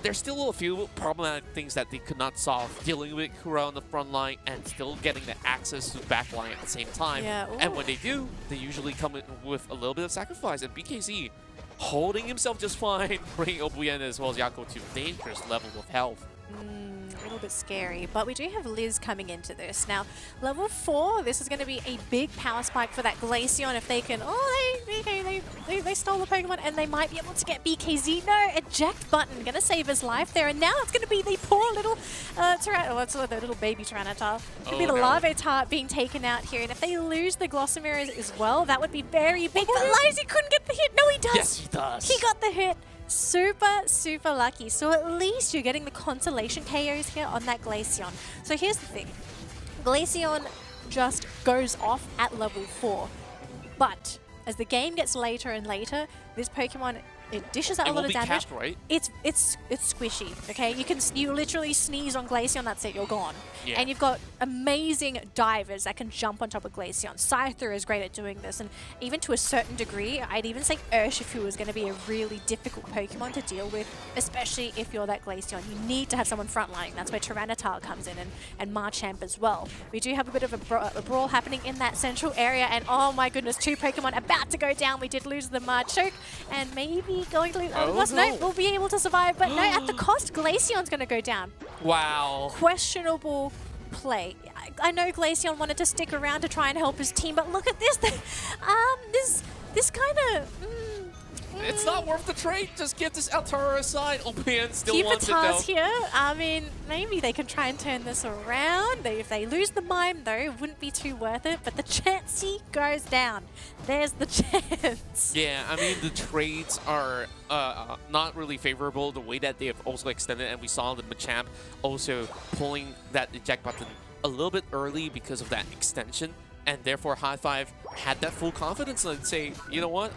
Speaker 2: there's still a few problematic things that they could not solve. Dealing with Kura on the front line and still getting the access to the back line at the same time. And when they do, they usually come in with a little bit of sacrifice. And BKZ holding himself just fine, bringing Obuyena as well as Yako to a dangerous level of health.
Speaker 1: A little bit scary, but we do have Liz coming into this. Now, level 4, this is going to be a big power spike for that Glaceon if they can... they stole the Pokemon and they might be able to get BKZ. No, eject button, going to save his life there. And now it's going to be the poor little the little baby Tyranitar. It's going to be the Larvitar being taken out here. And if they lose the Glossomer as well, that would be very big. But Lazy couldn't get the hit. No, he does.
Speaker 2: Yes, he does.
Speaker 1: He got the hit. Super lucky. So at least you're getting the consolation KOs here on that Glaceon. So here's the thing. Glaceon just goes off at level 4. But as the game gets later and later, this Pokemon, it dishes out a lot of damage.
Speaker 2: Capped, right?
Speaker 1: It's squishy, okay? You literally sneeze on Glaceon, that's it, you're gone.
Speaker 2: Yeah.
Speaker 1: And you've got amazing divers that can jump on top of Glaceon. Scyther is great at doing this, and even to a certain degree, I'd even say Urshifu is going to be a really difficult Pokemon to deal with, especially if you're that Glaceon. You need to have someone frontlining. That's where Tyranitar comes in, and Marchamp as well. We do have a bit of a brawl happening in that central area, and oh my goodness, 2 Pokemon about to go down. We did lose the Machoke, and maybe going to lose... No, we'll be able to survive, but no, at the cost, Glaceon's going to go down.
Speaker 2: Wow.
Speaker 1: Questionable play. I know Glaceon wanted to stick around to try and help his team, but look at this. This kind of...
Speaker 2: It's not worth the trade. Just get this Altara aside. Opian still wants it,
Speaker 1: Keep
Speaker 2: though.
Speaker 1: here. I mean, maybe they can try and turn this around. If they lose the Mime, though, it wouldn't be too worth it. But the Chansey goes down. There's the chance.
Speaker 2: Yeah, I mean, the trades are not really favorable the way that they have also extended. And we saw the Machamp also pulling that eject button a little bit early because of that extension. And therefore, High Five had that full confidence and say, you know what,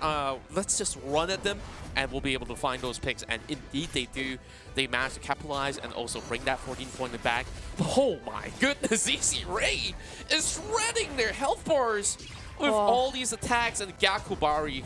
Speaker 2: let's just run at them and we'll be able to find those picks. And indeed they do. They manage to capitalize and also bring that 14-point back. Oh my goodness, ZZ Ray is shredding their health bars. with all these attacks, and Gakubari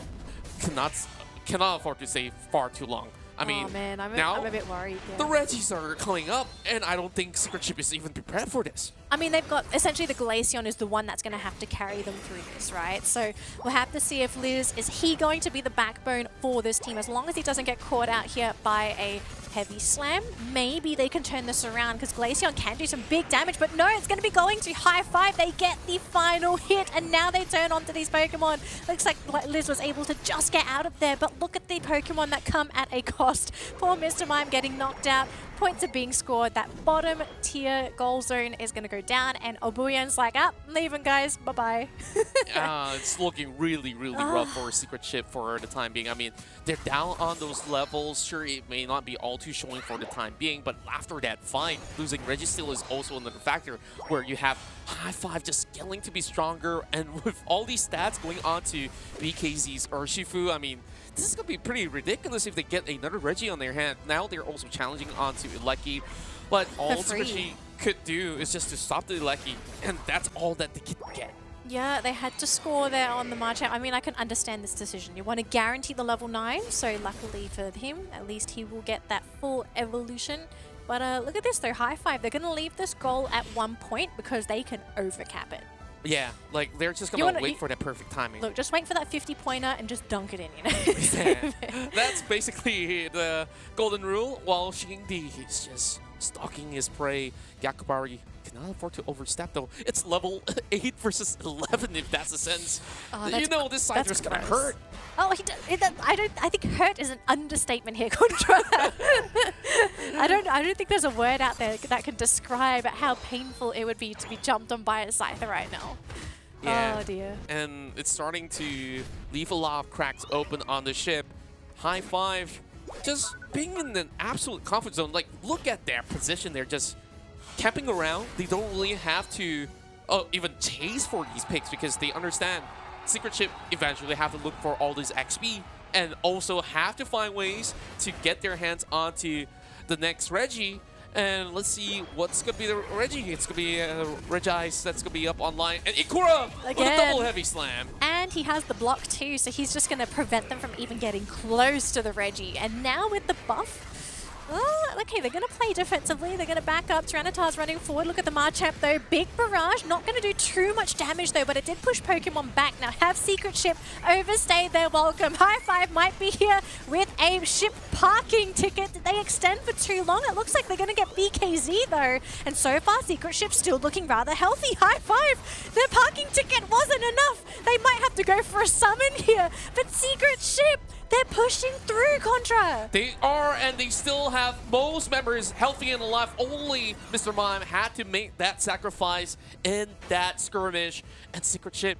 Speaker 2: cannot afford to stay far too long. I mean,
Speaker 1: oh man, I'm a bit worried. Yeah.
Speaker 2: The Regis are coming up, and I don't think Secret Chip is even prepared for this.
Speaker 1: I mean, they've got, essentially the Glaceon is the one that's going to have to carry them through this, right? So we'll have to see if Liz, is he going to be the backbone for this team? As long as he doesn't get caught out here by a heavy slam, maybe they can turn this around, because Glaceon can do some big damage, but no, it's going to be going to high five. They get the final hit, and now they turn onto these Pokemon. Looks like Liz was able to just get out of there, but look at the Pokemon that come at a cost. Poor Mr. Mime getting knocked out. Points are being scored. That bottom tier goal zone is going to go down, and Obuyan's like, I'm leaving, guys. Bye-bye.
Speaker 2: It's looking really, really rough for Secret Chip for the time being. I mean, they're down on those levels. Sure, it may not be all too showing for the time being, but after that fight, losing Registeel is also another factor where you have High Five just scaling to be stronger, and with all these stats going on to BKZ's Urshifu, I mean, this is going to be pretty ridiculous if they get another Reggie on their hand. Now they're also challenging onto Ilecki, but all Secret Chip could do is just to stop the Ilecki, and that's all that they could get.
Speaker 1: Yeah, they had to score there on the March. I mean, I can understand this decision. You want to guarantee the level 9, so luckily for him, at least he will get that full evolution. But look at this though, High Five. They're going to leave this goal at 1 point because they can overcap it.
Speaker 2: Yeah, like they're just going to wait for that perfect timing.
Speaker 1: Look, just wait for that 50-pointer and just dunk it in, you know?
Speaker 2: Yeah. That's basically the golden rule, while Shingdi is just stalking his prey. Gakubari cannot afford to overstep though. It's level 8 versus 11 if that's the sense. You know this side is going to hurt.
Speaker 1: Oh, I think hurt is an understatement here, Contra. I don't think there's a word out there that can describe how painful it would be to be jumped on by a Scyther right now.
Speaker 2: Yeah.
Speaker 1: Oh dear.
Speaker 2: And it's starting to leave a lot of cracks open on the ship. High Five just being in an absolute comfort zone. Like, look at their position. They're just camping around. They don't really have to even chase for these picks because they understand Secret Chip eventually have to look for all this XP and also have to find ways to get their hands onto the next Reggie. And let's see what's going to be the Reggie. It's going to be Regice that's going to be up online. And Ikura with a double heavy slam.
Speaker 1: And he has the block too, so he's just going to prevent them from even getting close to the Reggie. And now with the buff, okay, they're going to play defensively. They're going to back up. Tyranitar's running forward. Look at the Marchap though. Big barrage. Not going to do too much damage though, but it did push Pokemon back. Now have Secret Chip overstayed their welcome. High Five might be here with a ship parking ticket. Did they extend for too long? It looks like they're going to get BKZ though. And so far, Secret Chip's still looking rather healthy. High Five. Their parking ticket wasn't enough. They might have to go for a summon here. But Secret Chip, they're pushing through, Contra.
Speaker 2: They are, and they still have most members healthy and alive. Only Mr. Mime had to make that sacrifice in that skirmish. And Secret Chip,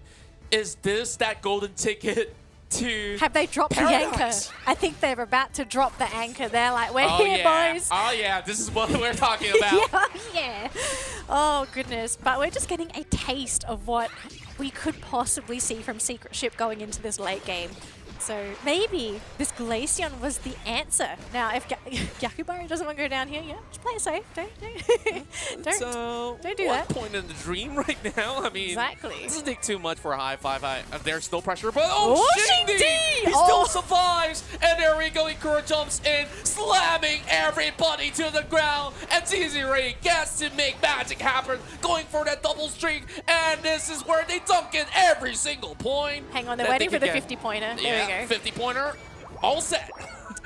Speaker 2: is this that golden ticket to
Speaker 1: Have they dropped
Speaker 2: Paradise?
Speaker 1: the anchor? I think they're about to drop the anchor. They're like, we're
Speaker 2: Oh
Speaker 1: here,
Speaker 2: yeah.
Speaker 1: boys.
Speaker 2: Oh yeah, this is what we're talking about.
Speaker 1: Yeah. Oh, goodness. But we're just getting a taste of what we could possibly see from Secret Chip going into this late game. So maybe this Glaceon was the answer. Now, if Gakubari doesn't want to go down here, yeah, just play it safe. Don't do that.
Speaker 2: Point in the dream right now. I mean,
Speaker 1: Exactly.
Speaker 2: This doesn't take too much for a High Five. There's no pressure, but
Speaker 1: Shingdi!
Speaker 2: He still survives. And there we go. Ikura jumps in, slamming everybody to the ground. And Ray gets to make magic happen, going for that double streak. And this is where they dunk in every single point.
Speaker 1: Hang on, they're waiting for the 50-pointer. There we go.
Speaker 2: 50-pointer, all set.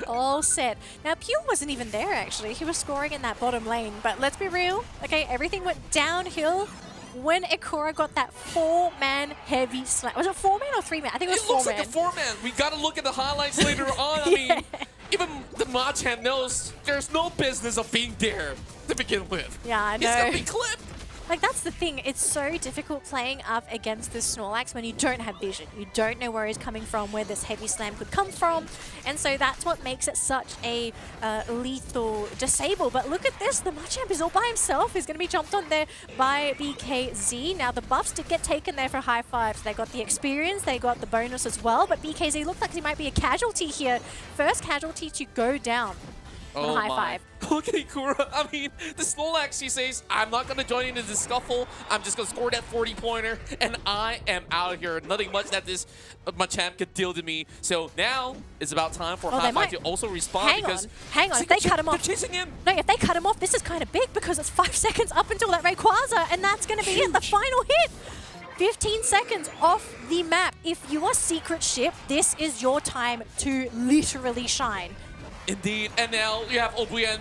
Speaker 1: All set. Now, Pew wasn't even there, actually. He was scoring in that bottom lane. But let's be real. Okay, everything went downhill when Ikura got that 4-man heavy slam. Was it 4-man or 3-man? I think it was 4-man.
Speaker 2: It looks like a 4-man. We got to look at the highlights later on. I mean, even the Machan knows there's no business of being there to begin with.
Speaker 1: Yeah, I know.
Speaker 2: He's going to be clipped.
Speaker 1: Like, that's the thing. It's so difficult playing up against this Snorlax when you don't have vision. You don't know where he's coming from, where this heavy slam could come from. And so that's what makes it such a lethal disable. But look at this. The Machamp is all by himself. He's going to be jumped on there by BKZ. Now, the buffs did get taken there for High Five. So they got the experience. They got the bonus as well. But BKZ looked like he might be a casualty here. First casualty to go down. on High Five.
Speaker 2: Look at Ikura. I mean, the Snorlax, she says, I'm not going to join into the scuffle. I'm just going to score that 40-pointer, and I am out of here. Nothing much that this Machamp could deal to me. So now it's about time for High Five to also respond.
Speaker 1: Hang on. If they cut him off,
Speaker 2: they're chasing him.
Speaker 1: No, if they cut him off, this is kind of big because it's 5 seconds up until that Rayquaza, and that's going to be it, the final hit. 15 seconds off the map. If you are Secret Ship, this is your time to literally shine.
Speaker 2: Indeed, and now you have Obuen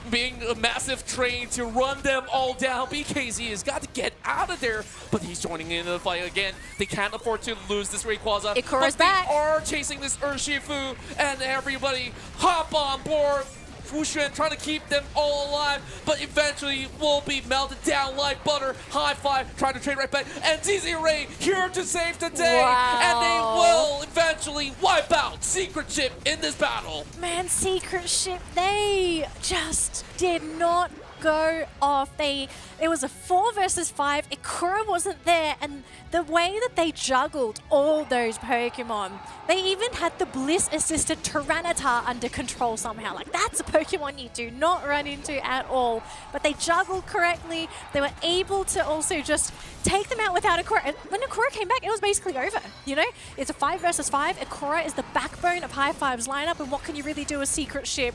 Speaker 2: being a massive train to run them all down. BKZ has got to get out of there, but he's joining in the fight again. They can't afford to lose this Rayquaza.
Speaker 1: Ikura's back.
Speaker 2: They are chasing this Urshifu, and everybody hop on board. Fuxuan trying to keep them all alive, but eventually will be melted down like butter. High Five trying to trade right back, and ZZ Ray here to save the day, and they will eventually wipe out Secret Ship in this battle.
Speaker 1: Man, Secret Ship, they just did not go off. It was a 4 versus 5. Ikura wasn't there, and the way that they juggled all those Pokemon, they even had the Bliss-assisted Tyranitar under control somehow. Like, that's a Pokemon you do not run into at all. But they juggled correctly. They were able to also just take them out without Ikura. When Ikura came back, it was basically over. You know, it's a 5 versus 5. Ikura is the backbone of High Five's lineup, and what can you really do as Secret Ship?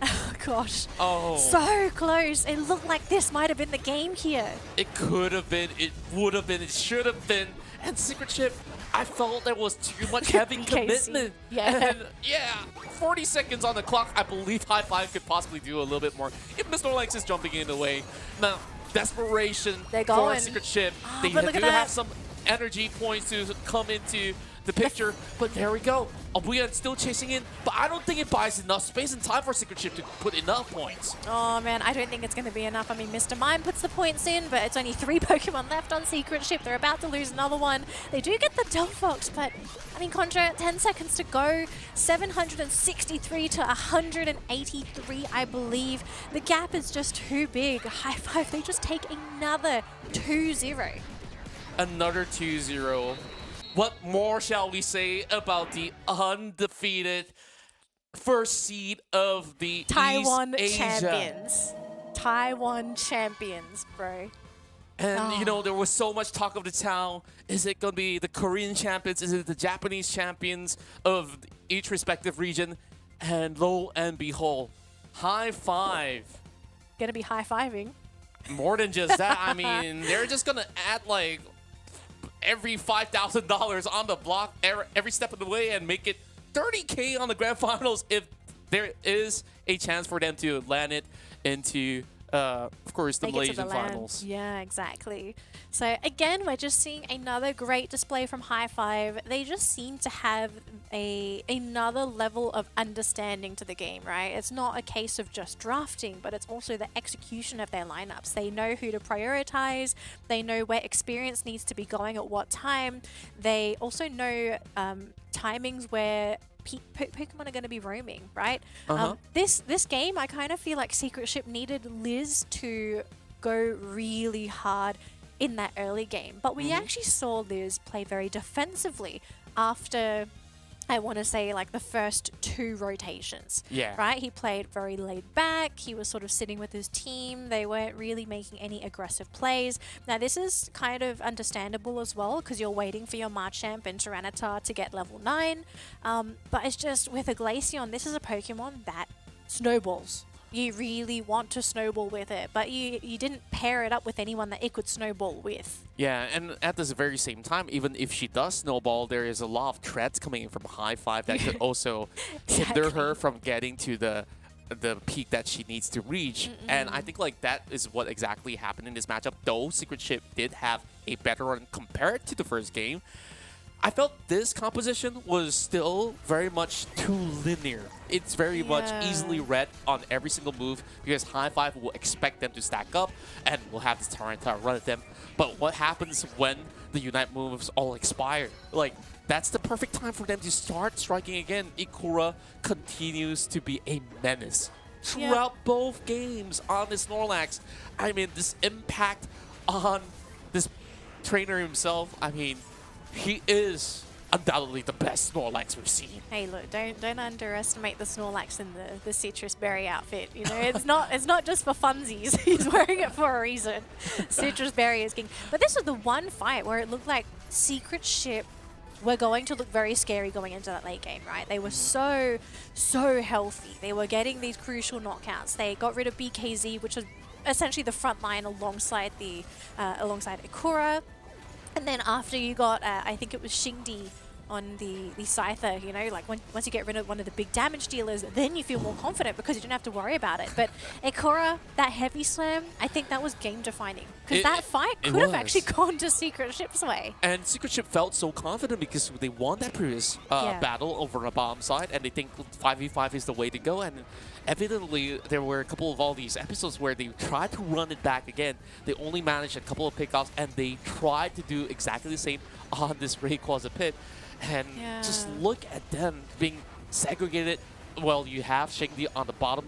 Speaker 1: Oh gosh.
Speaker 2: Oh.
Speaker 1: So close. It looked like this might have been the game here.
Speaker 2: It could have been, it would have been, it should have been. And Secret Ship, I felt there was too much heavy commitment.
Speaker 1: Yeah.
Speaker 2: And yeah, 40 seconds on the clock. I believe High Five could possibly do a little bit more. If Mr. Snorlax is jumping in the way. Now, desperation for Secret Ship. They do have some energy points to come into the picture, but there we go. Obuen still chasing in, but I don't think it buys enough space and time for Secret Ship to put enough points.
Speaker 1: Oh man, I don't think it's going to be enough. I mean, Mr. Mime puts the points in, but it's only 3 Pokemon left on Secret Ship. They're about to lose another one. They do get the Delphox, but I mean, Contra, 10 seconds to go. 763 to 183, I believe. The gap is just too big. High Five, they just take another 2-0.
Speaker 2: Another 2-0. What more shall we say about the undefeated first seed of the
Speaker 1: Taiwan
Speaker 2: East Asia?
Speaker 1: champions. Taiwan champions, bro.
Speaker 2: And, you know, there was so much talk of the town. Is it going to be the Korean champions? Is it the Japanese champions of each respective region? And lo and behold, High Five.
Speaker 1: Gonna be high-fiving.
Speaker 2: More than just that, I mean, they're just going to add, like, every $5,000 on the block every step of the way and make it 30K on the grand finals if there is a chance for them to land it into, of course, the Malaysian finals.
Speaker 1: Yeah, exactly. So again, we're just seeing another great display from High Five. They just seem to have another level of understanding to the game, right? It's not a case of just drafting, but it's also the execution of their lineups. They know who to prioritize. They know where experience needs to be going at what time. They also know timings where Pokemon are going to be roaming, right? This game, I kind of feel like Secret Ship needed Liz to go really hard in that early game. But we actually saw Liz play very defensively after, I want to say, like the first 2 rotations.
Speaker 2: Yeah.
Speaker 1: Right? He played very laid back. He was sort of sitting with his team. They weren't really making any aggressive plays. Now, this is kind of understandable as well because you're waiting for your Machamp and Tyranitar to get level 9. But it's just with a Glaceon, this is a Pokemon that snowballs. You really want to snowball with it, but you didn't pair it up with anyone that it could snowball with.
Speaker 2: Yeah, and at this very same time, even if she does snowball, there is a lot of threats coming in from High Five that could also hinder her from getting to the peak that she needs to reach. And I think like that is what exactly happened in this matchup. Though Secret Ship did have a better run compared to the first game, I felt this composition was still very much too linear. It's very much easily read on every single move because High Five will expect them to stack up and will have this Tyranitar run at them. But what happens when the Unite moves all expire? Like, that's the perfect time for them to start striking again. Ikura continues to be a menace throughout both games on this Snorlax. I mean, this impact on this trainer himself, I mean, he is undoubtedly the best Snorlax we've seen.
Speaker 1: Hey, look, don't underestimate the Snorlax in the citrus berry outfit. You know, it's not just for funsies. He's wearing it for a reason. Citrus berry is king. But this was the one fight where it looked like Secret Ship were going to look very scary going into that late game, right? They were so healthy. They were getting these crucial knockouts. They got rid of BKZ, which was essentially the front line alongside alongside Ikura. And then after you got, I think it was Xingdi on the Scyther, you know, like once you get rid of one of the big damage dealers, then you feel more confident because you don't have to worry about it. But Ikura, that heavy slam, I think that was game defining. Because that fight could have actually gone to Secret Ship's way.
Speaker 2: And Secret Ship felt so confident because they won that previous battle over the bottom side, and they think 5v5 is the way to go. And evidently, there were a couple of all these episodes where they tried to run it back again. They only managed a couple of pickoffs, and they tried to do exactly the same on this Rayquaza pit. And just look at them being segregated. Well, you have Shingdi on the bottom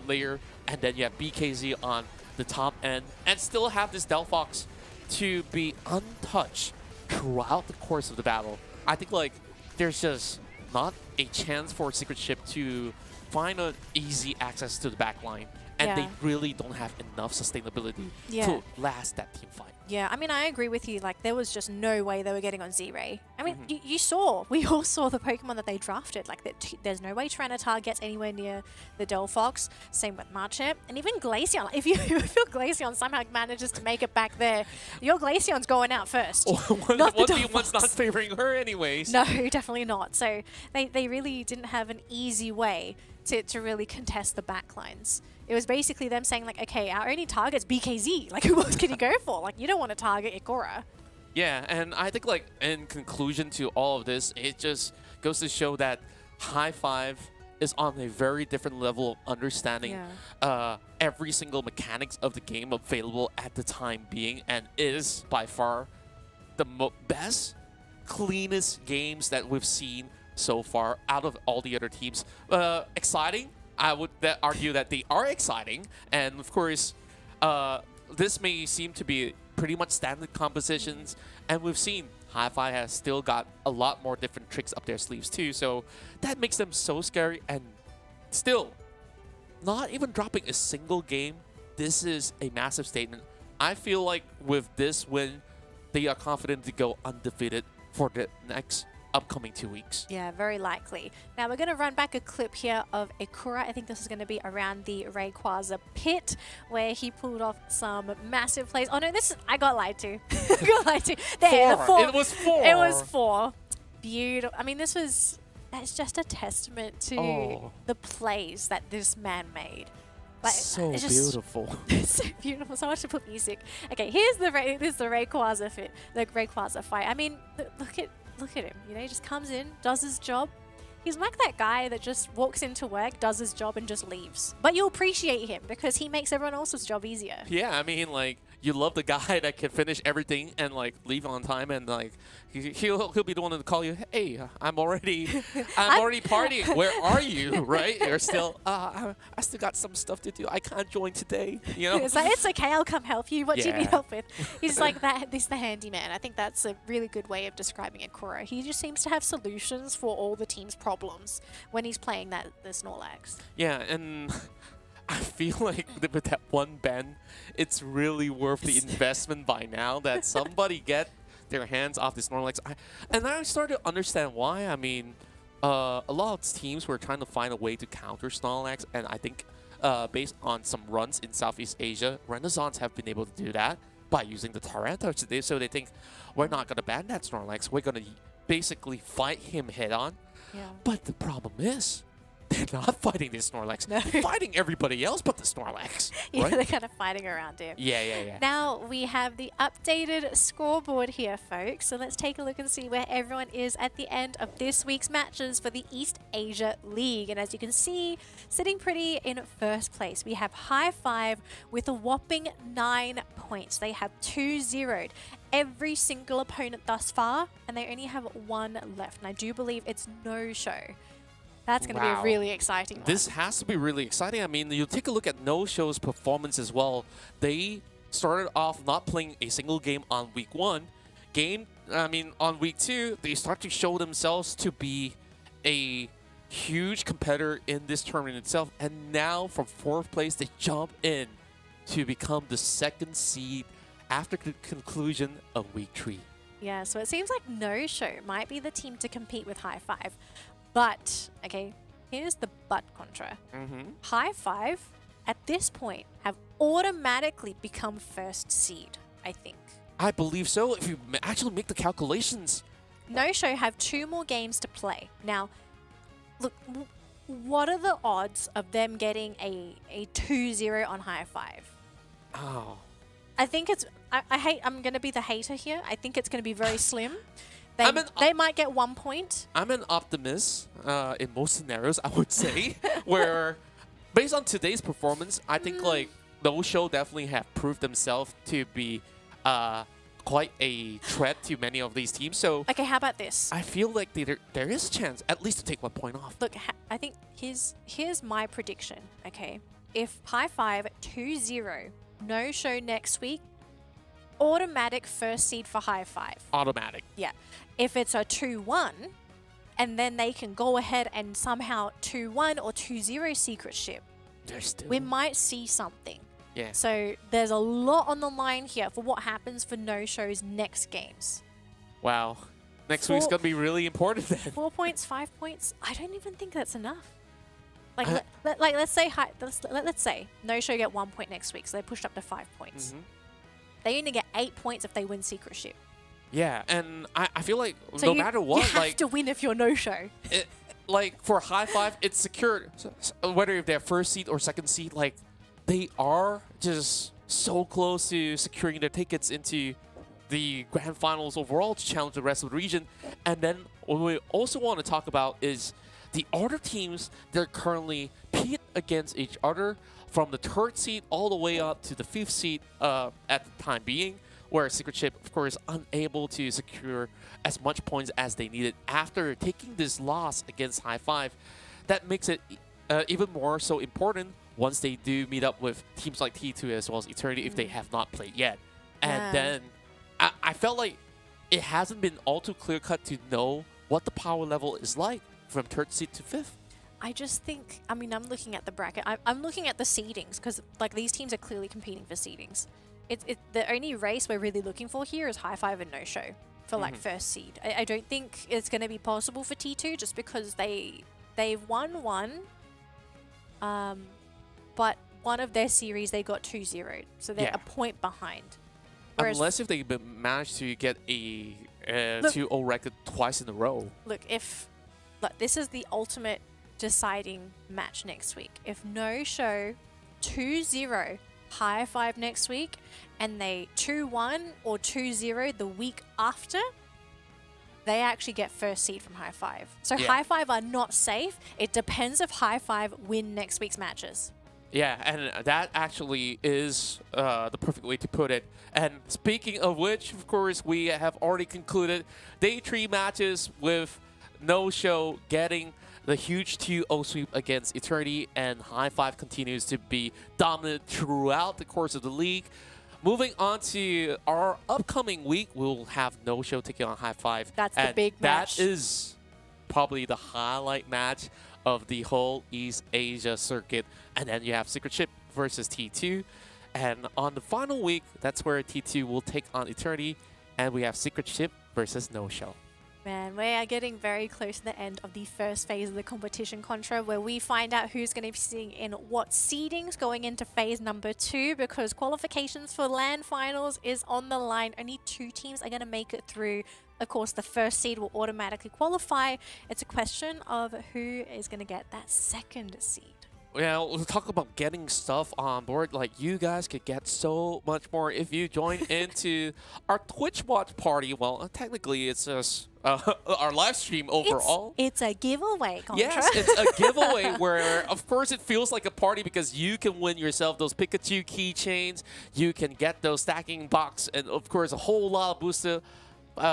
Speaker 2: layer, and then you have BKZ on the top end, and still have this Delphox to be untouched throughout the course of the battle. I think like there's just not a chance for Secret Ship to find an easy access to the back line, and they really don't have enough sustainability to last that team fight.
Speaker 1: Yeah, I mean, I agree with you. Like, there was just no way they were getting on Z-Ray. I mean, we all saw the Pokemon that they drafted. Like, there's no way Tyranitar gets anywhere near the Delphox. Same with Machamp. And even Glaceon. If your Glaceon somehow manages to make it back there, your Glaceon's going out first.
Speaker 2: Not the Delphox. Not favoring her anyways.
Speaker 1: No, definitely not. So they really didn't have an easy way to really contest the backlines. It was basically them saying, like, okay, our only target's BKZ. Like, who else can you go for? Like, you don't want to target Ikura.
Speaker 2: Yeah, and I think, like, in conclusion to all of this, it just goes to show that High Five is on a very different level of understanding every single mechanics of the game available at the time being, and is by far the best, cleanest games that we've seen so far out of all the other teams. Exciting. I would argue that they are exciting, and of course, this may seem to be pretty much standard compositions, and we've seen Hi-Fi has still got a lot more different tricks up their sleeves too, so that makes them so scary, and still, not even dropping a single game, this is a massive statement. I feel like with this win, they are confident to go undefeated for the next upcoming 2 weeks.
Speaker 1: Yeah, very likely. Now we're going to run back a clip here of Ikura. I think this is going to be around the Rayquaza pit where he pulled off some massive plays. Oh no, I got lied to. I got lied to. There,
Speaker 2: four. It was 4.
Speaker 1: It was 4. Beautiful. I mean, that's just a testament to the plays that this man made. Like,
Speaker 2: so beautiful.
Speaker 1: So beautiful. So much to put music. Okay, here's the Rayquaza fit, the Rayquaza fight. I mean, look at him. You know, he just comes in, does his job. He's like that guy that just walks into work, does his job, and just leaves. But you appreciate him because he makes everyone else's job easier.
Speaker 2: Yeah, I mean, like, you love the guy that can finish everything and, like, leave on time, and, like, he'll be the one to call you, hey, I'm already partying. Where are you, right? You're still, I still got some stuff to do. I can't join today, you know?
Speaker 1: It's like, it's okay, I'll come help you. What do you need help with? He's like that. He's the handyman. I think that's a really good way of describing Ikura. He just seems to have solutions for all the team's problems when he's playing the Snorlax.
Speaker 2: Yeah, and I feel like with that one ban, it's really worth the investment by now that somebody get their hands off the Snorlax. And I started to understand why. I mean, a lot of teams were trying to find a way to counter Snorlax, and I think based on some runs in Southeast Asia, Renaissance have been able to do that by using the Tyranitar. So they think, we're not going to ban that Snorlax. We're going to basically fight him head on.
Speaker 1: Yeah.
Speaker 2: But the problem is, they're not fighting the Snorlax.
Speaker 1: No.
Speaker 2: They're fighting everybody else but the Snorlax.
Speaker 1: Yeah,
Speaker 2: right?
Speaker 1: they're kind of fighting around him.
Speaker 2: Yeah.
Speaker 1: Now we have the updated scoreboard here, folks. So let's take a look and see where everyone is at the end of this week's matches for the East Asia League. And as you can see, sitting pretty in first place, we have High Five with a whopping 9 points. They have 2-0'd every single opponent thus far, and they only have 1 left. And I do believe it's No Show. That's going to be a really exciting one.
Speaker 2: This has to be really exciting. I mean, you take a look at No Show's performance as well. They started off not playing a single game on week 1, on week 2, they start to show themselves to be a huge competitor in this tournament itself. And now from 4th place, they jump in to become the 2nd seed after the conclusion of week 3.
Speaker 1: Yeah, so it seems like No Show might be the team to compete with High Five. But, okay, here's the but, Contra. High Five, at this point, have automatically become 1st seed, I think.
Speaker 2: I believe so. If you actually make the calculations.
Speaker 1: No Show have 2 more games to play. Now, look, what are the odds of them getting a 2-0 on High Five?
Speaker 2: Oh.
Speaker 1: I think it's... I'm going to be the hater here. I think it's going to be very slim. They might get 1 point.
Speaker 2: I'm an optimist in most scenarios, I would say, where based on today's performance, I think like No Show definitely have proved themselves to be quite a threat to many of these teams. So
Speaker 1: okay, how about this?
Speaker 2: I feel like there is a chance at least to take 1 point off.
Speaker 1: Look, I think here's my prediction. Okay, if High Five 2-0, No Show next week, automatic 1st seed for High Five.
Speaker 2: Automatic.
Speaker 1: Yeah. If it's a 2-1, and then they can go ahead and somehow 2-1 or 2-0 secret ship, we might see something.
Speaker 2: Yeah.
Speaker 1: So there's a lot on the line here for what happens for No Show's next games.
Speaker 2: Wow. Next week's going to be really important then.
Speaker 1: 4 points, 5 points. I don't even think that's enough. Like, let's say No Show get 1 point next week, so they pushed up to 5 points. They only get 8 points if they win secret ship.
Speaker 2: Yeah, and I feel like
Speaker 1: so
Speaker 2: no matter what,
Speaker 1: you have to win if you're No Show.
Speaker 2: Like for High Five, it's secured. Whether if they're 1st seed or 2nd seed, like they are just so close to securing their tickets into the grand finals overall to challenge the rest of the region. And then what we also want to talk about is the other teams that are currently pit against each other from the 3rd seed all the way up to the 5th seed at the time being, where Secret Ship, of course, unable to secure as much points as they needed after taking this loss against High Five. That makes it even more so important once they do meet up with teams like T2 as well as Eternity if they have not played yet. And then I felt like it hasn't been all too clear-cut to know what the power level is like from 3rd seed to 5th.
Speaker 1: I just think, I mean, I'm looking at the bracket. I'm looking at the seedings because like these teams are clearly competing for seedings. The only race we're really looking for here is High Five and No Show for like 1st seed. I don't think it's going to be possible for T2 just because they've won one, but one of their series they got 2-0, so they're a point behind. Whereas
Speaker 2: unless if they manage to get a 2-0 record twice in a row.
Speaker 1: Look, this is the ultimate deciding match next week. If No Show 2-0 High Five next week, and they 2-1 or 2-0 the week after, they actually get 1st seed from High Five. So High Five are not safe. It depends if High Five win next week's matches.
Speaker 2: Yeah, and that actually is the perfect way to put it. And speaking of which, of course, we have already concluded Day 3 matches with No Show getting the huge 2-0 sweep against Eternity, and High Five continues to be dominant throughout the course of the league. Moving on to our upcoming week, we'll have No Show taking on High Five.
Speaker 1: That's the big match.
Speaker 2: That is probably the highlight match of the whole East Asia circuit. And then you have Secret Ship versus T2. And on the final week, that's where T2 will take on Eternity, and we have Secret Ship versus No Show.
Speaker 1: Man, we are getting very close to the end of the 1st phase of the competition, Contra, where we find out who's going to be sitting in what seedings going into phase number 2, because qualifications for LAN finals is on the line. Only 2 teams are going to make it through. Of course, the 1st seed will automatically qualify. It's a question of who is going to get that 2nd seed.
Speaker 2: Yeah, we'll talk about getting stuff on board. Like, you guys could get so much more if you join into our Twitch watch party. Well, technically, it's just our live stream overall.
Speaker 1: It's a giveaway, Contra.
Speaker 2: Yes, it's a giveaway where, of course, it feels like a party because you can win yourself those Pikachu keychains. You can get those stacking box and, of course, a whole lot of booster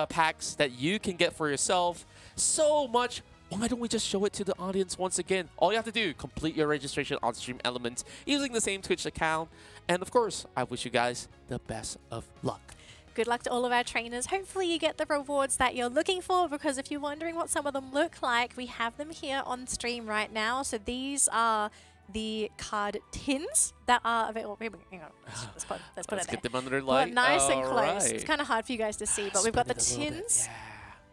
Speaker 2: packs that you can get for yourself. So much. Why don't we just show it to the audience once again? All you have to do, complete your registration on Stream Elements using the same Twitch account. And of course, I wish you guys the best of luck.
Speaker 1: good luck to all of our trainers. Hopefully you get the rewards that you're looking for, because if you're wondering what some of them look like, we have them here on stream right now. So these are the card tins that are available. Hang on, let's put
Speaker 2: Let's
Speaker 1: it
Speaker 2: get
Speaker 1: there.
Speaker 2: them under
Speaker 1: Put
Speaker 2: light.
Speaker 1: it nice and
Speaker 2: All
Speaker 1: close.
Speaker 2: right.
Speaker 1: It's kind of hard for you guys to see, but we've got the
Speaker 2: Spin it a little bit.
Speaker 1: tins.
Speaker 2: Yeah.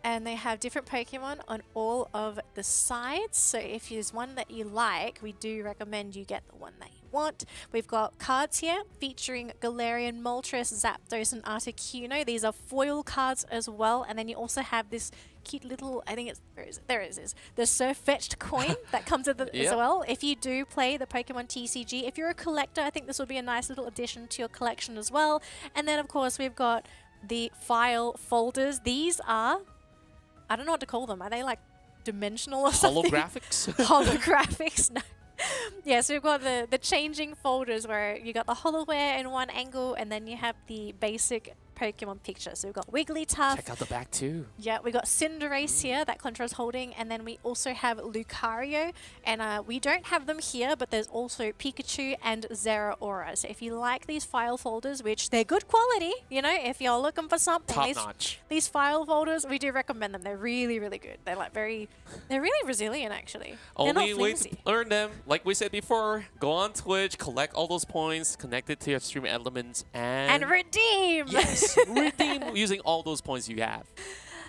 Speaker 1: And they have different Pokemon on all of the sides. So if there's one that you like, we do recommend you get the one that you want. We've got cards here featuring Galarian, Moltres, Zapdos, and Articuno. These are foil cards as well. And then you also have this cute little, I think it's, there it is, the Surfetched coin that comes with it as well. If you do play the Pokemon TCG, if you're a collector, I think this will be a nice little addition to your collection as well. And then of course we've got the file folders. These are, I don't know what to call them. Are they like dimensional or something?
Speaker 2: Holographics?
Speaker 1: Holographics, no. Yeah, so we've got the changing folders where you got the holoware in one angle, and then you have the basic Pokemon picture. So we've got Wigglytuff.
Speaker 2: Check out the back too.
Speaker 1: Yeah, we got Cinderace here that Contra's holding, and then we also have Lucario, and we don't have them here, but there's also Pikachu and Zeraora. So if you like these file folders, which they're good quality, you know, if you're looking for something,
Speaker 2: Top notch.
Speaker 1: these file folders, we do recommend them. They're really, really good. They're like they're really resilient actually. They're
Speaker 2: Only
Speaker 1: not
Speaker 2: way to
Speaker 1: flimsy.
Speaker 2: learn them, like we said before, go on Twitch, collect all those points, connect it to your stream elements,
Speaker 1: And redeem!
Speaker 2: yes, redeem using all those points you have.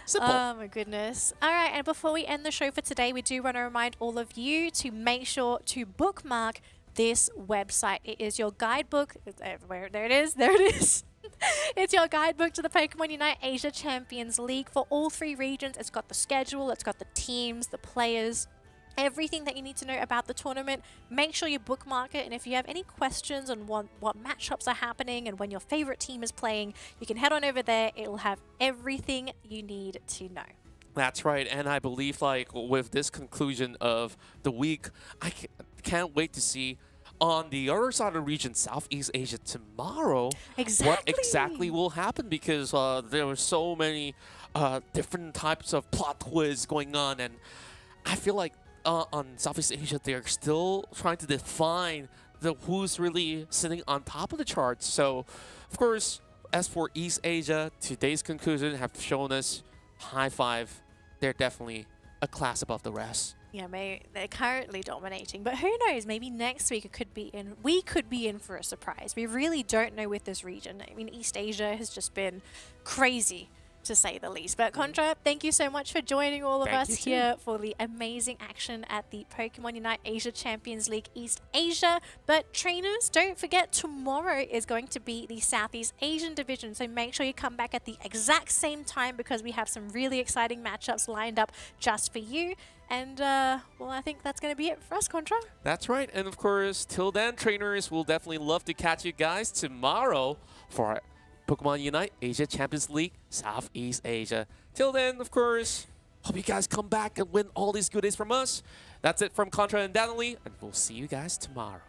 Speaker 2: Simple.
Speaker 1: Oh my goodness. All right, and before we end the show for today, we do want to remind all of you to make sure to bookmark this website. It is your guidebook. It's everywhere. There it is. There it is. It's your guidebook to the Pokemon Unite Asia Champions League for all 3 regions. It's got the schedule, it's got the teams, the players, everything that you need to know about the tournament. Make sure you bookmark it, and if you have any questions on what matchups are happening and when your favorite team is playing, you can head on over there. It'll have everything you need to know.
Speaker 2: That's right, and I believe like with this conclusion of the week, I can't wait to see on the other side of the region, Southeast Asia, tomorrow, what exactly will happen, because there were so many different types of plot twists going on, and I feel like on Southeast Asia, they're still trying to define who's really sitting on top of the charts. So, of course, as for East Asia, today's conclusion have shown us high five. They're definitely a class above the rest.
Speaker 1: Yeah, they're currently dominating, but who knows? Maybe next week we could be in for a surprise. We really don't know with this region. I mean, East Asia has just been crazy, to say the least. But Contra, thank you so much for joining all of us here for the amazing action at the Pokemon Unite Asia Champions League East Asia. But trainers, don't forget, tomorrow is going to be the Southeast Asian division, so make sure you come back at the exact same time, because we have some really exciting matchups lined up just for you. And, well, I think that's going to be it for us, Contra.
Speaker 2: That's right. And of course, till then, trainers, we'll definitely love to catch you guys tomorrow for our Pokemon Unite Asia Champions League Southeast Asia. Till then, of course, hope you guys come back and win all these goodies from us. That's it from Contra and Danley, and we'll see you guys tomorrow.